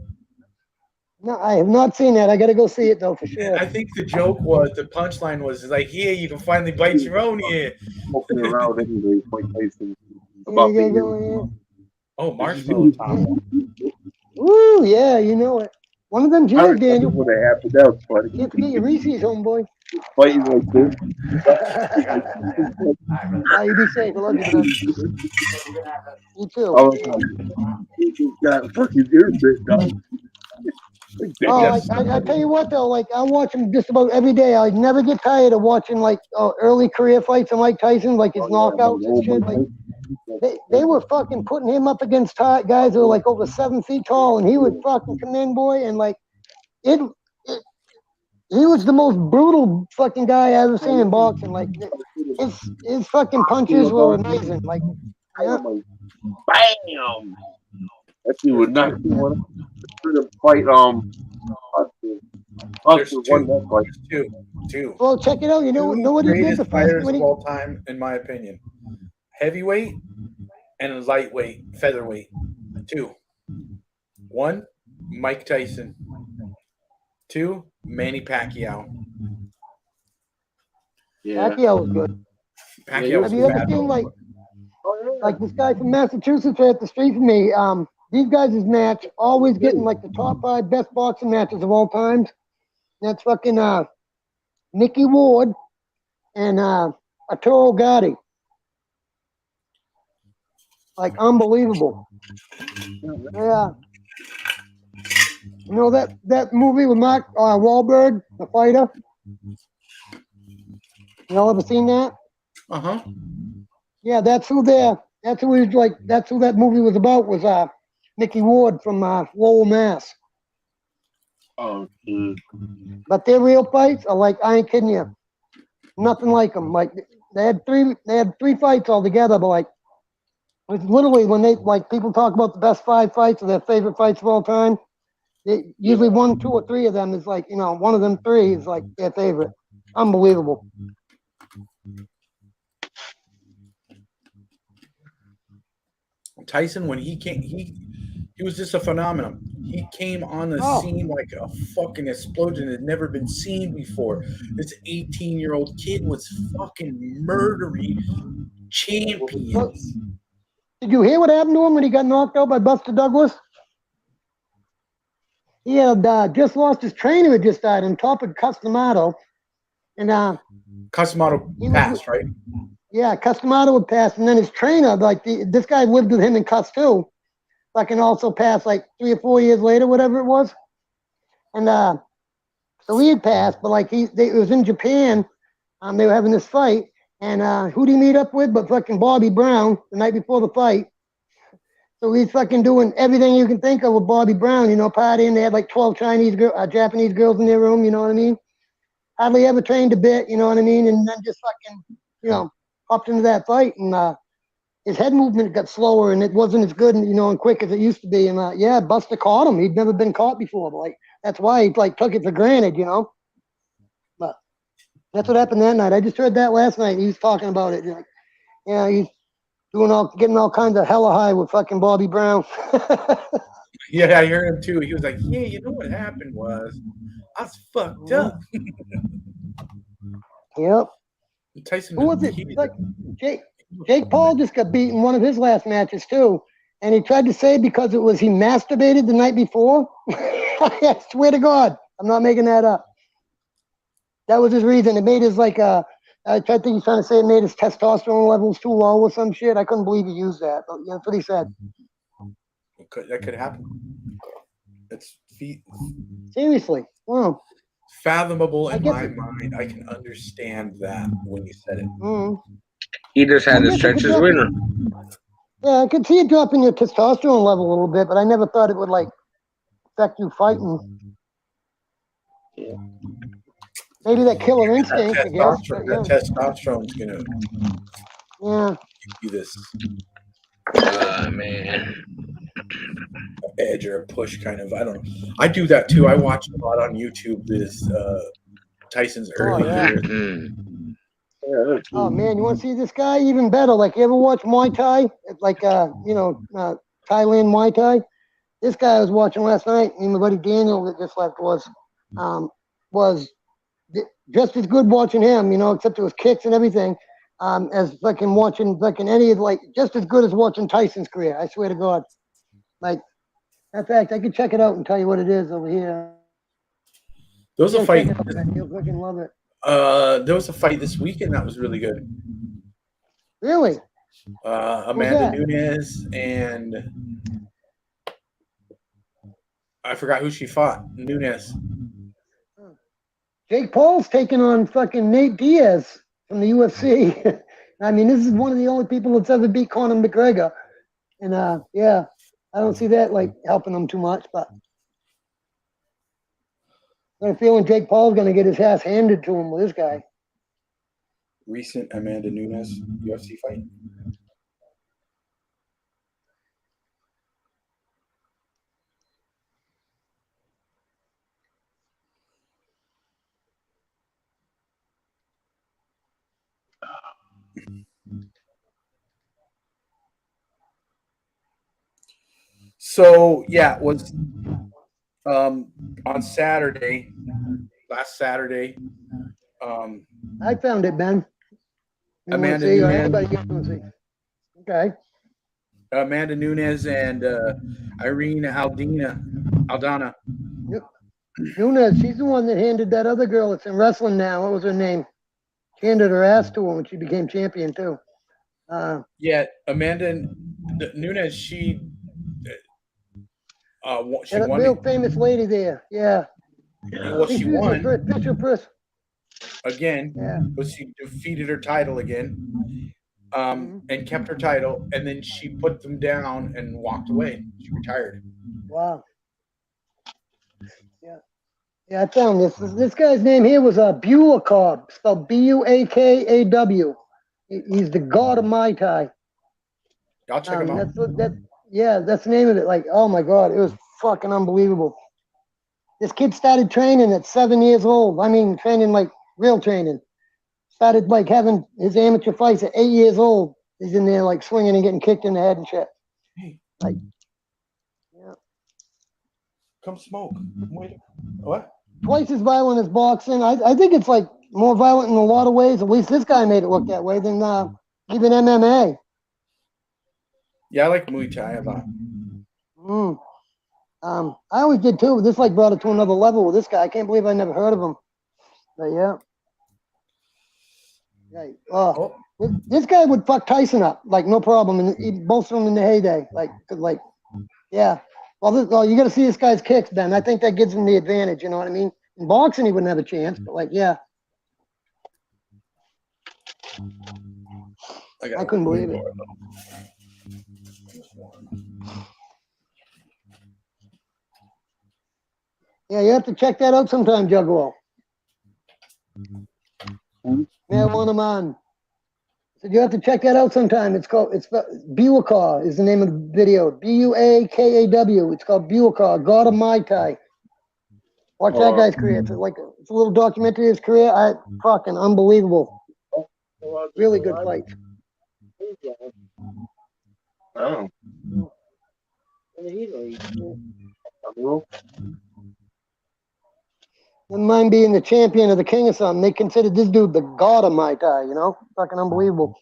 No, I have not seen that. I got to go see it though for sure. I think the joke was, the punchline was like, "Yeah, you can finally bite your own here." Smoking around anyway, Mike Tyson. Oh, marshmallow top. Woo, yeah, you know it. One of them Jack Daniel. What happened out, buddy? Can't forget your Reese's, homeboy. Fighting like this. You be safe. I love you, brother. You too. Got fucking ear bit done. I tell you what though, like I watch him just about every day. I never get tired of watching like early career fights of Mike Tyson, like his knockouts and shit. Like they were fucking putting him up against guys who were like over 7 feet tall, and he would fucking come in, boy, and like he was the most brutal fucking guy I ever seen in boxing. Like his fucking punches were amazing. Like Bam! That dude would not do one. To fight There's Buster won that fight. two. Well, check it out. You know Two what he did greatest the first fighters when of he. all time, in my opinion. Heavyweight and lightweight, featherweight. Two. One, Mike Tyson. Two, Manny Pacquiao. Yeah. Pacquiao was good. Pacquiao was Have you ever bad. seen like this guy from Massachusetts right up the street from me? These guys' match always getting like the top 5 best boxing matches of all time. That's fucking Mickey Ward and Arturo Gatti. Like unbelievable. Yeah. You know that movie with Mark Wahlberg, The Fighter? Y'all ever seen that? Uh-huh. Yeah, that's who that movie was about, was Mickey Ward from Lowell, Mass. Oh, dude. But their real fights are like, I ain't kidding you, nothing like them. Like they had three fights altogether, but like it's literally when they like people talk about the best 5 fights or their favorite fights of all time. Usually 1, 2, or 3 of them is like, you know, one of them 3 is like their favorite. Unbelievable. Tyson, when he came, he was just a phenomenon. He came on the scene like a fucking explosion. It had never been seen before. This 18-year-old kid was fucking murdering champions. Did you hear what happened to him when he got knocked out by Buster Douglas? He had just lost his trainer, had just died on top of Customato. And Customato passed, right? Yeah, Customato would pass, and then his trainer, like this guy lived with him in Cus too, fucking also passed like 3 or 4 years later, whatever it was. And so he had passed, but like it was in Japan. They were having this fight, and who'd he meet up with but fucking Bobby Brown the night before the fight. So he's fucking doing everything you can think of with Bobby Brown, you know, partying. They had like 12 Japanese girls in their room, you know what I mean? Hardly ever trained a bit, you know what I mean? And then just fucking, you know, hopped into that fight, and his head movement got slower, and it wasn't as good, and you know, and quick as it used to be. And yeah, Buster caught him. He'd never been caught before, but like that's why he like took it for granted, you know. But that's what happened that night. I just heard that last night. He was talking about it. Like, yeah, he's getting all kinds of hella high with fucking Bobby Brown. Yeah, I heard him too. He was like, "Yeah, you know what happened was I was fucked up." Yep. Tyson. Who was it? Like Jake Paul just got beaten one of his last matches too, and he tried to say because it was he masturbated the night before. I swear to God, I'm not making that up. That was his reason. It made his like I think he's trying to say it made his testosterone levels too low or some shit. I couldn't believe he used that, but yeah, that's what he said. That could happen. It's Seriously, wow. Fathomable in my mind. I can understand that when you said it. He just had to stretch his winner. Yeah, I could see it dropping your testosterone level a little bit, but I never thought it would like affect you fighting. Yeah. Maybe that killer instinct, I guess. That testosterone's gonna give you this Man. edge or a push kind of. I don't know. I do that too. I watch a lot on YouTube. This Tyson's early years. Oh man, you want to see this guy even better? Like, you ever watch Muay Thai? Like, you know, Thailand Muay Thai. This guy I was watching last night, and my buddy Daniel that just left was just as good watching him, you know, except it was kicks and everything, as fucking watching fucking any of like just as good as watching Tyson's career. I swear to God. Like, in fact, I could check it out and tell you what it is over here. There was a fight. You'll fucking love it. There was a fight this weekend that was really good. Really? Amanda Nunes and I forgot who she fought. Nunes. Jake Paul's taking on fucking Nate Diaz from the UFC. I mean, this is one of the only people that's ever beat Conor McGregor. And yeah, I don't see that like helping him too much, but I have a feeling Jake Paul's gonna get his ass handed to him with this guy. Recent Amanda Nunes UFC fight. So yeah, it was on Saturday, last Saturday. I found it, Ben. You want to Amanda see, or Nunes, anybody else want to see? Okay. Amanda Nunes, and Irene Aldana. Yep. Nunes, she's the one that handed that other girl that's in wrestling now. What was her name? She handed her ass to her when she became champion too. Yeah, Amanda Nunes. She That won real it. famous lady there. Yeah. Well, she She's her won first picture first. again, Yeah. but she defeated her title again, and kept her title, and then she put them down and walked away. She retired. Wow. Yeah. Yeah, I found this. This guy's name here was Buakaw, spelled Buakaw. He's the god of Mai Tai. I'll check them out. That's the name of it. Like, oh my god, it was fucking unbelievable. This kid started training at 7 years old. I mean, training like real training. Started like having his amateur fights at 8 years old. He's in there like swinging and getting kicked in the head and shit. Like, yeah. Come smoke. Wait, what? Twice as violent as boxing. I think it's like more violent in a lot of ways. At least this guy made it look that way than even MMA. Yeah, I like Muay Thai a lot. I always did too. But this like brought it to another level with this guy. I can't believe I never heard of him. But yeah. Right. This guy would fuck Tyson up like no problem, and both of them in the heyday. Like yeah. Well, you got to see this guy's kicks, Ben. I think that gives him the advantage. You know what I mean? In boxing, he wouldn't have a chance, but like, yeah. I couldn't believe it. Yeah, you have to check that out sometime, Juggalo. Yeah, one of mine. So you have to check that out sometime. It's Buakaw is the name of the video. Buakaw. It's called Buakaw, God of Mai Tai. Watch that guy's career. It's a little documentary of his career. Fucking unbelievable. Really good fights. Oh. Never mind being the champion of the king of something. They considered this dude the god of Mai Tai, you know? Fucking unbelievable.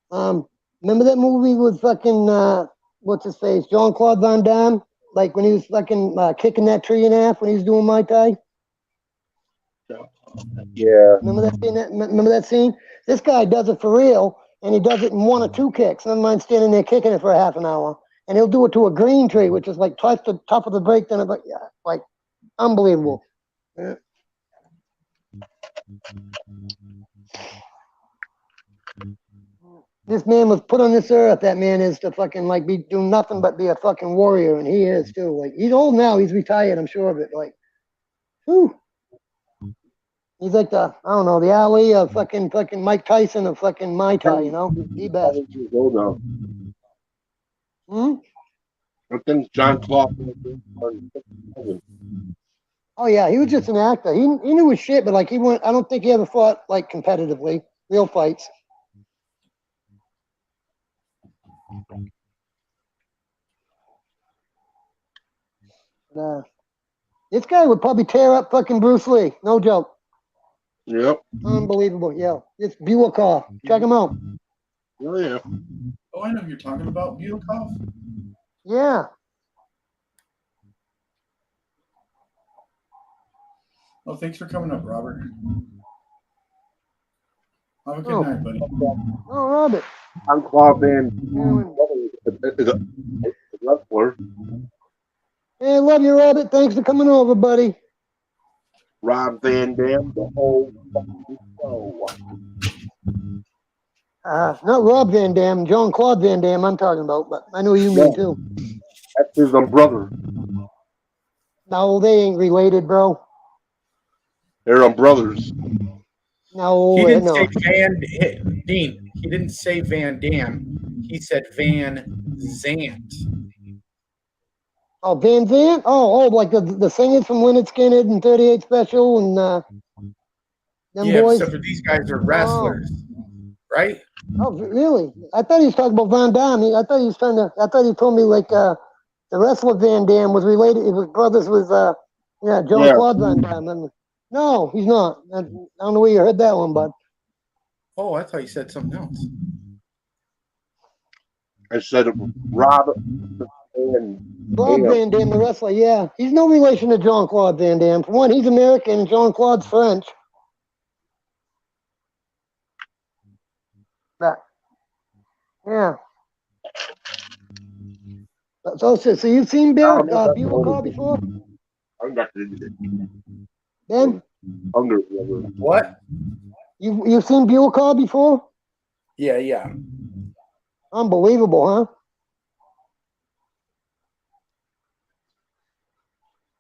Remember that movie with fucking, what's his face? Jean-Claude Van Damme? Like when he was fucking kicking that tree in half when he was doing Mai Tai? Yeah. Remember that scene? This guy does it for real, and he does it in 1 or 2 kicks. Never mind standing there kicking it for half an hour. And he'll do it to a green tree, which is like twice the top of the break than like unbelievable. Yeah. This man was put on this earth. That man is to fucking like be doing nothing but be a fucking warrior, and he is too. Like he's old now. He's retired. I'm sure of it. Like, whew. He's like the Ali of fucking Mike Tyson of fucking Mai Tai. You know, the best. I think John Claude. Oh yeah, he was just an actor. He knew his shit, but like he went. I don't think he ever fought like competitively, real fights. This guy would probably tear up fucking Bruce Lee. No joke. Yep. Unbelievable. Yeah. It's Buakaw. Check him out. Oh yeah. Oh, I know who you're talking about, Buakaw. Yeah. Oh, thanks for coming up, Robert. Have a good night, buddy. Oh, Robert. John Claude Van is a wrestler. Hey, love you, Robert. Thanks for coming over, buddy. Rob Van Dam, the whole show. Not Rob Van Dam, Jean-Claude Van Damme I'm talking about, but I know who you mean too. That's his brother. No, they ain't related, bro. They're brothers. No, He didn't no. say Dean. He didn't say Van Dam. He said Van Zant. Oh, Van Zant? Oh, like the singers from Lynyrd Skynyrd and 38 Special and Them Yeah, boys. except for these guys are wrestlers, right? Oh, really? I thought he was talking about Van Damme. I thought he was trying to. I thought he told me like the wrestler Van Damme was related. It was brothers with John Yeah. Claude Van Damme. And, no, he's not. I don't know where you heard that one, bud. Oh, I thought you said something else. I said Rob and Rob Van Damme, the wrestler. Yeah, he's no relation to John Claude Van Damme. For one, he's American, and John Claude's French. But, yeah. So you've seen Buell before? I'm not going to do that. Ben? Hunger. What? You've seen Buell before? Yeah. Unbelievable, huh?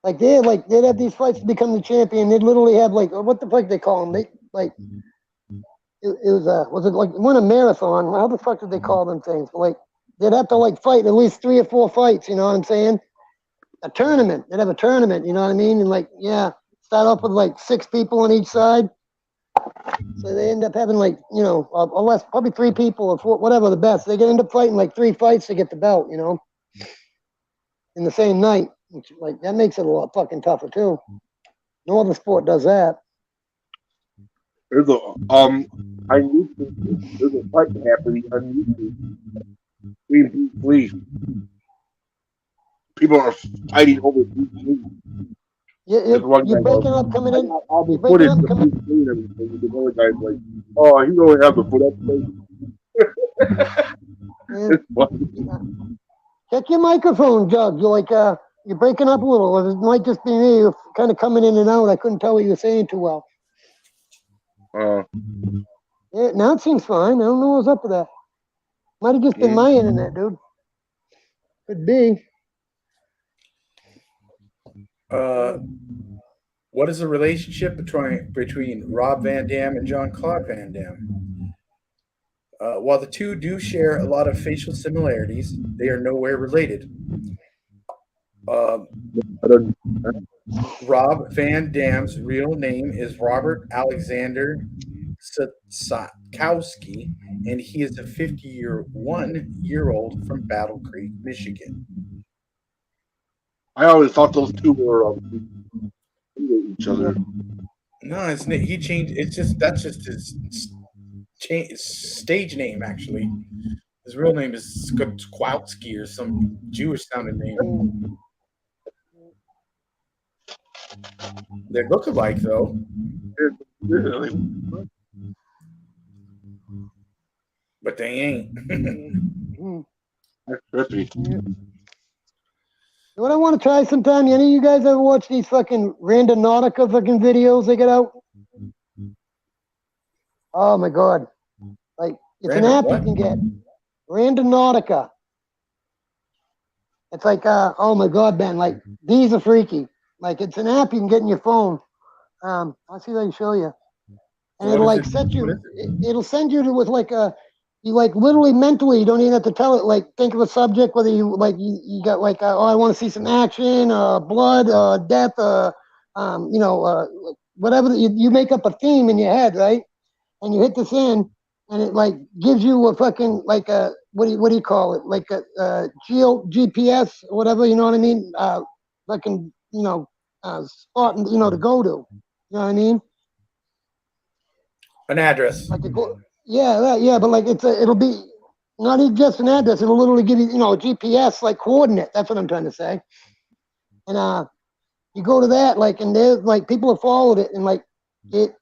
Like they'd have these fights to become the champion. They'd literally have like what the fuck they call them? They like it was it like win a marathon? How the fuck did they call them things? Like they'd have to like fight at least 3 or 4 fights. You know what I'm saying? A tournament. They'd have a tournament. You know what I mean? And like start off with like 6 people on each side. So they end up having like or less, probably 3 people or 4, whatever the best. They end up fighting like 3 fights to get the belt. You know, in the same night. Which, like that makes it a lot fucking tougher too. No other sport does that. There's a there's a fight happening on YouTube. Please. People are fighting over Bruce Lee. You're breaking up coming in. All the footage of Bruce Lee and everything. The other guy's like, oh, he don't have the foot up. Check your microphone, Jug. You're breaking up a little. It might just be me. You're kind of coming in and out. I couldn't tell what you were saying too well. Yeah, now it seems fine. I don't know what's up with that. Might have just been my internet, dude. Could be. What is the relationship between Rob Van Dam and John Claude Van Dam? While the two do share a lot of facial similarities, they are nowhere related. Rob Van Dam's real name is Robert Alexander Satkowski, and he is a 51-year-old from Battle Creek, Michigan. I always thought those two were each other. No, he changed. That's just his stage name. Actually, his real name is Satkowski or some Jewish sounding name. They look alike, though. But they ain't. That's trippy. What I want to try sometime, any of you guys ever watch these fucking Randonautica fucking videos they get out? Oh my god. Like, it's an app you can get. Randonautica. It's like, oh my god, Ben, like, these are freaky. Like, it's an app you can get in your phone. I'll see if I can show you. And it'll like it'll send you to with like you like literally mentally, you don't even have to tell it, like think of a subject, whether you like you got like oh, I want to see some action, blood, death, whatever, you make up a theme in your head, right? And you hit this in and it like gives you a fucking like a what do you call it, like a GPS or whatever, you know what I mean, fucking spot to go to, you know what I mean, an address. like yeah, but like it'll be not even just an address. It'll literally give you, a GPS like coordinate. That's what I'm trying to say. And you go to that, like, and there's like people have followed it, and like it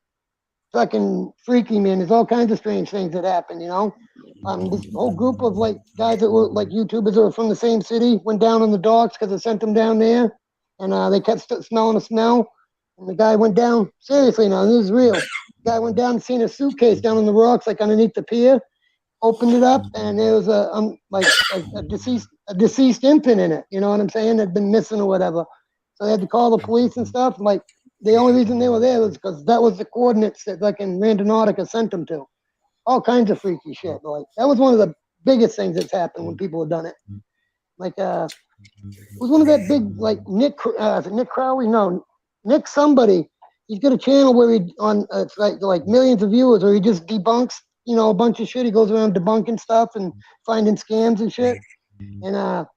fucking freaky, man. There's all kinds of strange things that happen, This whole group of like guys that were like YouTubers that were from the same city went down on the docks because I sent them down there, and they kept smelling a smell, and the guy went down. Seriously, now this is real. Guy went down and seen a suitcase down on the rocks, like underneath the pier. Opened it up, and there was a deceased infant in it. You know what I'm saying? Had been missing or whatever. So they had to call the police and stuff. Like the only reason they were there was because that was the coordinates that like in Randonautica sent them to. All kinds of freaky shit. Like that was one of the biggest things that's happened when people have done it. Like it was one of that big like Nick Crowley? No, Nick somebody. he's got a channel where he on it's like millions of viewers, where he just debunks, you know, a bunch of shit. He goes around debunking stuff and finding scams and shit. And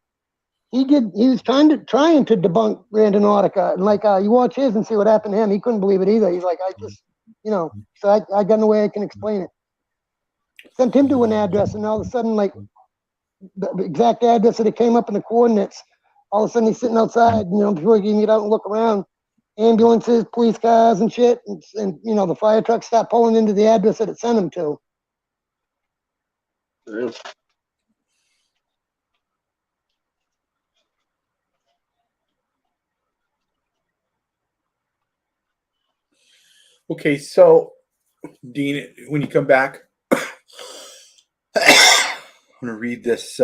he was trying to debunk Randonautica, and like you watch his and see what happened to him. He couldn't believe it either. He's like, I just, you know, so I got no way I can explain it. Sent him to an address, and all of a sudden, like the exact address that it came up in the coordinates, all of a sudden he's sitting outside, you know, before he can get out and look around. Ambulances, police cars, and shit, and you know, the fire trucks start pulling into the address that it sent him to. Yeah. Okay, so Dean, when you come back, I'm gonna read this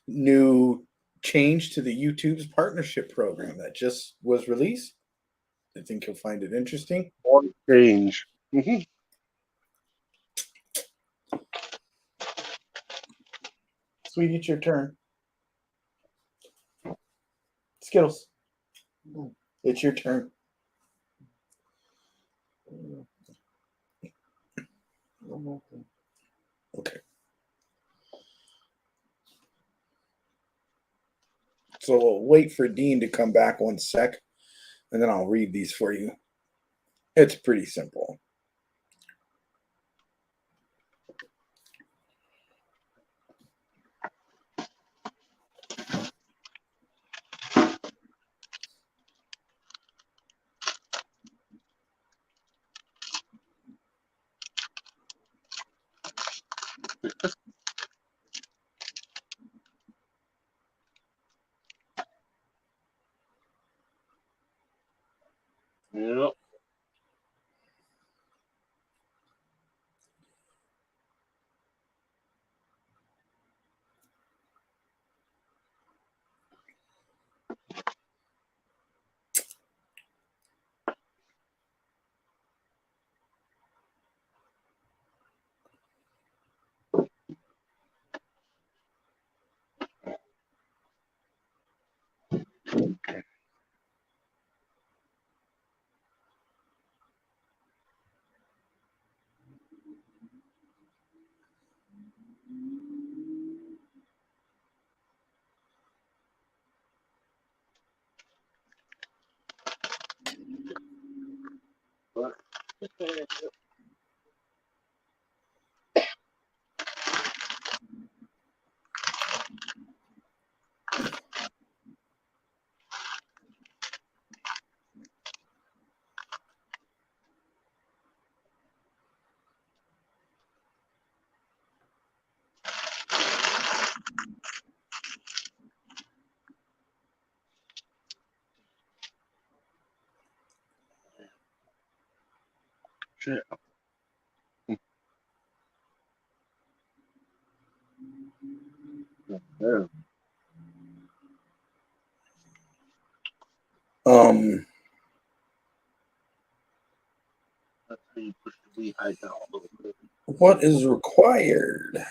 new change to the YouTube's partnership program that just was released. I think you'll find it interesting. One change. Sweetie, it's your turn. Skittles, it's your turn. Okay. So we'll wait for Dean to come back 1 sec, and then I'll read these for you. It's pretty simple. Yep. Shit. Yeah. That's how you push the weed high down a little bit. What is required?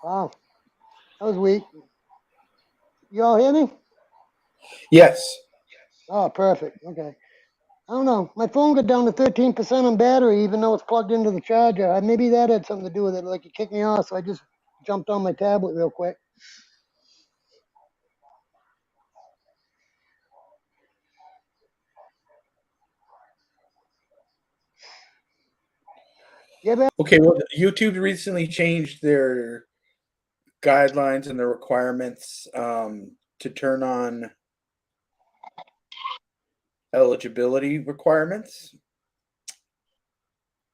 Wow, that was weak. You all hear me? Yes. Oh, perfect. Okay. I don't know. My phone got down to 13% on battery, even though it's plugged into the charger. Maybe that had something to do with it. Like it kicked me off, so I just jumped on my tablet real quick. Yeah, man. Okay, well, YouTube recently changed their guidelines and their requirements to turn on eligibility requirements.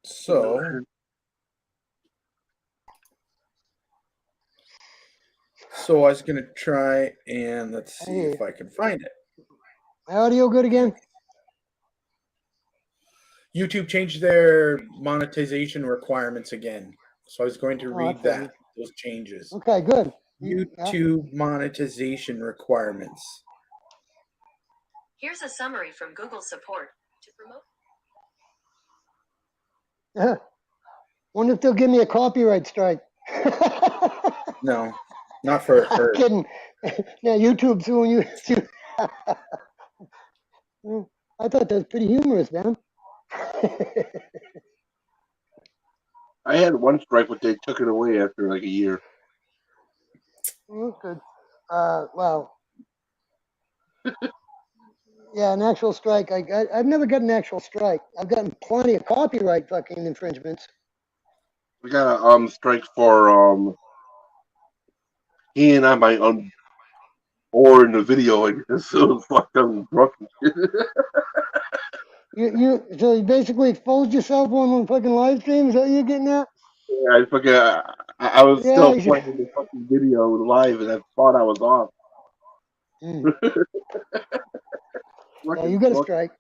So I was going to try and let's see if I can find it. My audio good again? YouTube changed their monetization requirements again. So I was going to read that's those changes. Okay, good. YouTube monetization requirements. Here's a summary from Google support to promote. Wonder if they'll give me a copyright strike. No, not for I'm her. kidding. Yeah, YouTube suing you. I thought that was pretty humorous, man. I had one strike, but they took it away after like a year. Good. Well, yeah, an actual strike. I've never gotten an actual strike. I've gotten plenty of copyright fucking infringements. We got a strike for he and I might or in the video. I guess so. It was fucking drunk. So you basically exposed yourself on fucking live stream. Is that what you're getting at? Yeah, I fucking I was Yeah, still you should. playing the fucking video live, and I thought I was off. Yeah, you got a strike.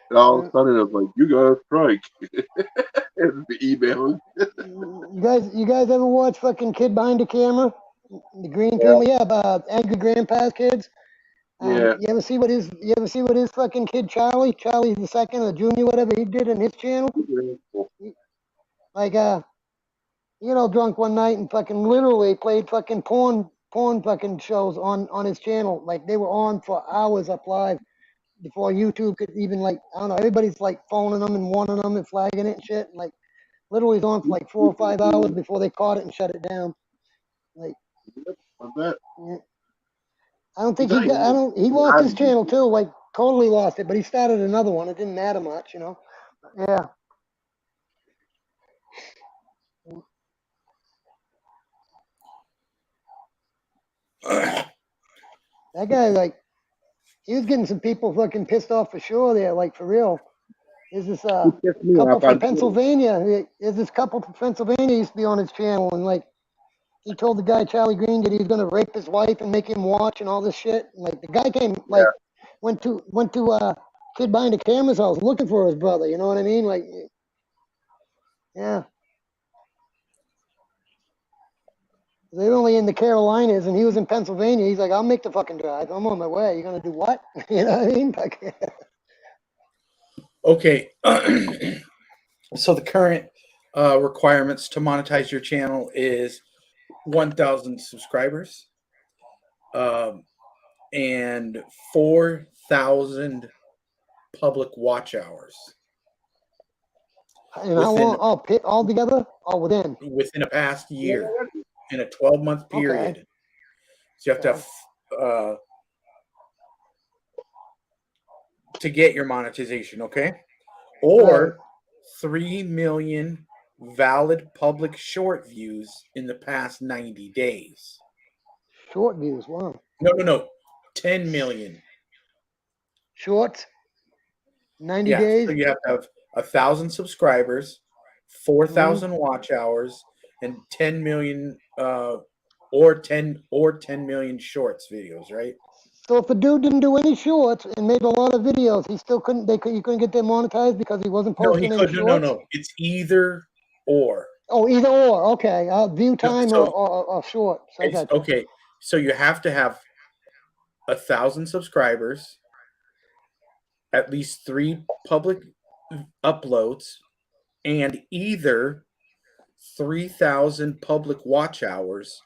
And all of a sudden, it was like, "You got a strike." And the email. You guys ever watch fucking Kid Behind the Camera? The Green family, yeah, Angry Grandpa's kids. Yeah. You ever see what his fucking kid Charlie the second or junior, whatever he did in his channel? Like drunk one night and fucking literally played fucking porn fucking shows on his channel. Like they were on for hours up live before YouTube could even I don't know, everybody's like phoning them and wanting them and flagging it and shit. And, like literally was on for like 4 or 5 hours before they caught it and shut it down. Like I bet. yeah. I don't think he lost his channel too, like totally lost it, but he started another one. It didn't matter much, Yeah. That guy, he was getting some people fucking pissed off for sure there, for real. There's this couple from Pennsylvania. There's this couple from Pennsylvania used to be on his channel, and he told the guy Charlie Green that he was gonna rape his wife and make him watch and all this shit. And the guy came went to Kid Behind the Camera's house looking for his brother. You know what I mean? Yeah. They're only in the Carolinas, and he was in Pennsylvania. He's like, I'll make the fucking drive. I'm on my way. You're going to do what? You know what I mean? Okay. So the current requirements to monetize your channel is 1,000 subscribers and 4,000 public watch hours. And how long? All together? All within a past year. In a 12-month period. Okay. So you have to have to get your monetization, okay? Or 3 million valid public short views in the past 90 days. Short views, wow. No. 10 million. Shorts? 90 days? So you have to have 1,000 subscribers, 4,000 watch hours, and 10 million or 10 million shorts videos, right? So if a dude didn't do any shorts and made a lot of videos, he still couldn't. You couldn't get them monetized because he wasn't posting any shorts. No. It's either or. Oh, either or. Okay, view time or shorts. Okay, so you have to have 1,000 subscribers, at least 3 public uploads, and either 3,000 public watch hours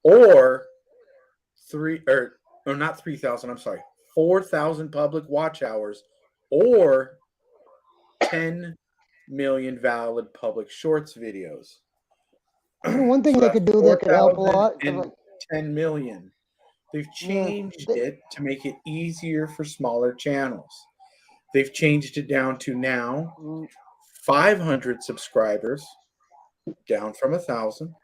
or 4,000 public watch hours or 10 million valid public shorts videos. One thing they could do that could help a lot. And 10 million. They've changed it to make it easier for smaller channels. They've changed it down to now 500 subscribers, down from 1,000.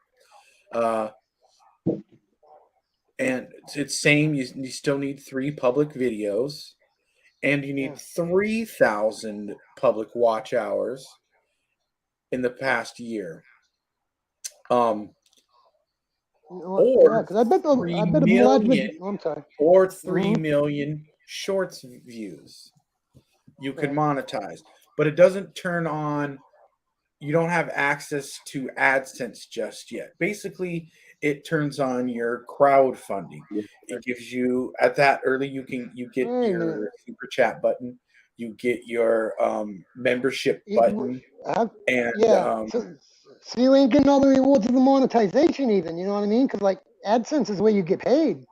And it's same. You still need 3 public videos, and you need 3,000 public watch hours in the past year. Or 3 million shorts views. You could monetize, but it doesn't turn on. You don't have access to AdSense just yet. Basically, it turns on your crowdfunding. It gives you at that early. You get your super chat button you get your membership You- button, and yeah. So you ain't getting all the rewards of the monetization, even. You know what I mean? Because like AdSense is where you get paid.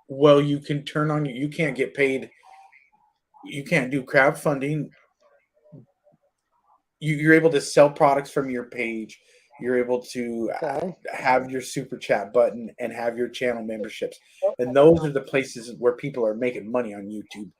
well, you can turn on. You can't get paid. You can't do crowdfunding. You're able to sell products from your page. You're able to Okay. have your super chat button and have your channel memberships, and those are the places where people are making money on YouTube.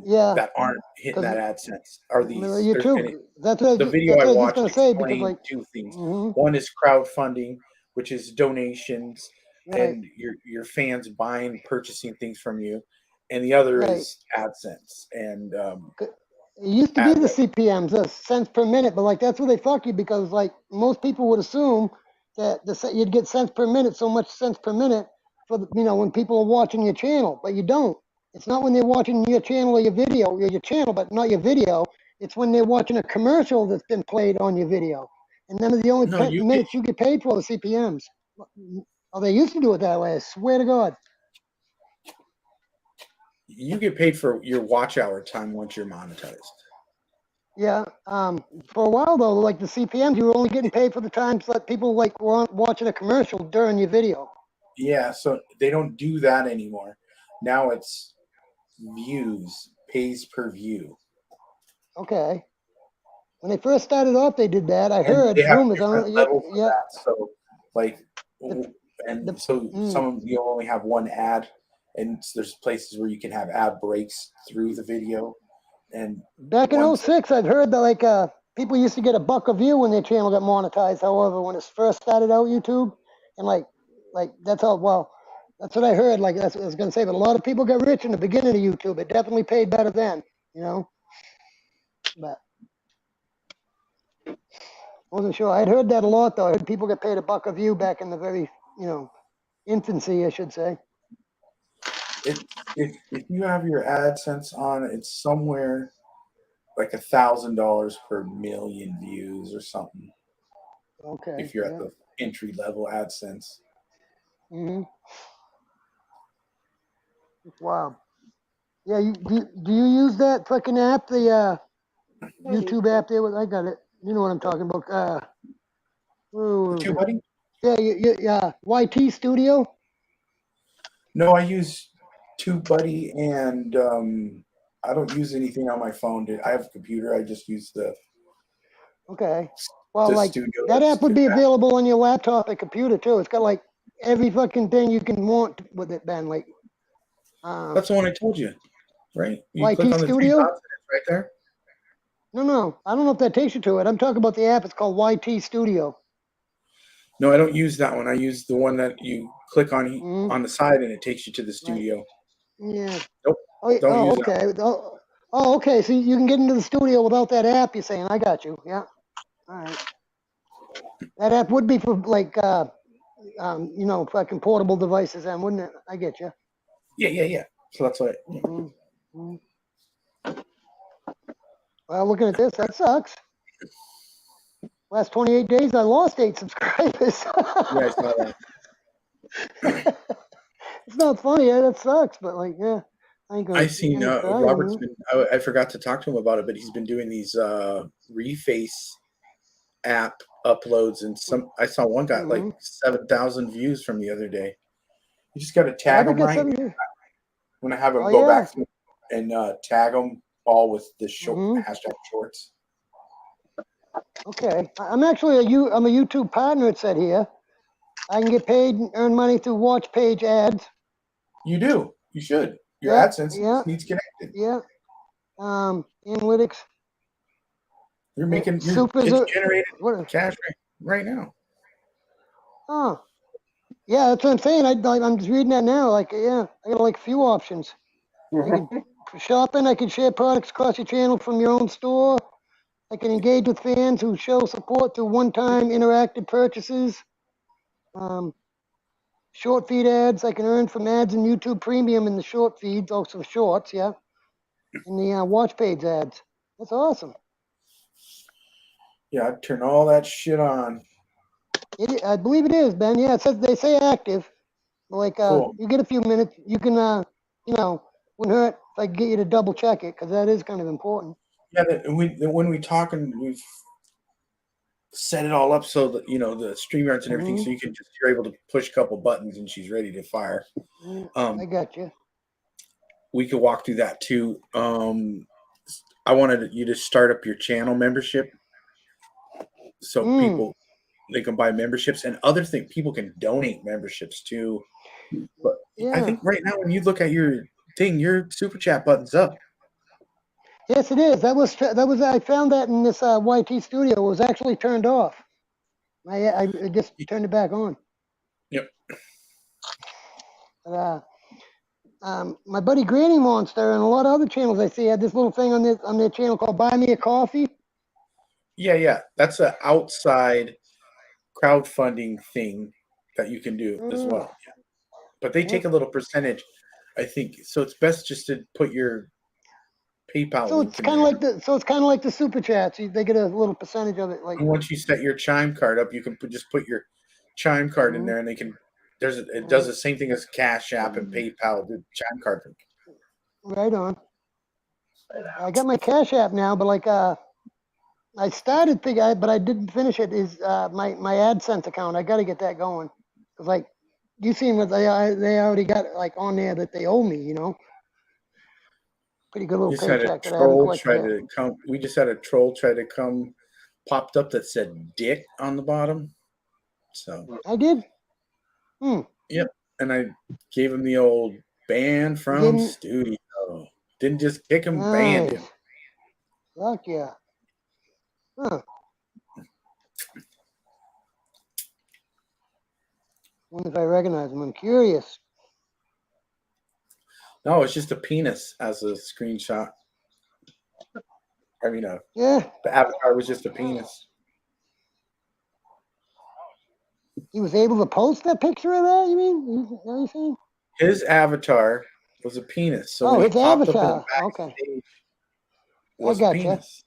Yeah. That aren't hitting that AdSense are these. YouTube. That's what I The was, video that's I what I was just watched gonna say, because explained like, two things. mhm, One is crowdfunding, which is donations right, and your fans buying, purchasing things from you, and the other right. is AdSense. And It used to be the CPMs, the cents per minute, but like that's where they fuck you because like most people would assume that you'd get cents per minute, so much cents per minute for the, when people are watching your channel, but you don't. It's not when they're watching your channel or your video, or your channel, but not your video. It's when they're watching a commercial that's been played on your video, and then the only no, minutes you get paid for the CPMs. Oh, they used to do it that way. I swear to God. you get paid for your watch hour time once you're monetized. Yeah. For a while though, like the CPMs, you were only getting paid for the times that people like were watching a commercial during your video. Yeah, so they don't do that anymore. Now it's views, pays per view. Okay. When they first started off, they did that. I And heard they have rumors. different levels of Yeah. that. So, like, The- some of you only have one ad, and there's places where you can have ad breaks through the video. And Back in ones, 06, I'd heard that like people used to get $1 a view when their channel got monetized. However, when it first started out, YouTube, and like that's how that's what I heard. Like that's what I was gonna say. But a lot of people got rich in the beginning of YouTube. It definitely paid better then, But wasn't sure. I'd heard that a lot though. I heard people get paid $1 a view back in the very, infancy, I should say. if you have your AdSense on, it's somewhere like $1,000 per million views or something. Okay. If you're at the entry level AdSense. Mm-hmm. Wow. Yeah. Do you use that fucking app, the YouTube app there? I got it. You know what I'm talking about. TubeBuddy? Yeah. YT Studio. No, I use TubeBuddy, and I don't use anything on my phone. I have a computer. I just use the Okay. Well, like studio. that app would be available on your laptop and computer too. It's got like every fucking thing you can want with it, Ben. Like. That's the one I told you, right? You YT click on the three Studio? dots and it's right there. No. I don't know if that takes you to it. I'm talking about the app. It's called YT Studio. No, I don't use that one. I use the one that you click on Mhm. on the side and it takes you to the studio. Yeah. Nope. Oh, Don't use okay. Okay. So you can get into the studio without that app. You're saying? I got you. Yeah. All right. That app would be for like, fucking portable devices, then, wouldn't it? I get you. Yeah. So that's why. Mm-hmm. Well, looking at this, that sucks. Last 28 days, I lost 8 subscribers. Yeah, I saw that. It's not funny. Yeah, that sucks. But like, yeah, I ain't gonna. I seen cry, Robert's been. I forgot to talk to him about it, but he's been doing these Reface app uploads, and I saw one got like 7,000 views from the other day. You just got to tag them right. When I have them go back and tag them all with the hashtag shorts. Okay, I'm actually I'm a YouTube partner. It said here, I can get paid and earn money through watch page ads. You do. You should. Your AdSense needs connected. Yeah. Analytics. You're making. It's generating cash right now. Oh. Yeah, that's what I'm saying. I'm just reading that now. Like, yeah, I got like a few options. For shopping, I can share products across your channel from your own store. I can engage with fans who show support through one-time interactive purchases. Short feed ads, I can earn from ads in YouTube Premium in the short feeds, also shorts, yeah. And the watch page ads. That's awesome. Yeah, I'd turn all that shit on. I believe it is, Ben. Yeah, it says they say active. Like, cool. You get a few minutes. You can, Wouldn't hurt if I could get you to double check it, because that is kind of important. Yeah, when we talk and we've set it all up so that the StreamYards and everything, so you're able to push a couple buttons and she's ready to fire. I got you. We could walk through that too. I wanted you to start up your channel membership, so people they can buy memberships, and other things people can donate memberships too. But I think right now when you look at your thing, your super chat button's up. Yes, it is. That was I found that in this YT studio. It was actually turned off. I just turned it back on. Yep. But, my buddy Granny Monster and a lot of other channels I see had this little thing on their channel called Buy Me a Coffee. Yeah. That's an outside crowdfunding thing that you can do as well. Yeah. But they take a little percentage, I think. So it's best just to put your PayPal So link it's in kind there. of like the super chats. They get a little percentage of it. Like And once you set your chime card up, you can just put your chime card in there, and they can. It does the same thing as Cash App and PayPal. The chime card. Right on. I got my Cash App now, but like I started thinking, but I didn't finish it. Is my AdSense account? I got to get that going. Cause like you seen what they already got like on there that they owe me. Pretty good little We just had a paycheck that I haven't troll collected try yet. to come. We just had a troll try to come, popped up that said "dick" on the bottom. So I did. Yep, and I gave him the old ban from studio. Didn't just kick him, banned him. Fuck yeah. Huh. Wonder if I recognize him. I'm curious. No, it's just a penis as a screenshot. I mean, Yeah. the avatar was just a penis. He was able to post that picture of that, you mean? Is that what you're saying? His avatar was a penis. So when his he popped avatar. up in the backstage, was I a gotcha. penis.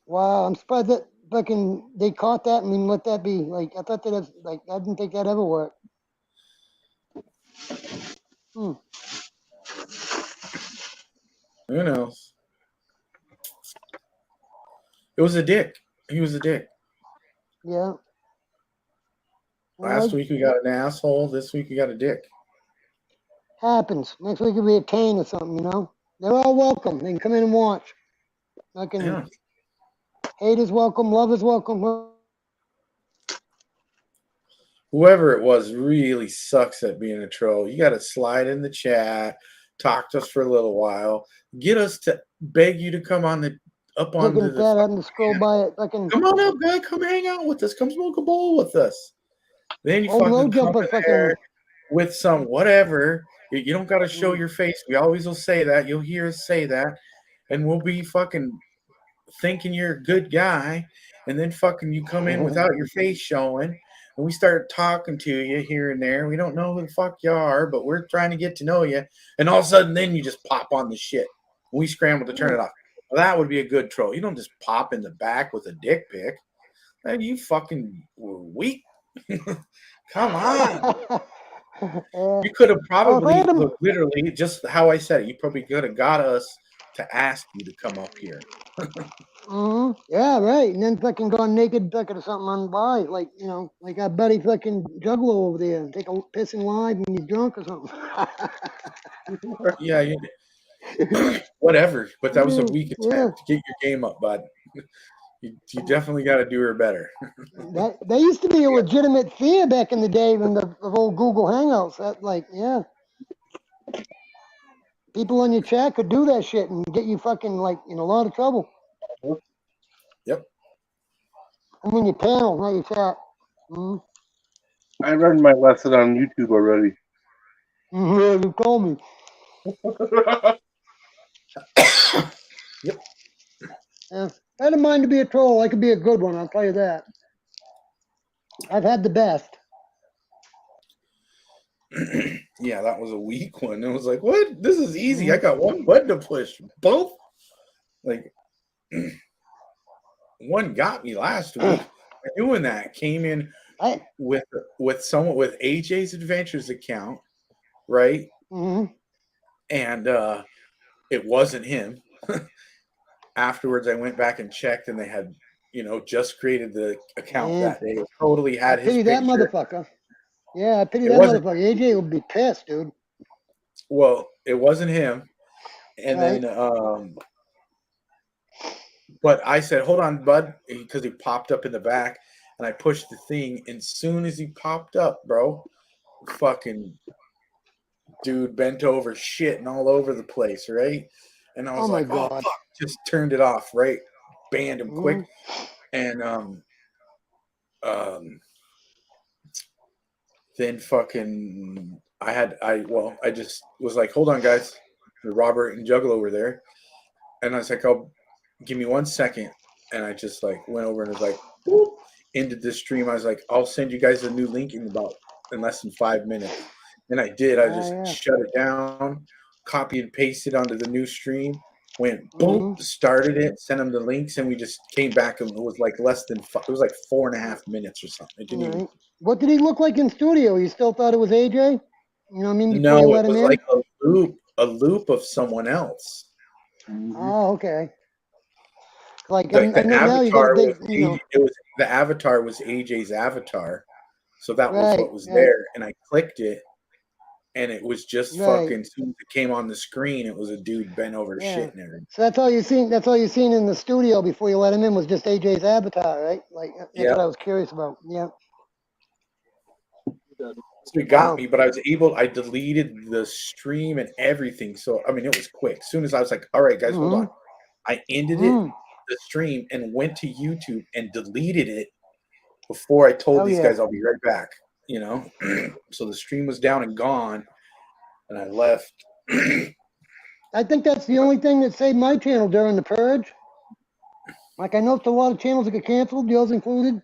Wow, I'm surprised that fucking they caught that and let that be. Like I thought that like I didn't think that ever worked. Who knows? It was a dick. He was a dick. Yeah. Last week we got an asshole. This week we got a dick. Happens. Next week it'll be a cane or something, They're all welcome. They can come in and watch. Hate is welcome, love is welcome. Whoever it was really sucks at being a troll. You got to slide in the chat, talk to us for a little while, get us to beg you to come on Looking at that, having to scroll by it. Come on up, guy. Come hang out with us. Come smoke a bowl with us. Then you fucking come in there with some whatever. You don't got to show your face. We always will say that. You'll hear us say that. And we'll be fucking thinking you're a good guy. And then fucking you come in without your face showing. And we start talking to you here and there. We don't know who the fuck you are, but we're trying to get to know you. And all of a sudden, then you just pop on the shit. We scramble to turn it off. Well, that would be a good troll. You don't just pop in the back with a dick pic. Man, you fucking were weak. Come on. You could have probably, literally, just how I said it, you probably could have got us to ask you to come up here. Yeah, right. And then fucking go on naked bucket or something on by, like, like our buddy fucking Juggalo over there and take a piss in live when you're drunk or something. Yeah, whatever. But that was a weak attempt to get your game up, bud. You definitely got to do her better. That used to be a legitimate fear back in the day when the old Google Hangouts. People on your chat could do that shit and get you fucking in a lot of trouble. Yep. I mean your panel, not your chat. I learned my lesson on YouTube already. Yeah, you told me. Yep. Yeah. I had a mind to be a troll. I could be a good one, I'll tell you that. I've had the best. Yeah, that was a weak one. It was like, what? This is easy. I got one button to push. Both? Like, one got me last week. Doing that came in with someone with AJ's Adventures account, right? Mm-hmm. And it wasn't him. Afterwards, I went back and checked, and they had, just created the account Man, that day. It totally I had his pity that picture. motherfucker. Yeah, I pity It that wasn't. motherfucker. AJ would be pissed, dude. Well, it wasn't him. And Right. then, but I said, "Hold on, bud," because he popped up in the back, and I pushed the thing. And soon as he popped up, bro, fucking dude bent over, shitting all over the place, right? And I was Oh my like, "Oh God. fuck!" Just turned it off, right? Banned him quick, and then fucking I just was like, "Hold on, guys." Robert and Juggalo were there, and I was like, "Oh, give me 1 second," and I just like went over and was like, boop, ended the stream. I was like, "I'll send you guys a new link in less than 5 minutes," and I did. I just shut it down, copy and pasted onto the new stream, went boom, started it, sent them the links, and we just came back, and it was like less than it was like 4.5 minutes or something. It didn't even. What did he look like in studio? You still thought it was AJ? You know what I mean? Before No, you it let him was in? like a loop of someone else. Oh, okay. Like The now you got avatar big, was the avatar was AJ's avatar, so that was right, what was right. there. And I clicked it, and it was just Right. fucking. As soon as it came on the screen, it was a dude bent over shit and everything. So that's all you seen. That's all you seen in the studio before you let him in was just AJ's avatar, right? Like that's Yeah. what I was curious about. Yeah. So it got me, but I deleted the stream and everything. So I mean, it was quick. As soon as I was like, "All right, guys, hold on," I ended the stream and went to YouTube and deleted it before I told these guys I'll be right back. So the stream was down and gone, and I left. I think that's the only thing that saved my channel during the purge. Like I noticed a lot of channels that get canceled, yours included,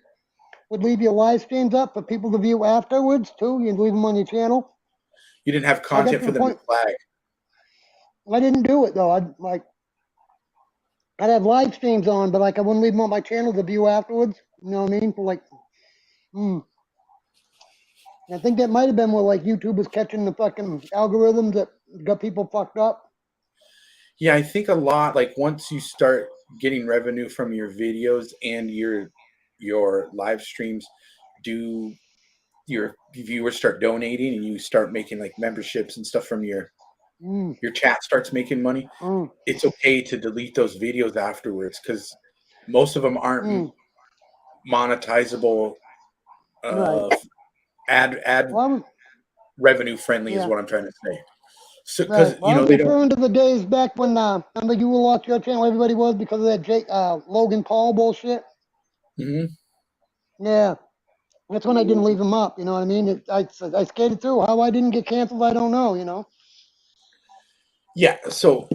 would leave your live streams up for people to view afterwards too. You'd leave them on your channel. You didn't have content for them to flag. I didn't do it though. I'd have live streams on, but like I wouldn't leave them on my channel to view afterwards. You know what I mean? For like, I think that might have been where like YouTube was catching the fucking algorithms that got people fucked up. Yeah, I think a lot. Like once you start getting revenue from your videos and your live streams, do your viewers start donating and you start making like memberships and stuff from your chat starts making money, it's okay to delete those videos afterwards because most of them aren't monetizable. Ad revenue friendly is what I'm trying to say. So because I was referring to the days back when remember you lost your channel, everybody was because of that Logan Paul bullshit. Yeah, that's when I didn't leave him up. You know what I mean? I skated through. How I didn't get canceled, I don't know. You know. Yeah. So,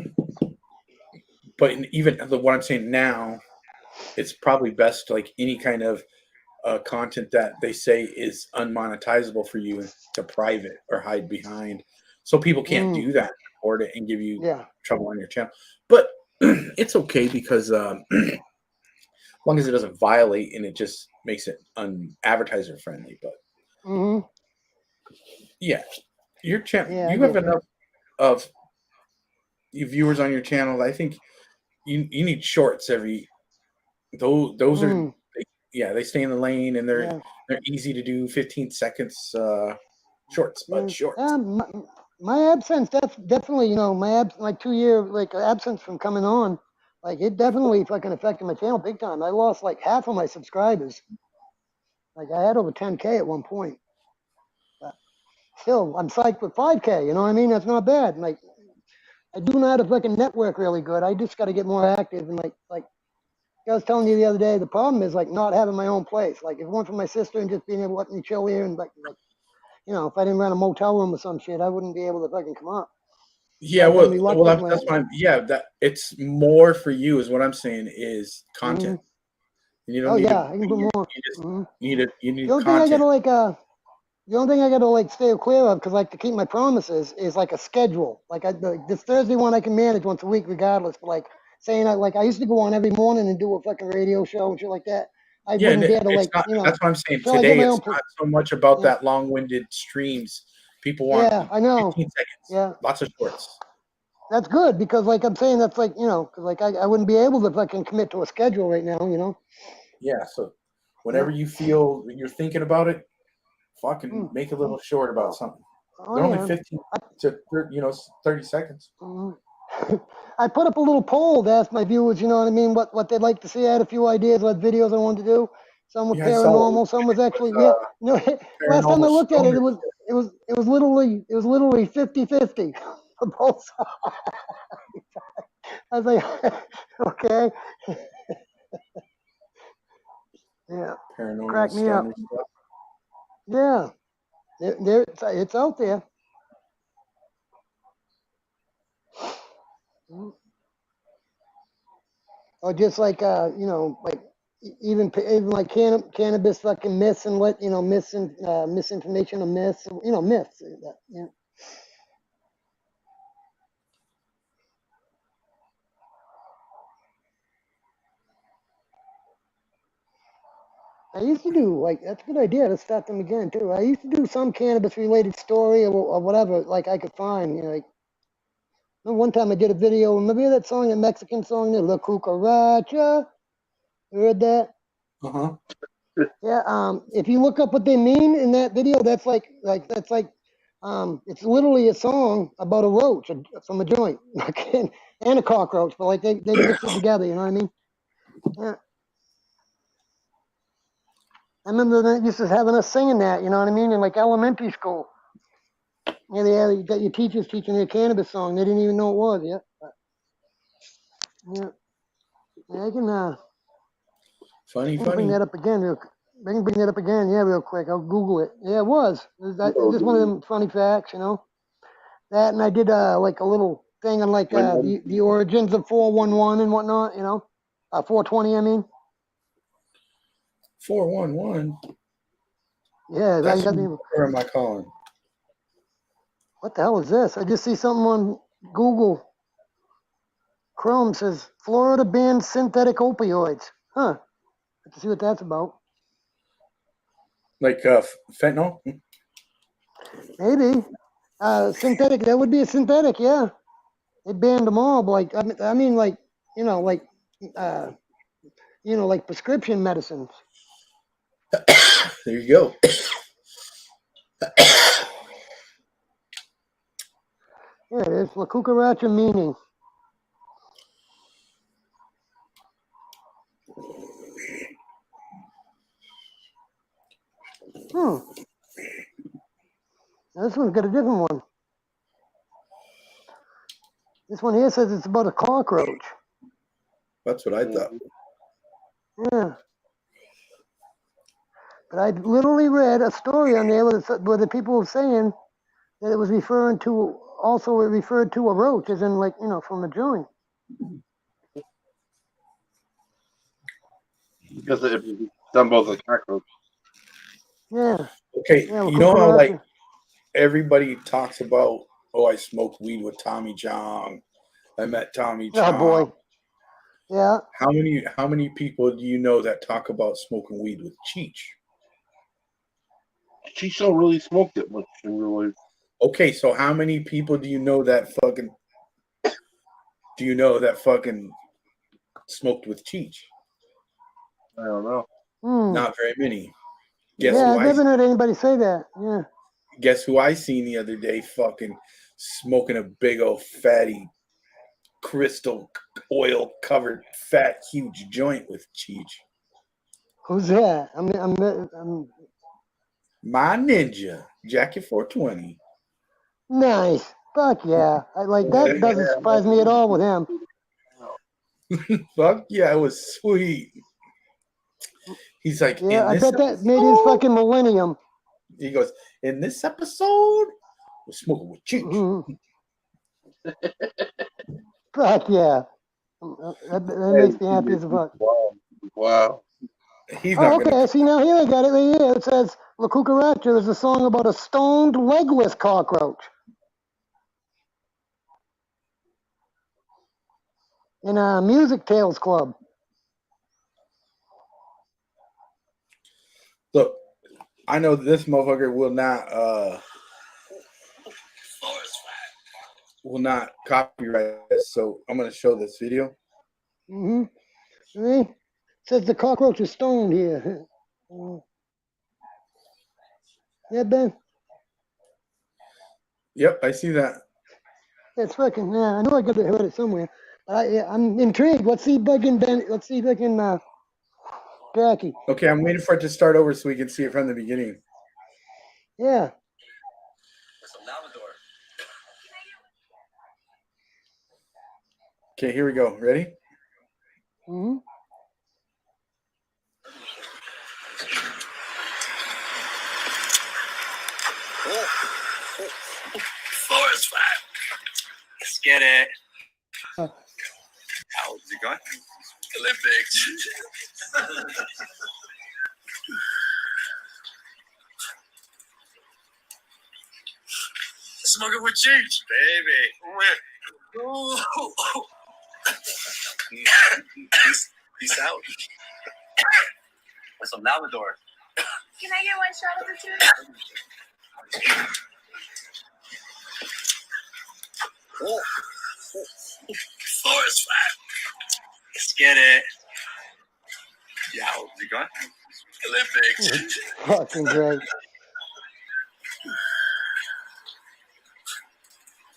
but even what I'm saying now, it's probably best like any kind of content that they say is unmonetizable for you to private or hide behind, so people can't do that, report it, and give you trouble on your channel. But it's okay because as long as it doesn't violate and it just makes it advertiser friendly. But yeah, your channel, you have enough of viewers on your channel. I think you need shorts every. Those are. Yeah, they stay in the lane and they're easy to do. 15 seconds shorts, but shorts. My absence definitely, my like 2 year absence from coming on, like it definitely fucking affected my channel big time. I lost like half of my subscribers. Like I had over 10K at one point. But still, I'm psyched with 5K. You know what I mean? That's not bad. Like I do know how to fucking network really good. I just got to get more active and like. I was telling you the other day, the problem is like not having my own place. Like if it weren't for my sister and just being able to let me chill here and like if I didn't rent a motel room or some shit, I wouldn't be able to fucking come up. Yeah, that's fine. Yeah, that it's more for you is what I'm saying is content. You don't need I can do more. You need the only content. The only thing I gotta stay clear of, because to keep my promises, is like a schedule. Like this Thursday one I can manage once a week regardless. But saying I used to go on every morning and do a fucking radio show and shit like that. I wouldn't be able to that's what I'm saying. Today it's not so much about that long-winded streams. People want I know. 15 seconds. Yeah. Lots of shorts. that's good because, like I'm saying, that's like, you know, because like I wouldn't be able to fucking commit to a schedule right now, you know. Yeah. So whenever you feel you're thinking about it, fucking make a little short about something. Oh, They're only yeah. 15 to 30 seconds. Mhm. I put up a little poll to ask my viewers, you know what I mean, what they'd like to see. I had a few ideas, what videos I wanted to do. Some were Yeah, I saw paranormal, some was actually, yeah. No, last time I paranormal looked at it, stoner. it was literally 50-50 for both sides. I was like, okay, yeah, Paranormal crack me up. stoner stuff. Yeah, it's out there. Or just like you know, like even like cannabis fucking myths and what, you know, misinformation or myths, you know, myths. Yeah. I used to do like that's a good idea to start them again too. I used to do some cannabis related story or whatever like I could find. You know, like one time I did a video. Remember that song, that Mexican song, the La Cucaracha? You heard that? Uh-huh. Yeah. If you look up what they mean in that video, that's like it's literally a song about a roach from a joint, and a cockroach, but like they mixed it together. You know what I mean? Yeah. I remember they used to having us singing that. You know what I mean? In like elementary school. Yeah, you got your teachers teaching you a cannabis song. They didn't even know it was. Yeah. Yeah. Yeah, I can bring that up again. I can bring that up again. Yeah, real quick. I'll Google it. Yeah, it was. It's just one of them funny facts, you know. That, and I did like a little thing on like the origins of 411 and whatnot, you know. 420, I mean. 411. Yeah, That's got where am I calling? what the hell is this? I just see something on Google Chrome says Florida bans synthetic opioids. Huh. Let's see what that's about. Like fentanyl? Maybe. Synthetic, that would be a synthetic, yeah. They banned them all, but like, I mean, like, you know, like, like prescription medicines. There you go. Here it is, La Cucaracha meaning. Now, this one's got a different one. This one here says it's about a cockroach. That's what I thought. Yeah. But I literally read a story on there where the people were saying that it was referred to a roach, as in like, you know, from a joint. Because it's done both like cockroach. Yeah. Okay, Yeah, you know how like everybody talks about, oh, I smoked weed with Tommy John. I met Tommy John. Oh boy. Yeah. How many people do you know that talk about smoking weed with Cheech? She don't really smoke that much in real life. Okay, so how many people do you know that fucking smoked with Cheech? I don't know. Not very many. Guess yeah, who I've never heard anybody say that. Yeah. Guess who I seen the other day fucking smoking a big old fatty crystal oil covered fat huge joint with Cheech? Who's that? I'm My ninja, Jackie 420. nice. Fuck yeah. That doesn't surprise me at all with him. Fuck yeah, it was sweet. He's like, yeah, I bet that made his fucking millennium. He goes, in this episode, we're smoking with Cheech. Mm-hmm. Fuck yeah. That makes me happy as fuck. Wow. He's not okay. See, now here I got it right here. It says La Cucaracha is a song about a stoned, legless cockroach. In a Music Tales Club. Look, I know this motherfucker will not will not copyright this, so I'm going to show this video. Mm-hmm. See? It says the cockroach is stoned here. Yeah, Ben. Yep, I see that. It's fucking. Yeah, I know I could have heard it somewhere. I'm intrigued. Let's see if I can Ben. Let's see if I can. Jackie. Okay, I'm waiting for it to start over so we can see it from the beginning. Yeah. Okay, here we go. Ready? Mm-hmm. Forest fire. Let's get it. How's it going? Olympics. Smoking with cheese, baby. Ooh. Peace out. With some Labrador. Can I get one shot of the two? Oh. Forest fire. Let's get it. Yeah, how's it going? Olympics. Fucking great.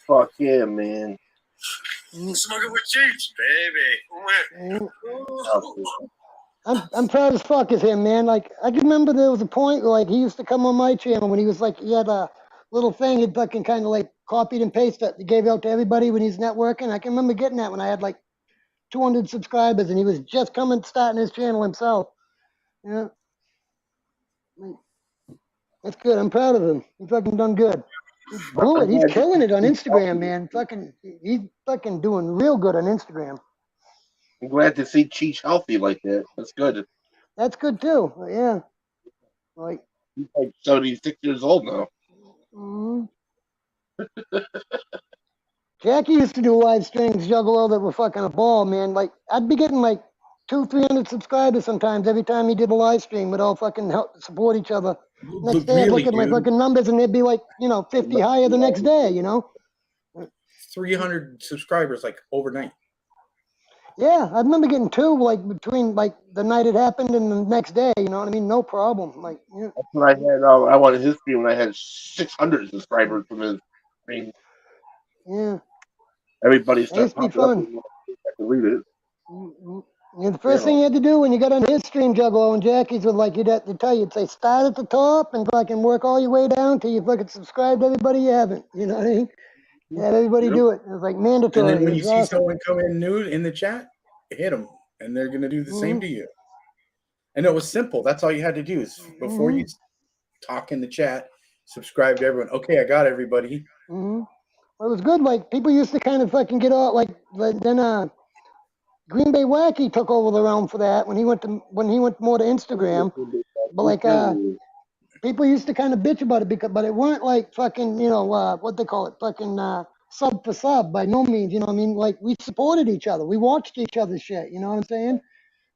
Fuck yeah, man. Smoking with cheese, baby. I'm proud as fuck as him, man. Like I can remember there was a point where like he used to come on my channel when he was like he had a little thing he'd fucking kind of like copied and pasted that he gave out to everybody when he's networking. I can remember getting that when I had like 200 subscribers and he was just starting his channel himself. Yeah. Like, that's good. I'm proud of him. He's fucking done good. He's blew it. He's killing it on Instagram, man. He's fucking doing real good on Instagram. I'm glad to see Cheech healthy like that. That's good. That's good too. Yeah. Like. He's like 76 years old now. Mm-hmm. Jackie used to do live streams, Juggalo, that were fucking a ball, man. Like I'd be getting like 200-300 subscribers sometimes every time he did a live stream. We'd all fucking help support each other. Next day I'd look at my fucking numbers and they'd be like, 50 higher the next day, 300 subscribers like overnight. Yeah, I remember getting 2 like between like the night it happened and the next day. You know what I mean? No problem. Like, yeah. That's when I had. I wanted his stream when I had 600 subscribers from his stream. Yeah. Everybody That used started to be fun. I can read it. Mm-hmm. Yeah, the first thing you had to do when you got on his stream, Juggalo, and Jackie's would like you'd have to tell you, it'd say start at the top and fucking work all your way down till you fucking subscribe to everybody you haven't. You know what I mean? Have everybody do it. It was like mandatory. And then when you see awesome. someone come in new in the chat, hit them, and they're gonna do the same to you. And it was simple. That's all you had to do is before you talk in the chat, subscribe to everyone. Okay, I got everybody. Well, it was good. Like people used to kind of fucking get all like then Green Bay Wacky took over the realm for that when he went more to Instagram. But like people used to kind of bitch about it but it weren't like fucking what they call it fucking sub for sub by no means. You know what I mean? Like we supported each other. We watched each other's shit. You know what I'm saying?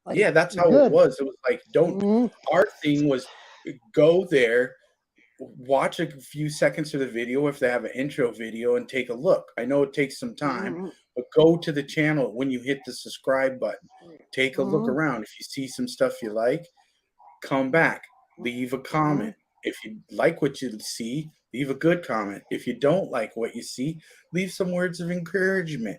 Like, yeah, that's how it was. It was like our thing was go there, watch a few seconds of the video if they have an intro video and take a look. I know it takes some time, but go to the channel when you hit the subscribe button. Take a look around. If you see some stuff you like, come back. Leave a comment. If you like what you see, leave a good comment. If you don't like what you see, leave some words of encouragement.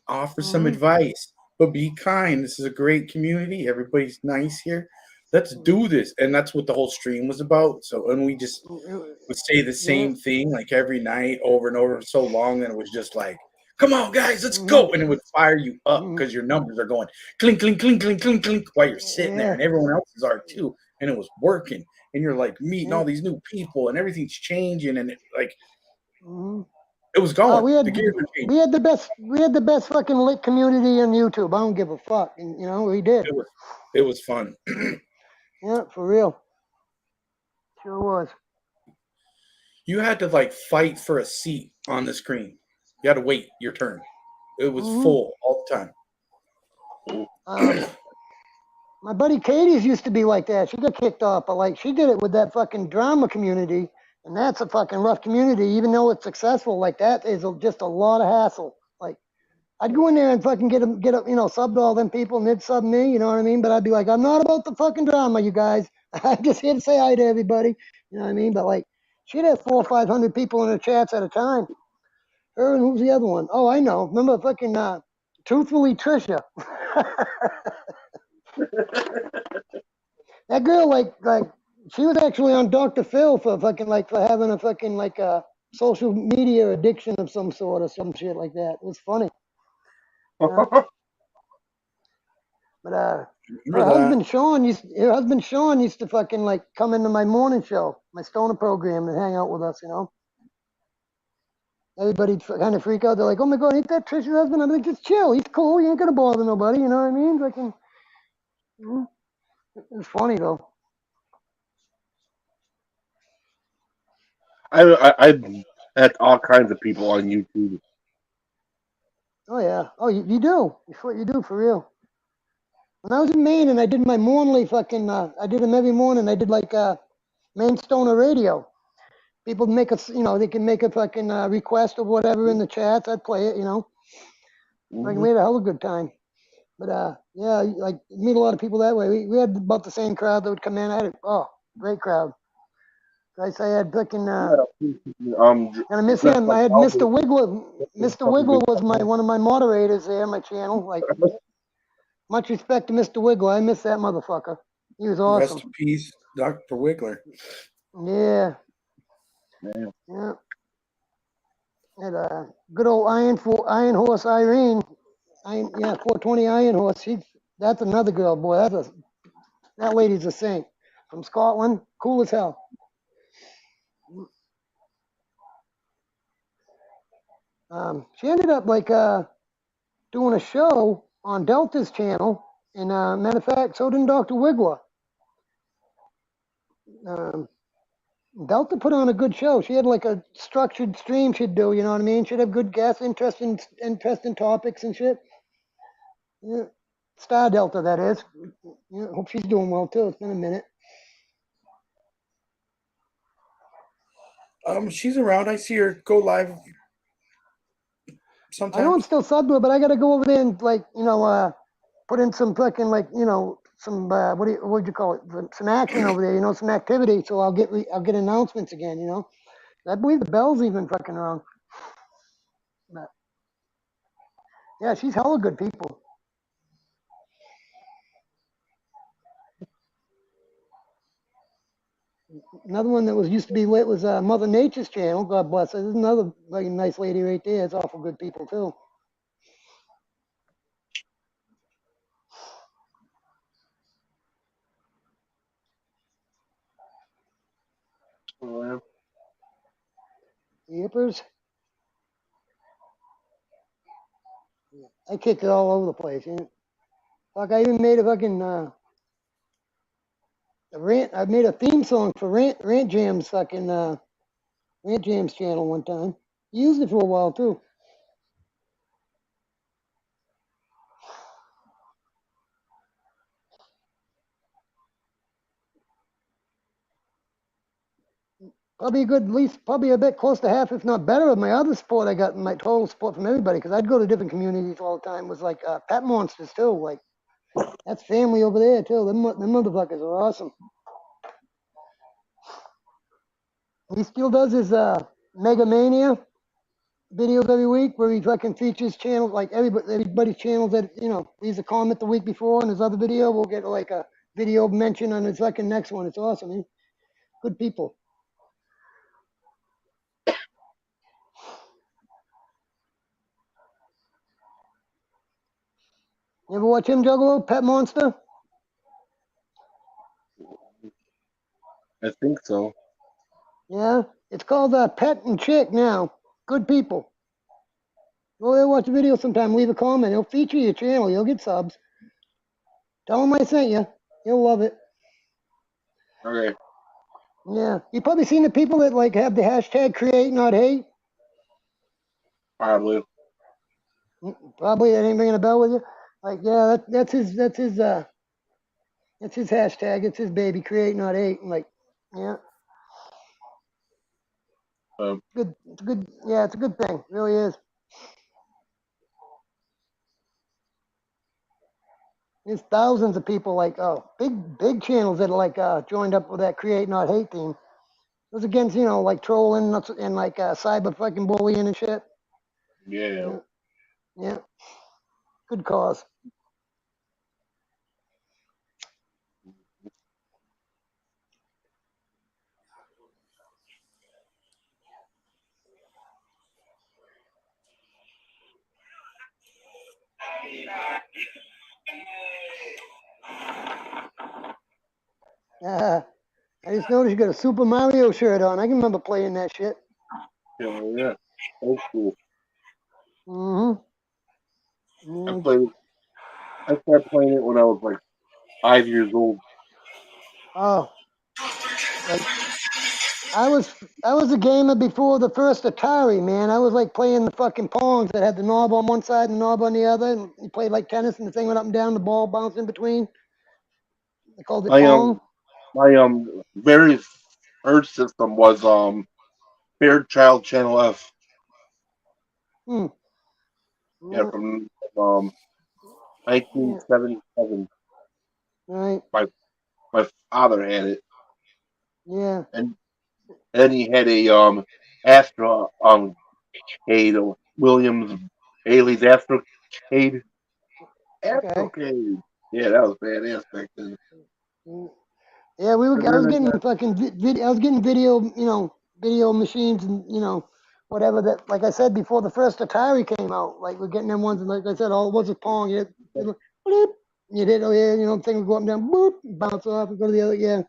Offer some advice, but be kind. This is a great community. Everybody's nice here. Let's do this. And that's what the whole stream was about. So, and we just would say the same thing like every night over and over so long that it was just like, come on, guys, let's go. And it would fire you up because your numbers are going clink, clink, clink, clink, clink, clink while you're sitting there and everyone else's are too. And it was working. And you're like meeting all these new people and everything's changing. And it like, it was going. We had the best fucking lit community on YouTube. I don't give a fuck. And, we did. It was fun. Yeah, for real. Sure was. You had to like fight for a seat on the screen. You had to wait your turn. It was full all the time. My buddy Katie's used to be like that. She got kicked off, but like she did it with that fucking drama community. And that's a fucking rough community, even though it's successful. Like that is just a lot of hassle. Like I'd go in there and fucking get them, sub to all them people, and they'd sub me, you know what I mean? But I'd be like, I'm not about the fucking drama, you guys. I'm just here to say hi to everybody, you know what I mean? But like, she'd have 400 or 500 people in her chats at a time. Her and who's the other one? Oh, I know. Remember fucking Truthfully Trisha. That girl, like, she was actually on Dr. Phil for fucking for having a fucking social media addiction of some sort or some shit like that. It was funny. But her husband Sean used to fucking come into my morning show, my stoner program, and hang out with us, Everybody'd kind of freak out. They're like, "Oh my god, ain't that Trisha's husband?" I'm like, "Just chill. He's cool. He ain't gonna bother nobody." You know what I mean? It was funny though. I've had all kinds of people on YouTube. Oh yeah. Oh, you do. It's what you do for real. When I was in Maine and I did my morningly I did them every morning. I did Maine Stoner Radio. People make us, they can make a fucking request or whatever in the chats. I'd play it, Like we had a hell of a good time. But yeah, meet a lot of people that way. We had about the same crowd that would come in. Great crowd. I had fucking and I miss him. I had Mr. Wiggler. Mr. Wiggler was one of my moderators there on my channel. Much respect to Mr. Wiggler. I miss that motherfucker. He was awesome. Rest in peace, Dr. Wiggler. Yeah. Yeah. And good old Iron Horse Irene. 420 Iron Horse. That's another girl, boy. That lady's a saint. From Scotland, cool as hell. She ended up doing a show on Delta's channel, and matter of fact, so did Dr. Wiggler. Delta put on a good show. She had a structured stream she'd do, you know what I mean? She'd have good guests, interesting topics and shit. Yeah. Star Delta, that is. Yeah, hope she's doing well too. It's been a minute. She's around. I see her go live sometimes. I know I'm still subbed to her, but I gotta go over there and put in some fucking some what'd you call it? Some action over there, some activity. So I'll get announcements again, I believe the bell's even fucking wrong. But yeah, she's hella good people. Another one that used to be lit was Mother Nature's channel. God bless her. There's another nice lady right there. It's awful good people too. Yippers. I kicked it all over the place. Fuck, I even made a fucking rant. I made a theme song for Rant Jam's fucking Rant Jam's channel one time. Used it for a while too. Probably a good, at least probably a bit close to half, if not better, of my other support I got in my total support from everybody, because I'd go to different communities all the time. It was Pet Monsters too. That's family over there too. Them motherfuckers are awesome. He still does his Mega Mania videos every week, where he fucking features channels, everybody's channels that leaves a comment the week before, and his other video will get a video mention on his fucking next one. It's awesome, man. Good people. You ever watch him, Juggalo? Pet Monster? I think so. Yeah, it's called Pet and Chick now. Good people. Go there, watch the video sometime. Leave a comment. He'll feature your channel. You'll get subs. Tell him I sent you. He'll love it. Okay. Yeah, you probably seen the people that have the hashtag create not hate. Probably. Probably that ain't ringing a bell with you. Yeah, that's his hashtag. It's his baby. Create not hate. Yeah. Good. It's good. Yeah, it's a good thing. It really is. There's thousands of people like big channels that are like joined up with that create not hate theme. It was against like trolling and like cyber fucking bullying and shit. Yeah. Yeah. Good cause. I just noticed you got a Super Mario shirt on. I can remember playing that shit. Yeah. Old school. Mm-hmm. I started playing it when I was like 5 years old. Oh, like I was a gamer before the first Atari, man. I was like playing the fucking Pongs that had the knob on one side and the knob on the other, and you played like tennis and the thing went up and down, the ball bounced in between. They called it Pong. My very first system was Fairchild Channel F. Hmm. Yeah, Yeah, from yeah, 1977. right. My father had it, Yeah. and then he had a Astra Cade, Williams Bailey's Astrocade. Okay. Astrocade. Yeah, that was badass back then. Mm. Yeah, we were. And I was then getting fucking I was getting video, video machines and whatever that. Like I said before, the first Atari came out. Like we're getting them ones, and like I said, all it was Pong. You hit, oh yeah, thing would go up and down, boop, bounce off, and go to the other. Yeah.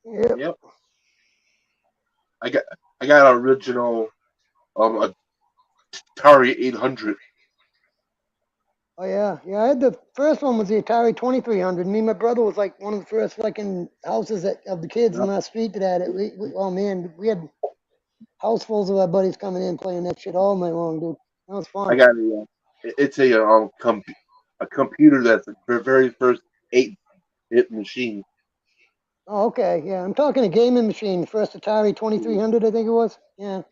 Yep. yep, I got an original Atari 800. Oh yeah, yeah. I had the first one was the Atari 2300. Me and my brother was like one of the first fucking houses of the kids in Yep. our street that had it. Oh man, we had housefuls of our buddies coming in playing that shit all night long, dude. That was I fun. got it's a computer that's the very first 8-bit machine. Oh, okay. Yeah, I'm talking a gaming machine. The first Atari 2300, I think it was. Yeah,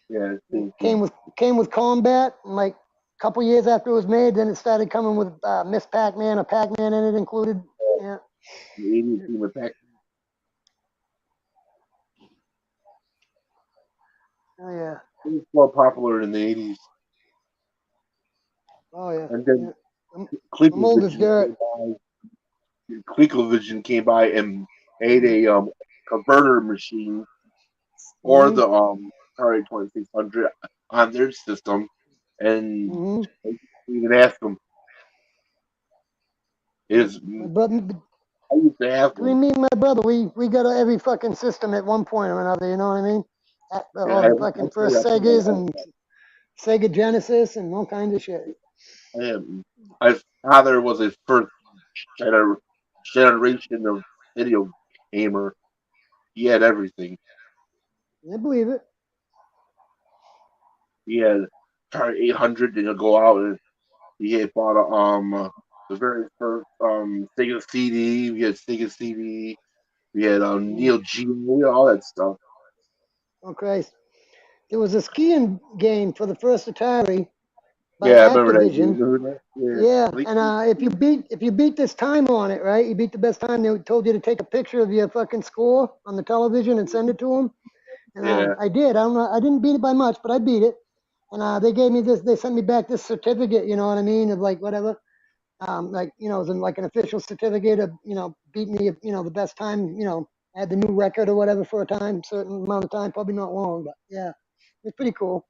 Yeah, came with Combat. And like a couple years after it was made, then it started coming with Miss Pac-Man, a Pac-Man in it included. Yeah. the 80s team attack. Oh yeah. It was more popular in the 80s, Oh yeah. and Yeah. then I'm old as dirt. ColecoVision came by and made a converter machine for Mhm. the Atari 2600 on their system, and Mhm. you can ask them. Is My brother, I used to have between one. me and my brother, we got every fucking system at one point or another. You know what I mean? Yeah, All the fucking first Segas I, and Sega Genesis and all kinds of shit. my father was a first generation of video gamer. He had everything. I believe it. He had Atari 800. Then he'll go out and he had bought the very first Sega CD. We had Sega CD. We had Neo Geo, all that stuff. Okay. There was a skiing game for the first Atari by Yeah, I remember that. You Activision. remember that? Yeah, Yeah. and if you beat this time on it, right? You beat the best time. They told you to take a picture of your fucking score on the television and send it to them. And Yeah. I did. I didn't beat it by much, but I beat it. And they gave me this. They sent me back this certificate. You know what I mean? Of like whatever. Like it was like an official certificate of beating the best time. I had the new record or whatever for a time, certain amount of time, probably not long, but yeah, it's pretty cool.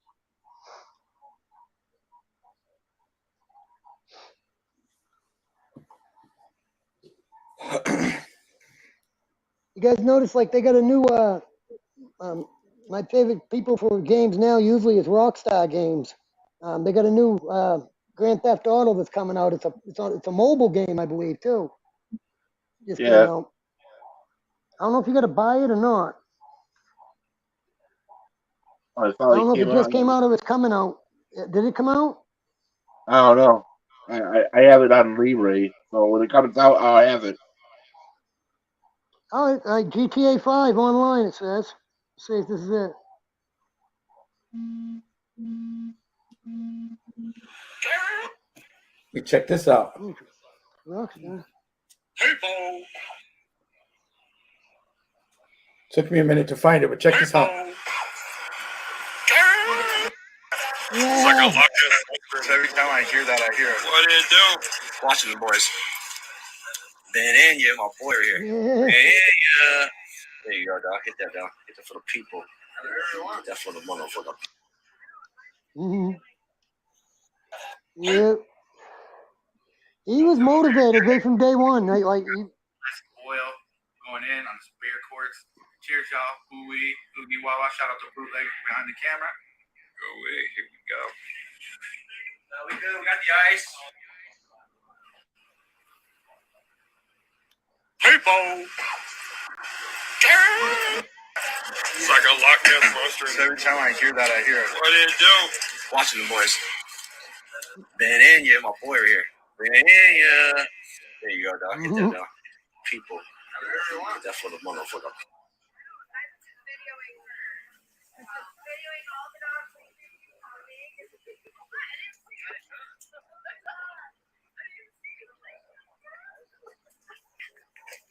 You guys notice like they got a new my favorite people for games now usually is Rockstar Games. They got a new Grand Theft Auto that's coming out. It's a mobile game, I believe, too. Just came Yeah. out. I don't know if you got to buy it or not. I I thought don't it know if came it just out. came out or it's coming out. Did it come out? I don't know. I have it on Blu-ray, so when it comes out, I'll have it. Oh, like GTA 5 online, it says. See if this is it. Hey, check this out. Rockstar. People. Took me a minute to find it, but check this out. It's like a luck. Every time I hear that, I hear it. What do you do? Watching the boys. Ben and you, my boy right here. Yeah. Yeah. There you go, dog. Hit that, dog. Hit that for the people. Hit that for the motherfucker. Mm-hmm. Yep. He was motivated right from day one. Like he, Oil going in on the spear courts. Cheers, y'all. Ooh-wee, oogie wawa. Shout out to Bootleg behind the camera. Go away. Here we go. We good. We got the ice. People. It's like a Loch Ness monster. Every time I hear that, I hear it. What do you do? Watching the boys. Ben and you, my boy right here. Ben and you. There you go, dog. Hit that, dog. People. Hit that for the motherfucker.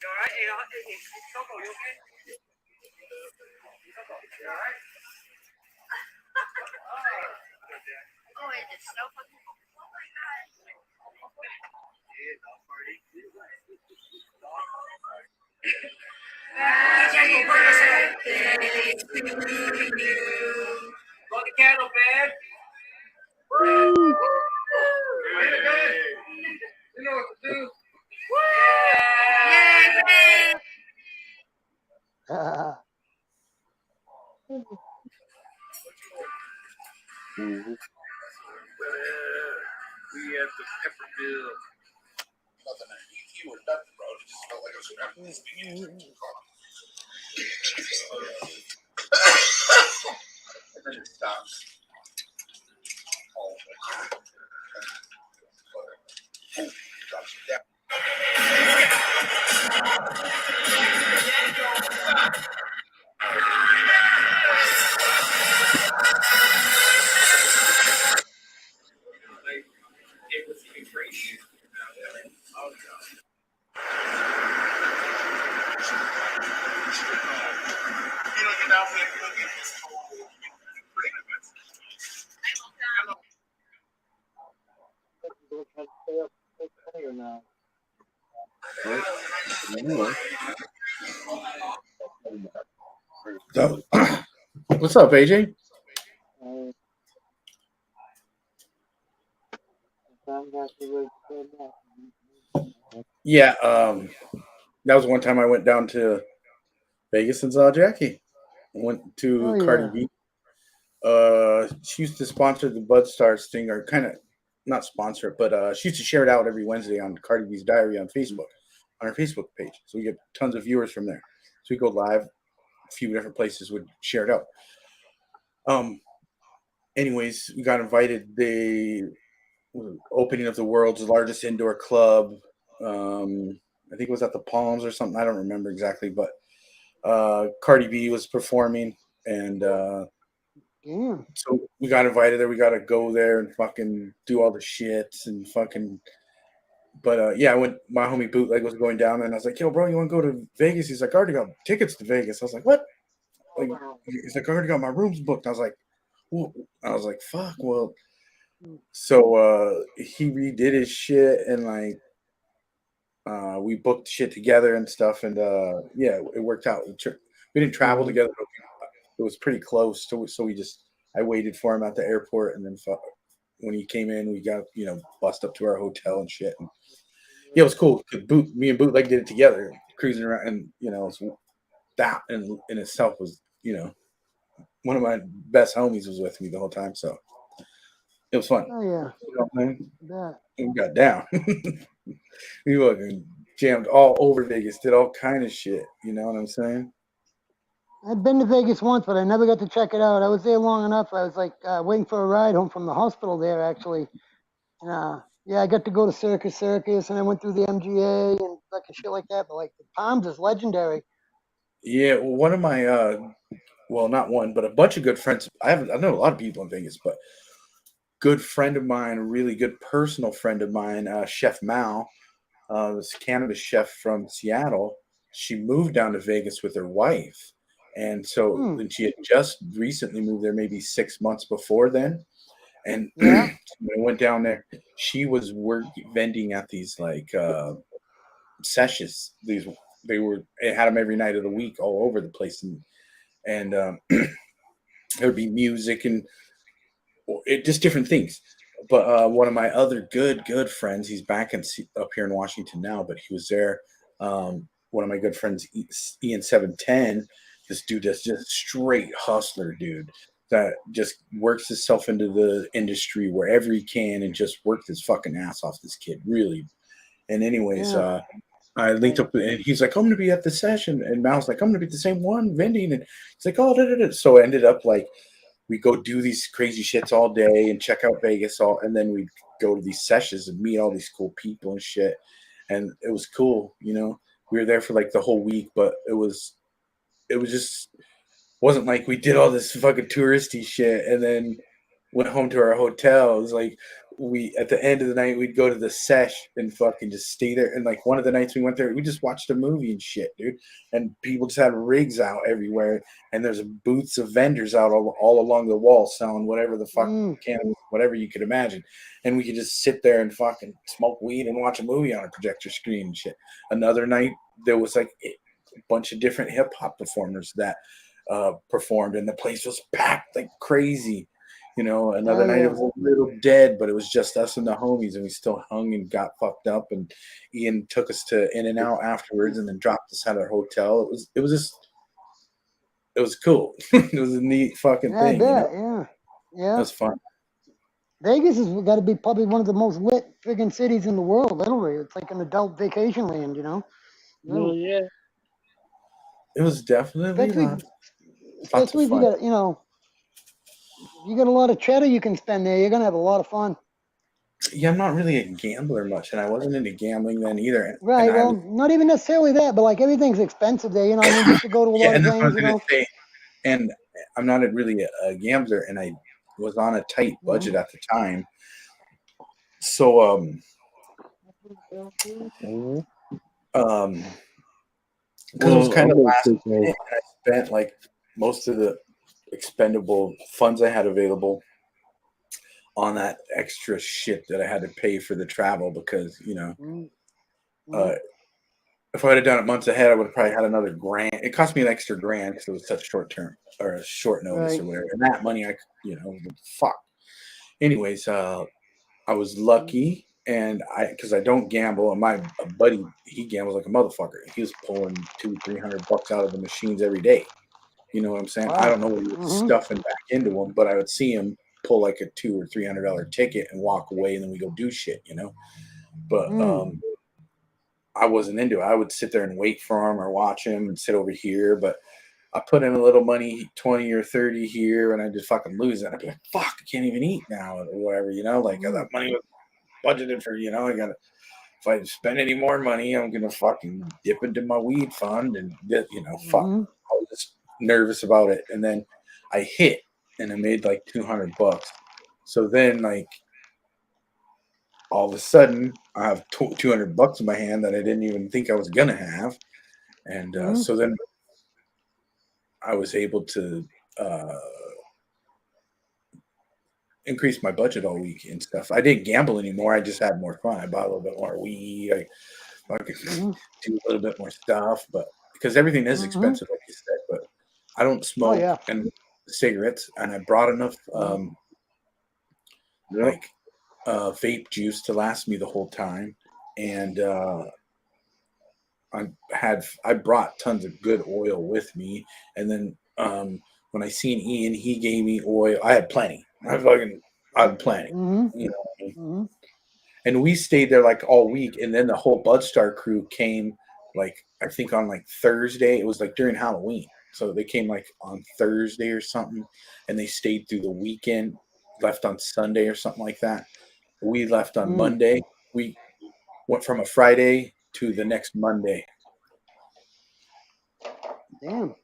You all right? Hey, Coco, you okay? You all right? Oh, is it snow? Oh my god. Happy birthday to you. Blow the candle, man. Woo! You know what to do. Yay! We at the Pepperville. Nothing. You were nothing, bro. It just felt like I was having this beginning. And then it stops. Oh, drops you down. It was even crazy. Oh, no. You don't get out there and look at this whole So, what's up, AJ? Yeah, that was one time I went down to Vegas and saw Jackie. Went to Oh, Cardi yeah. B. She used to sponsor the Bud Stars thing, or kind of not sponsor it, but she used to share it out every Wednesday on Cardi B's Diary on Facebook, on her Facebook page. So we get tons of viewers from there. So we go live. A few different places would share it out. Anyways, we got invited. The opening of the world's largest indoor club. I think it was at the Palms or something. I don't remember exactly, but Cardi B was performing, and Damn. so we got invited there. We got to go there and fucking do all the shits and fucking. But yeah, when my homie Bootleg was going down, and I was like, "Yo, bro, you want to go to Vegas?" He's like, "I already got tickets to Vegas." I was like, "What?" Like, he's like, "I already got my rooms booked." I was like, "Well," I was like, "Fuck." Well, so he redid his shit, and like we booked shit together and stuff, and yeah, it worked out. We didn't travel together, but it was pretty close. So we just I waited for him at the airport, and then when he came in, we got bust up to our hotel and shit. And yeah, it was cool. Me and Bootleg did it together, cruising around, and so that in itself was one of my best homies was with me the whole time, so it was fun. Oh, yeah. You know what I mean? That. We got down. We fucking jammed all over Vegas, did all kind of shit. You know what I'm saying? I've been to Vegas once, but I never got to check it out. I was there long enough. I was like waiting for a ride home from the hospital there, actually. And yeah, I got to go to Circus, and I went through the MGA and fucking shit like that. But like the Palms is legendary. Yeah, well, one of my well, not one, but a bunch of good friends. I know a lot of people in Vegas, but good friend of mine, a really good personal friend of mine, Chef Mao, this cannabis chef from Seattle. She moved down to Vegas with her wife, and so Hmm. and she had just recently moved there, maybe 6 months before then. And Yeah. when I went down there, she was vending at these like seshes. They had them every night of the week all over the place, and there'd be music and just different things. But one of my other good friends, he's back up here in Washington now, but he was there. One of my good friends, Ian 710. This dude is just straight hustler, dude. That just works himself into the industry wherever he can, and just worked his fucking ass off. This kid, really. And anyways, Yeah. I linked up and he's like, I'm gonna be at the session, and Mal's like, I'm gonna be at the same one vending, and it's like, oh, da, da, da. So I ended up like we go do these crazy shits all day and check out Vegas and then we'd go to these sessions and meet all these cool people and shit. And it was cool, you know. We were there for like the whole week, but it was just wasn't like we did all this fucking touristy shit and then went home to our hotel. It was like we at the end of the night we'd go to the sesh and fucking just stay there. And like one of the nights we went there, we just watched a movie and shit, dude. And people just had rigs out everywhere, and there's booths of vendors out all along the wall selling whatever the fuck can, whatever you could imagine. And we could just sit there and fucking smoke weed and watch a movie on a projector screen and shit. Another night there was like a bunch of different hip hop performers that performed, and the place was packed like crazy. You know, another night it was a little dead, but it was just us and the homies, and we still hung and got fucked up. And Ian took us to In and Out afterwards, and then dropped us at our hotel. It was cool. It was a neat fucking Yeah, I thing, you bet. know. Yeah. It Yeah. was fun. Vegas has got to be probably one of the most lit friggin' cities in the world. Literally, it's like an adult vacation land. You know. Well, yeah. It was definitely lots of Especially if you fun. got you got a lot of cheddar you can spend there. You're gonna have a lot of fun. Yeah, I'm not really a gambler much, and I wasn't into gambling then either. And Right. I Well, was, not even necessarily that, but like everything's expensive there. You know, what I mean, just to go to a yeah, lot of and that's what I things. was You gonna know. say. And I'm not really a gambler, and I was on a tight budget at the time. So because it was Well, kind I'm of gonna last take minute, and I spent like most of the expendable funds I had available on that extra shit that I had to pay for the travel because, you know, if I would have done it months ahead, I would have probably had another grand. It cost me an extra grand because it was such short term or a short notice or whatever. And that money, fuck. Anyways, I was lucky, and because I don't gamble, and my buddy, he gambles like a motherfucker. He was pulling $200-300 out of the machines every day. You know what I'm saying? I don't know what he was stuffing back into them, but I would see him pull like a $200 or $300 ticket and walk away, and then we go do shit, you know. But I wasn't into it. I would sit there and wait for him or watch him and sit over here, but I put in a little money, 20 or 30 here, and I just fucking lose it. I'd be like, fuck, I can't even eat now or whatever, you know, like that money was budgeted for, you know, if I spend any more money, I'm going to fucking dip into my weed fund and, you know, fuck. I was just nervous about it. And then I hit and I made like $200. So then, like, all of a sudden, I have $200 in my hand that I didn't even think I was going to have. And so then I was able to increase my budget all week and stuff. I didn't gamble anymore. I just had more fun. I bought a little bit more weed. I could do a little bit more stuff, but because everything is expensive, like you said. But I don't smoke and cigarettes, and I brought enough like vape juice to last me the whole time, and I brought tons of good oil with me, and then when I seen Ian, he gave me oil. I had plenty. I had plenty. You know what I mean? And we stayed there like all week, and then the whole Bud Star crew came like I think on like Thursday. It was like during Halloween, so they came like on Thursday or something, and they stayed through the weekend. Left on Sunday or something like that. We left on Monday. We went from a Friday to the next Monday. Damn.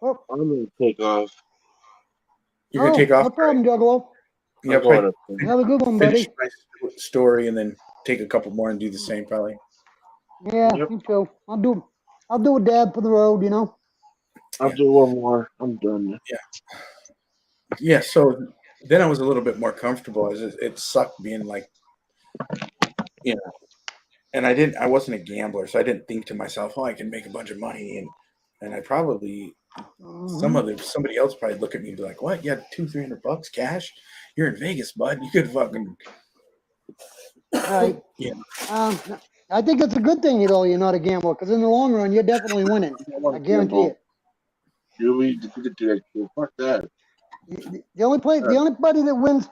Oh, I'm gonna take off. You're gonna take off. no problem, Juggalo. Yeah, I'm going probably Have a good one, finish buddy. my story and then take a couple more and do the same, probably. Yeah, Yep. you too. I'll do a dab for the road, you know. I'll do one more. I'm done. Yeah. So then I was a little bit more comfortable. It sucked being like, you know, and I wasn't a gambler, so I didn't think to myself, oh, I can make a bunch of money, and I probably somebody else probably look at me and be like, what? You had $200-300 cash? You're in Vegas, bud. You could fucking Right. yeah. I think it's a good thing, you know, you're not a gambler, because in the long run, you're definitely winning. I guarantee it. Julie, fuck that. The only that wins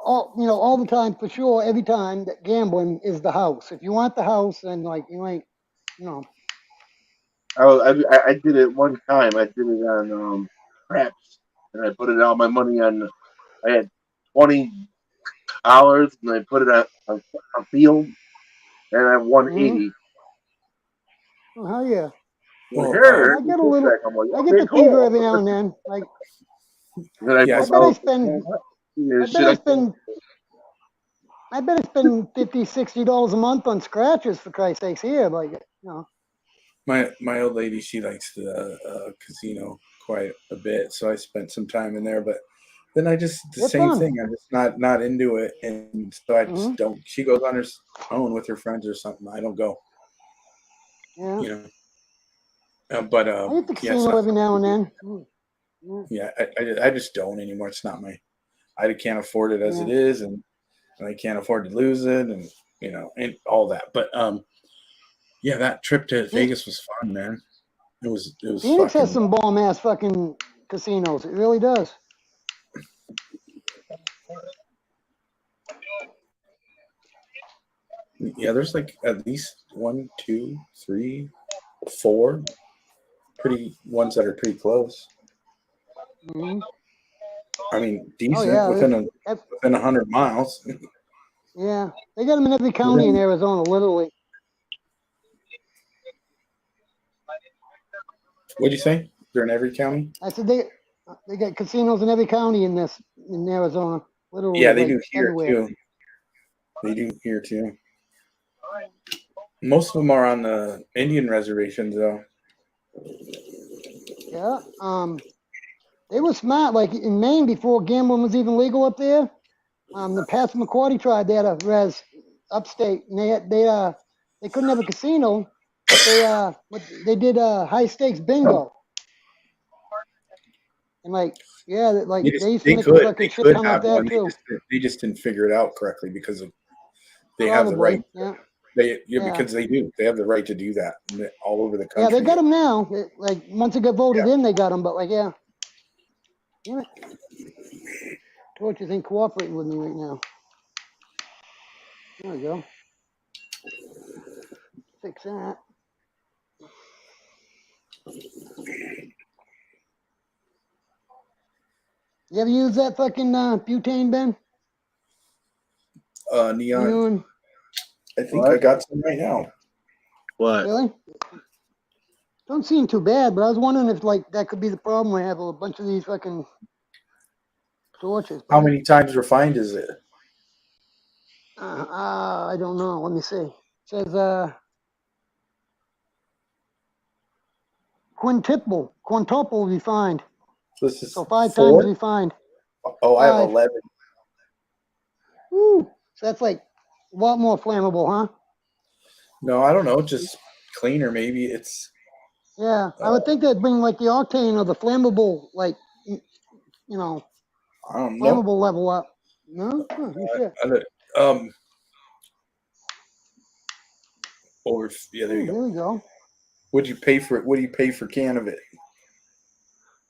all the time for sure, every time that gambling is the house. If you want the house, then like you ain't, you know. I did it one time. I did it on craps, and I put it all my money on. I had $20, and I put it on a field, and I won $80. Oh, hell yeah. Well, I get a little. I get the fever every now and then. Like I bet I spend $50-$60 a month on scratches, for Christ's sakes. Here, like, you know. My old lady, she likes the casino quite a bit, so I spent some time in there. But then I just the It's same fun. thing. I'm just not into it, and so I just don't. She goes on her own with her friends or something. I don't go. Yeah. You know. But I hit the casino every now and then. Yeah, I just don't anymore. It's not my. I can't afford it as it is, and I can't afford to lose it, and you know, and all that. But yeah, that trip to Vegas was fun, man. It was Phoenix fucking. has some bomb ass fucking casinos. It really does. Yeah, there's like at least 1, 2, 3, 4 pretty ones that are pretty close. I mean, decent within 100 miles. Yeah, they got them in every county in Arizona, literally. What'd you say? They're in every county? I said they got casinos in every county in Arizona, literally. Yeah, they like, do here everywhere. too. They do here too. Most of them are on the Indian reservations, though. Yeah. They were smart. Like in Maine, before gambling was even legal up there, the Passamaquoddy tribe, they had a res upstate, and they couldn't have a casino, but they did high stakes bingo. And like, yeah, like they used to make a fucking shit ton like that too. They just didn't figure it out correctly because they have the Probably, right. yeah. Because they do. They have the right to do that all over the country. Yeah, they got them now. Like once it got voted in, they got them. But like, yeah. Damn it. Torches ain't cooperating with me right now. There we go. Fix that. You ever use that fucking butane, Ben? Neon. I think I got some right now. What? Really? Don't seem too bad, but I was wondering if like that could be the problem. I have a bunch of these fucking torches. How many times refined is it? I don't know. Let me see. It says quintuple refined. So 5 times refined. Oh, 5. I have 11. Woo. So that's like a lot more flammable, huh? No, I don't know. Just cleaner, maybe. It's. Yeah, I would think that'd bring like the octane or the flammable, like, you know, I don't know. flammable level up. No? Shit. Or yeah, there you go. There we go. What'd you pay for it? What do you pay for a can of it?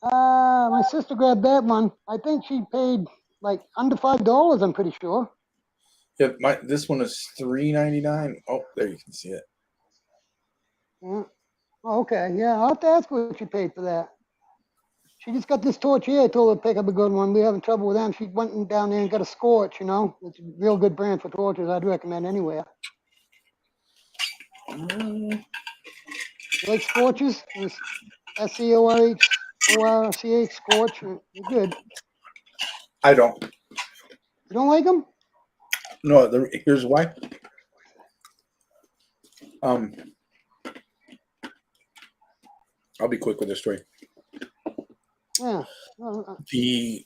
My sister grabbed that one. I think she paid like under $5. I'm pretty sure. Yeah, this one is $3.99. Oh, there you can see it. Yeah. Oh, okay. Yeah, I'll have to ask what she paid for that. She just got this torch here. I told her to pick up a good one. We're having trouble with them. She went down there and got a Scorch, you know. It's a real good brand for torches. I'd recommend anywhere. You like Scorches? SCORH? ORCH Scorch. You're good. I don't. You don't like them? No, here's why. I'll be quick with this story. Yeah. The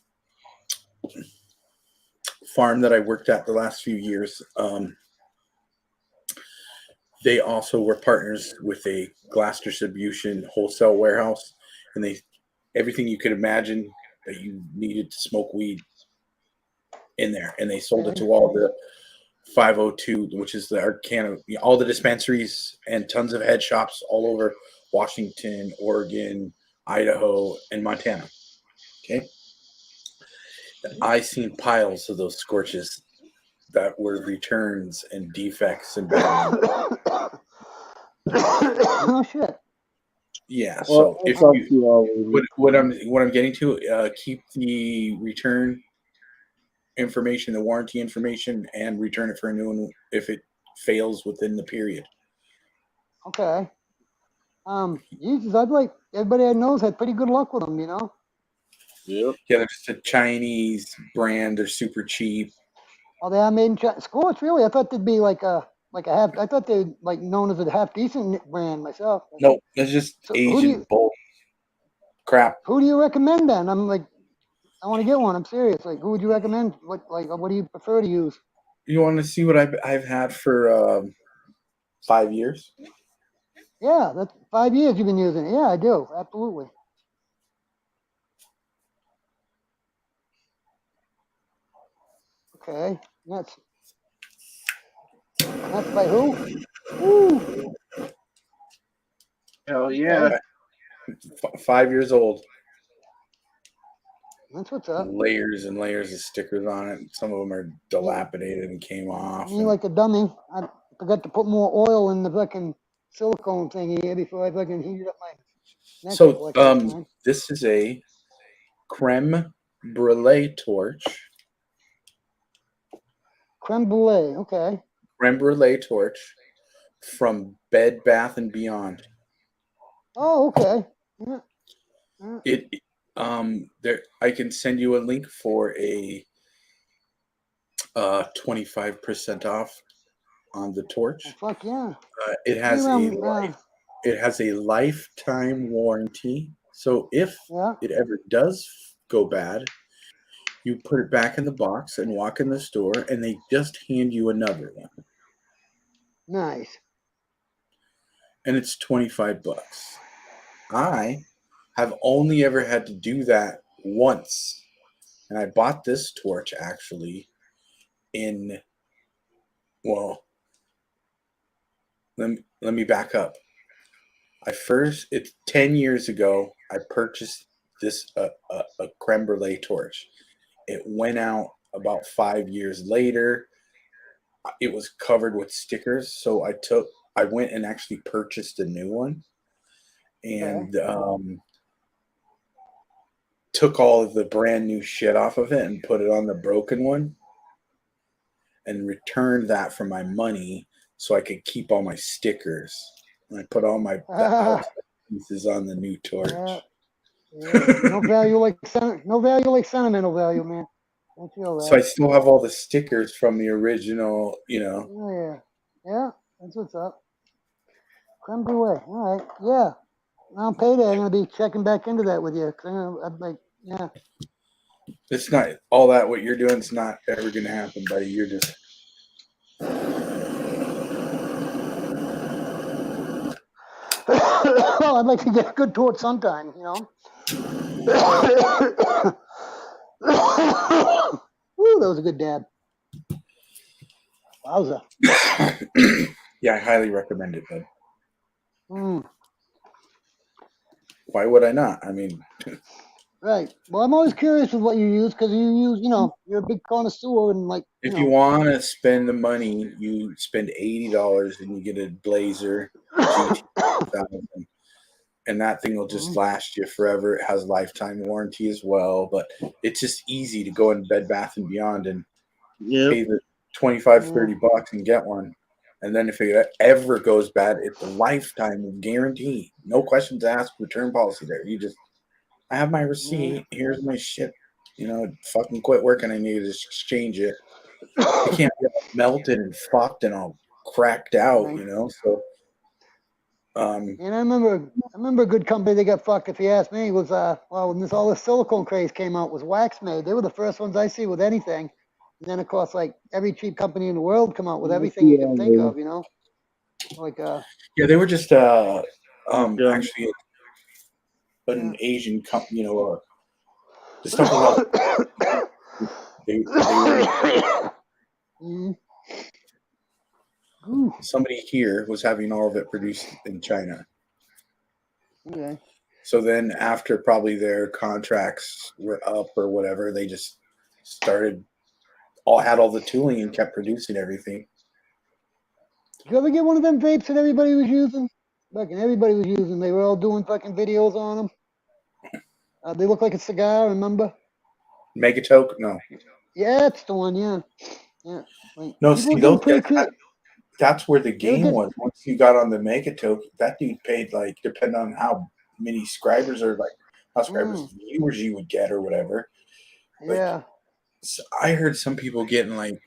farm that I worked at the last few years, they also were partners with a glass distribution wholesale warehouse, and everything you could imagine that you needed to smoke weed in there, and they sold it to all the 502, which is the Arcana, all the dispensaries and tons of head shops all over Washington, Oregon, Idaho, and Montana. Okay. I seen piles of those scorches that were returns and defects and bad. Oh shit. Yeah. So Well, if what I'm getting to, keep the return information, the warranty information, and return it for a new one if it fails within the period. Okay. Jesus, I'd like everybody I know had pretty good luck with them, you know. Yep. Yeah, they're just a Chinese brand. They're super cheap. Oh, they are made in China. Scorch, really? I thought they'd be like a half. I thought they'd like known as a half decent brand myself. No, it's just So Asian bull crap. Who do you recommend then? I'm like, I want to get one. I'm serious. Like, who would you recommend? What do you prefer to use? You want to see what I've had for 5 years? Yeah, that's 5 years you've been using it. Yeah, I do. Absolutely. Okay. That's by who? Woo. Hell yeah. 5 years old. That's what's up. Layers and layers of stickers on it. Some of them are dilapidated and came off. Me like a dummy. I forgot to put more oil in the fucking silicone thingy here before I fucking heated up my neck. So this is a creme brulee torch. Creme brulee, okay. Creme brulee torch from Bed Bath and Beyond. Oh, okay. Yeah. There I can send you a link for a 25% off on the torch. Oh, fuck yeah. It has a lifetime warranty. So if it ever does go bad, you put it back in the box and walk in the store, and they just hand you another one. Nice. And it's $25. I have only ever had to do that once, and I bought this torch actually let me back up. It's 10 years ago. I purchased this a creme brulee torch. It went out about 5 years later. It was covered with stickers, so I went and actually purchased a new one, and took all of the brand new shit off of it and put it on the broken one, and returned that for my money so I could keep all my stickers. And I put all my pieces on the new torch. No value like sentimental value, man. Don't feel that. So I still have all the stickers from the original, you know. Oh, yeah, that's what's up. Creme brulee. All right, yeah. On payday, I'm gonna be checking back into that with you. Yeah. It's not all that what you're doing is not ever gonna happen, buddy. You're just well, I'd like to get a good torch sometime, you know. Woo, that was a good dab. Wowza. Yeah, I highly recommend it, bud. Why would I not? I mean, right. Well, I'm always curious with what you use because you're a big connoisseur and like. If you want to spend the money, you spend $80 and you get a Blazer GT 1000, and that thing will just last you forever. It has lifetime warranty as well, but it's just easy to go in Bed Bath and Beyond and pay the $25-$30 and get one. And then if it ever goes bad, it's a lifetime guarantee. No questions asked, return policy there. You just I have my receipt. Here's my shit. You know, it fucking quit working. I need to exchange it. It can't be all melted and fucked and all cracked out, you know. So, And I remember a good company that got fucked. If you ask me, was well, when all this silicone craze came out, was Wax Made. They were the first ones I see with anything. And then of course, like every cheap company in the world come out with everything you can think of, you know. Like yeah, they were just actually an Asian company, you know, the stuff was all they were. Somebody here was having all of it produced in China. Okay. So then, after probably their contracts were up or whatever, they just started had all the tooling and kept producing everything. Did you ever get one of them vapes that everybody was using? Fucking everybody was using. They were all doing fucking videos on them. They look like a cigar. Remember? Megatoke? No. Yeah, that's the one. Yeah. Yeah. Like, No, people see, were getting pretty that's where the They were game getting- was. Once you got on the Megatoke, that dude paid, like, depending on how many subscribers or, like, how subscribers, viewers you would get or whatever. Like, Yeah. so I heard some people getting, like,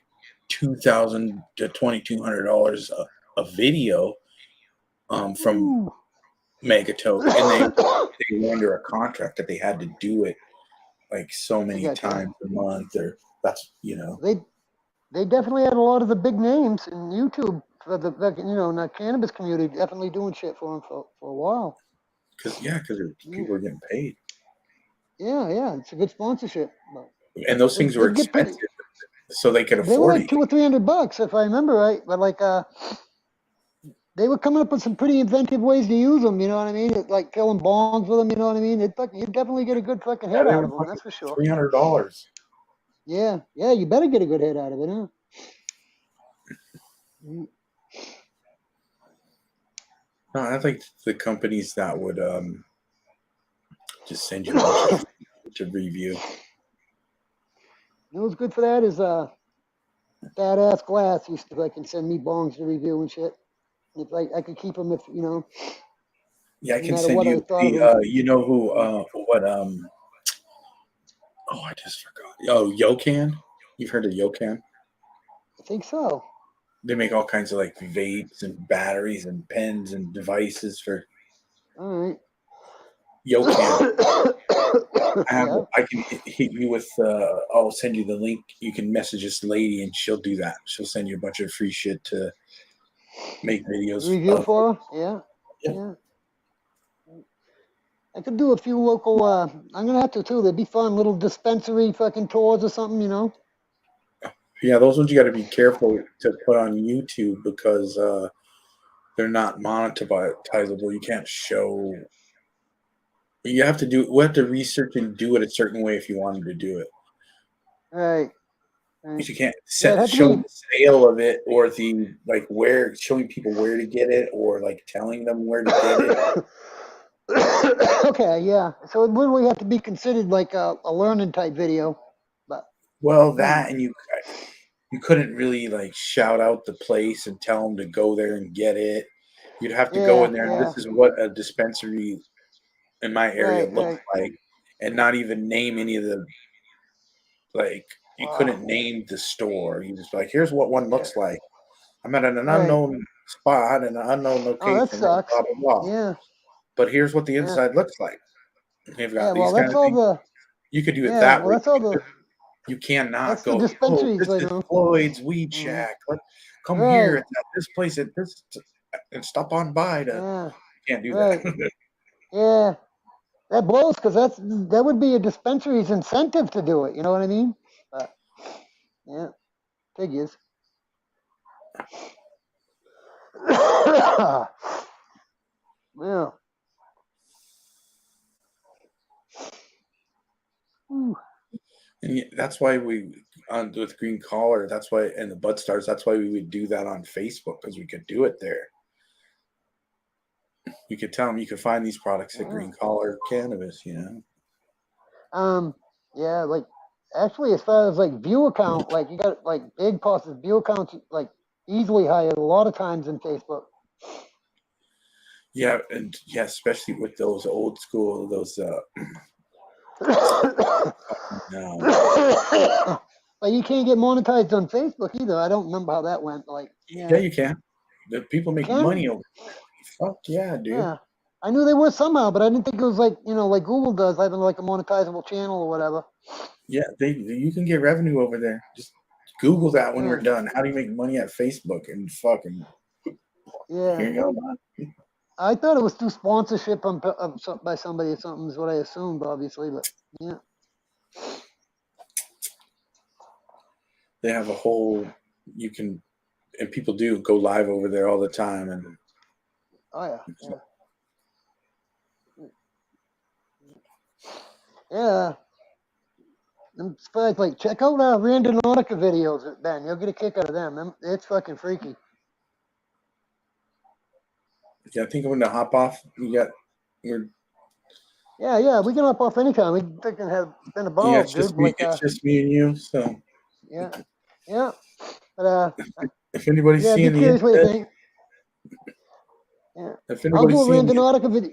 $2,000 to $2,200 a video from Megatoke, and they were under a contract that they had to do it like so many times a month, or that's, you know. They definitely had a lot of the big names in YouTube for the, you know, in the cannabis community, definitely doing shit for them for a while. Because people were getting paid. Yeah, it's a good sponsorship. And those things were expensive, so they could afford They were like it. $200 or $300 if I remember right. But like, they were coming up with some pretty inventive ways to use them. You know what I mean? Like killing bongs with them. You know what I mean? You definitely get a good fucking hit out of them. That's for sure. $300. Yeah, you better get a good hit out of it, huh? No, I like the companies that would just send you a bunch of to review. You know what's good for that is Badass Glass used to fucking send me bongs to review and shit. If I could keep them if, you know. Yeah, I no can matter send what you I thought of them. you know who I just forgot. Oh, Yocan. You've heard of Yocan? I think so. They make all kinds of like vapes and batteries and pens and devices for All right. Yocan. I can hit you with I'll send you the link. You can message this lady and she'll do that. She'll send you a bunch of free shit to make videos. Review for her? Yeah. I could do a few local I'm gonna have to too. They'd be fun little dispensary fucking tours or something, you know. Yeah, those ones you got to be careful to put on YouTube because they're not monetizable. You can't show. You have to do. We have to research and do it a certain way if you wanted to do it. Right. Because you can't show the sale of it or the like showing people where to get it or like telling them where to get it. Okay, yeah. So it literally have to be considered like a learning type video. But well, that and you couldn't really like shout out the place and tell them to go there and get it. You'd have to go in there and this is what a dispensary in my area looks like, and not even name any of the like. You couldn't name the store. You just like, here's what one looks like. I'm at an unknown spot in an unknown location. Oh, that sucks. Blah blah blah. Yeah. But here's what the inside looks like. They've got these that's kind of all things. You could do it that way. You cannot go. This is Floyd's Weed Shack. Come here at this place at this, and stop on by to. You can't do that. Yeah, that blows because that would be a dispensary's incentive to do it. You know what I mean? But yeah, figures. Yeah. And that's why we with Green Collar. That's why and the Bud Stars. That's why we would do that on Facebook because we could do it there. You could tell them you could find these products at Green Collar Cannabis. You know. Yeah, like actually, as far as like view account, like you got like big posts view accounts like easily higher a lot of times in Facebook. Yeah, and especially with those old school, those No. But you can't get monetized on Facebook either. I don't remember how that went. Like, Yeah, you can. The people make Can? money over. Fuck yeah, dude. yeah. I knew they were somehow, but I didn't think it was like, like Google does, having like a monetizable channel or whatever. Yeah, you can get revenue over there. Just Google that when we're Yeah. done. How do you make money at Facebook? And fucking Yeah. here you go, man. I thought it was through sponsorship by somebody or something is what I assumed, obviously, but yeah. They have a whole and people do go live over there all the time, and Oh yeah. Yeah. I'm surprised, like, check out Randonautica videos, Ben. You'll get a kick out of them. It's fucking freaky. yeah, I think I'm gonna hop off. We're Yeah, we can hop off anytime. We can have been yeah, involved, it's just dude. me. Like, It's just me and you. So yeah. But if anybody's yeah, be seeing the curious what you internet, think. Yeah. if I'll do anybody's a seeing the Randonautica video.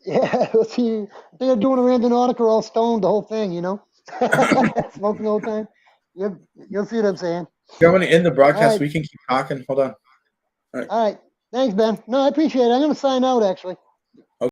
Yeah, let's see. I think I'm doing a Randonautica all stoned the whole thing, Smoking the whole time. You'll see what I'm saying. I'm gonna end the broadcast. All right. We can keep talking. Hold on. All right. Thanks, Ben. No, I appreciate it. I'm going to sign out, actually.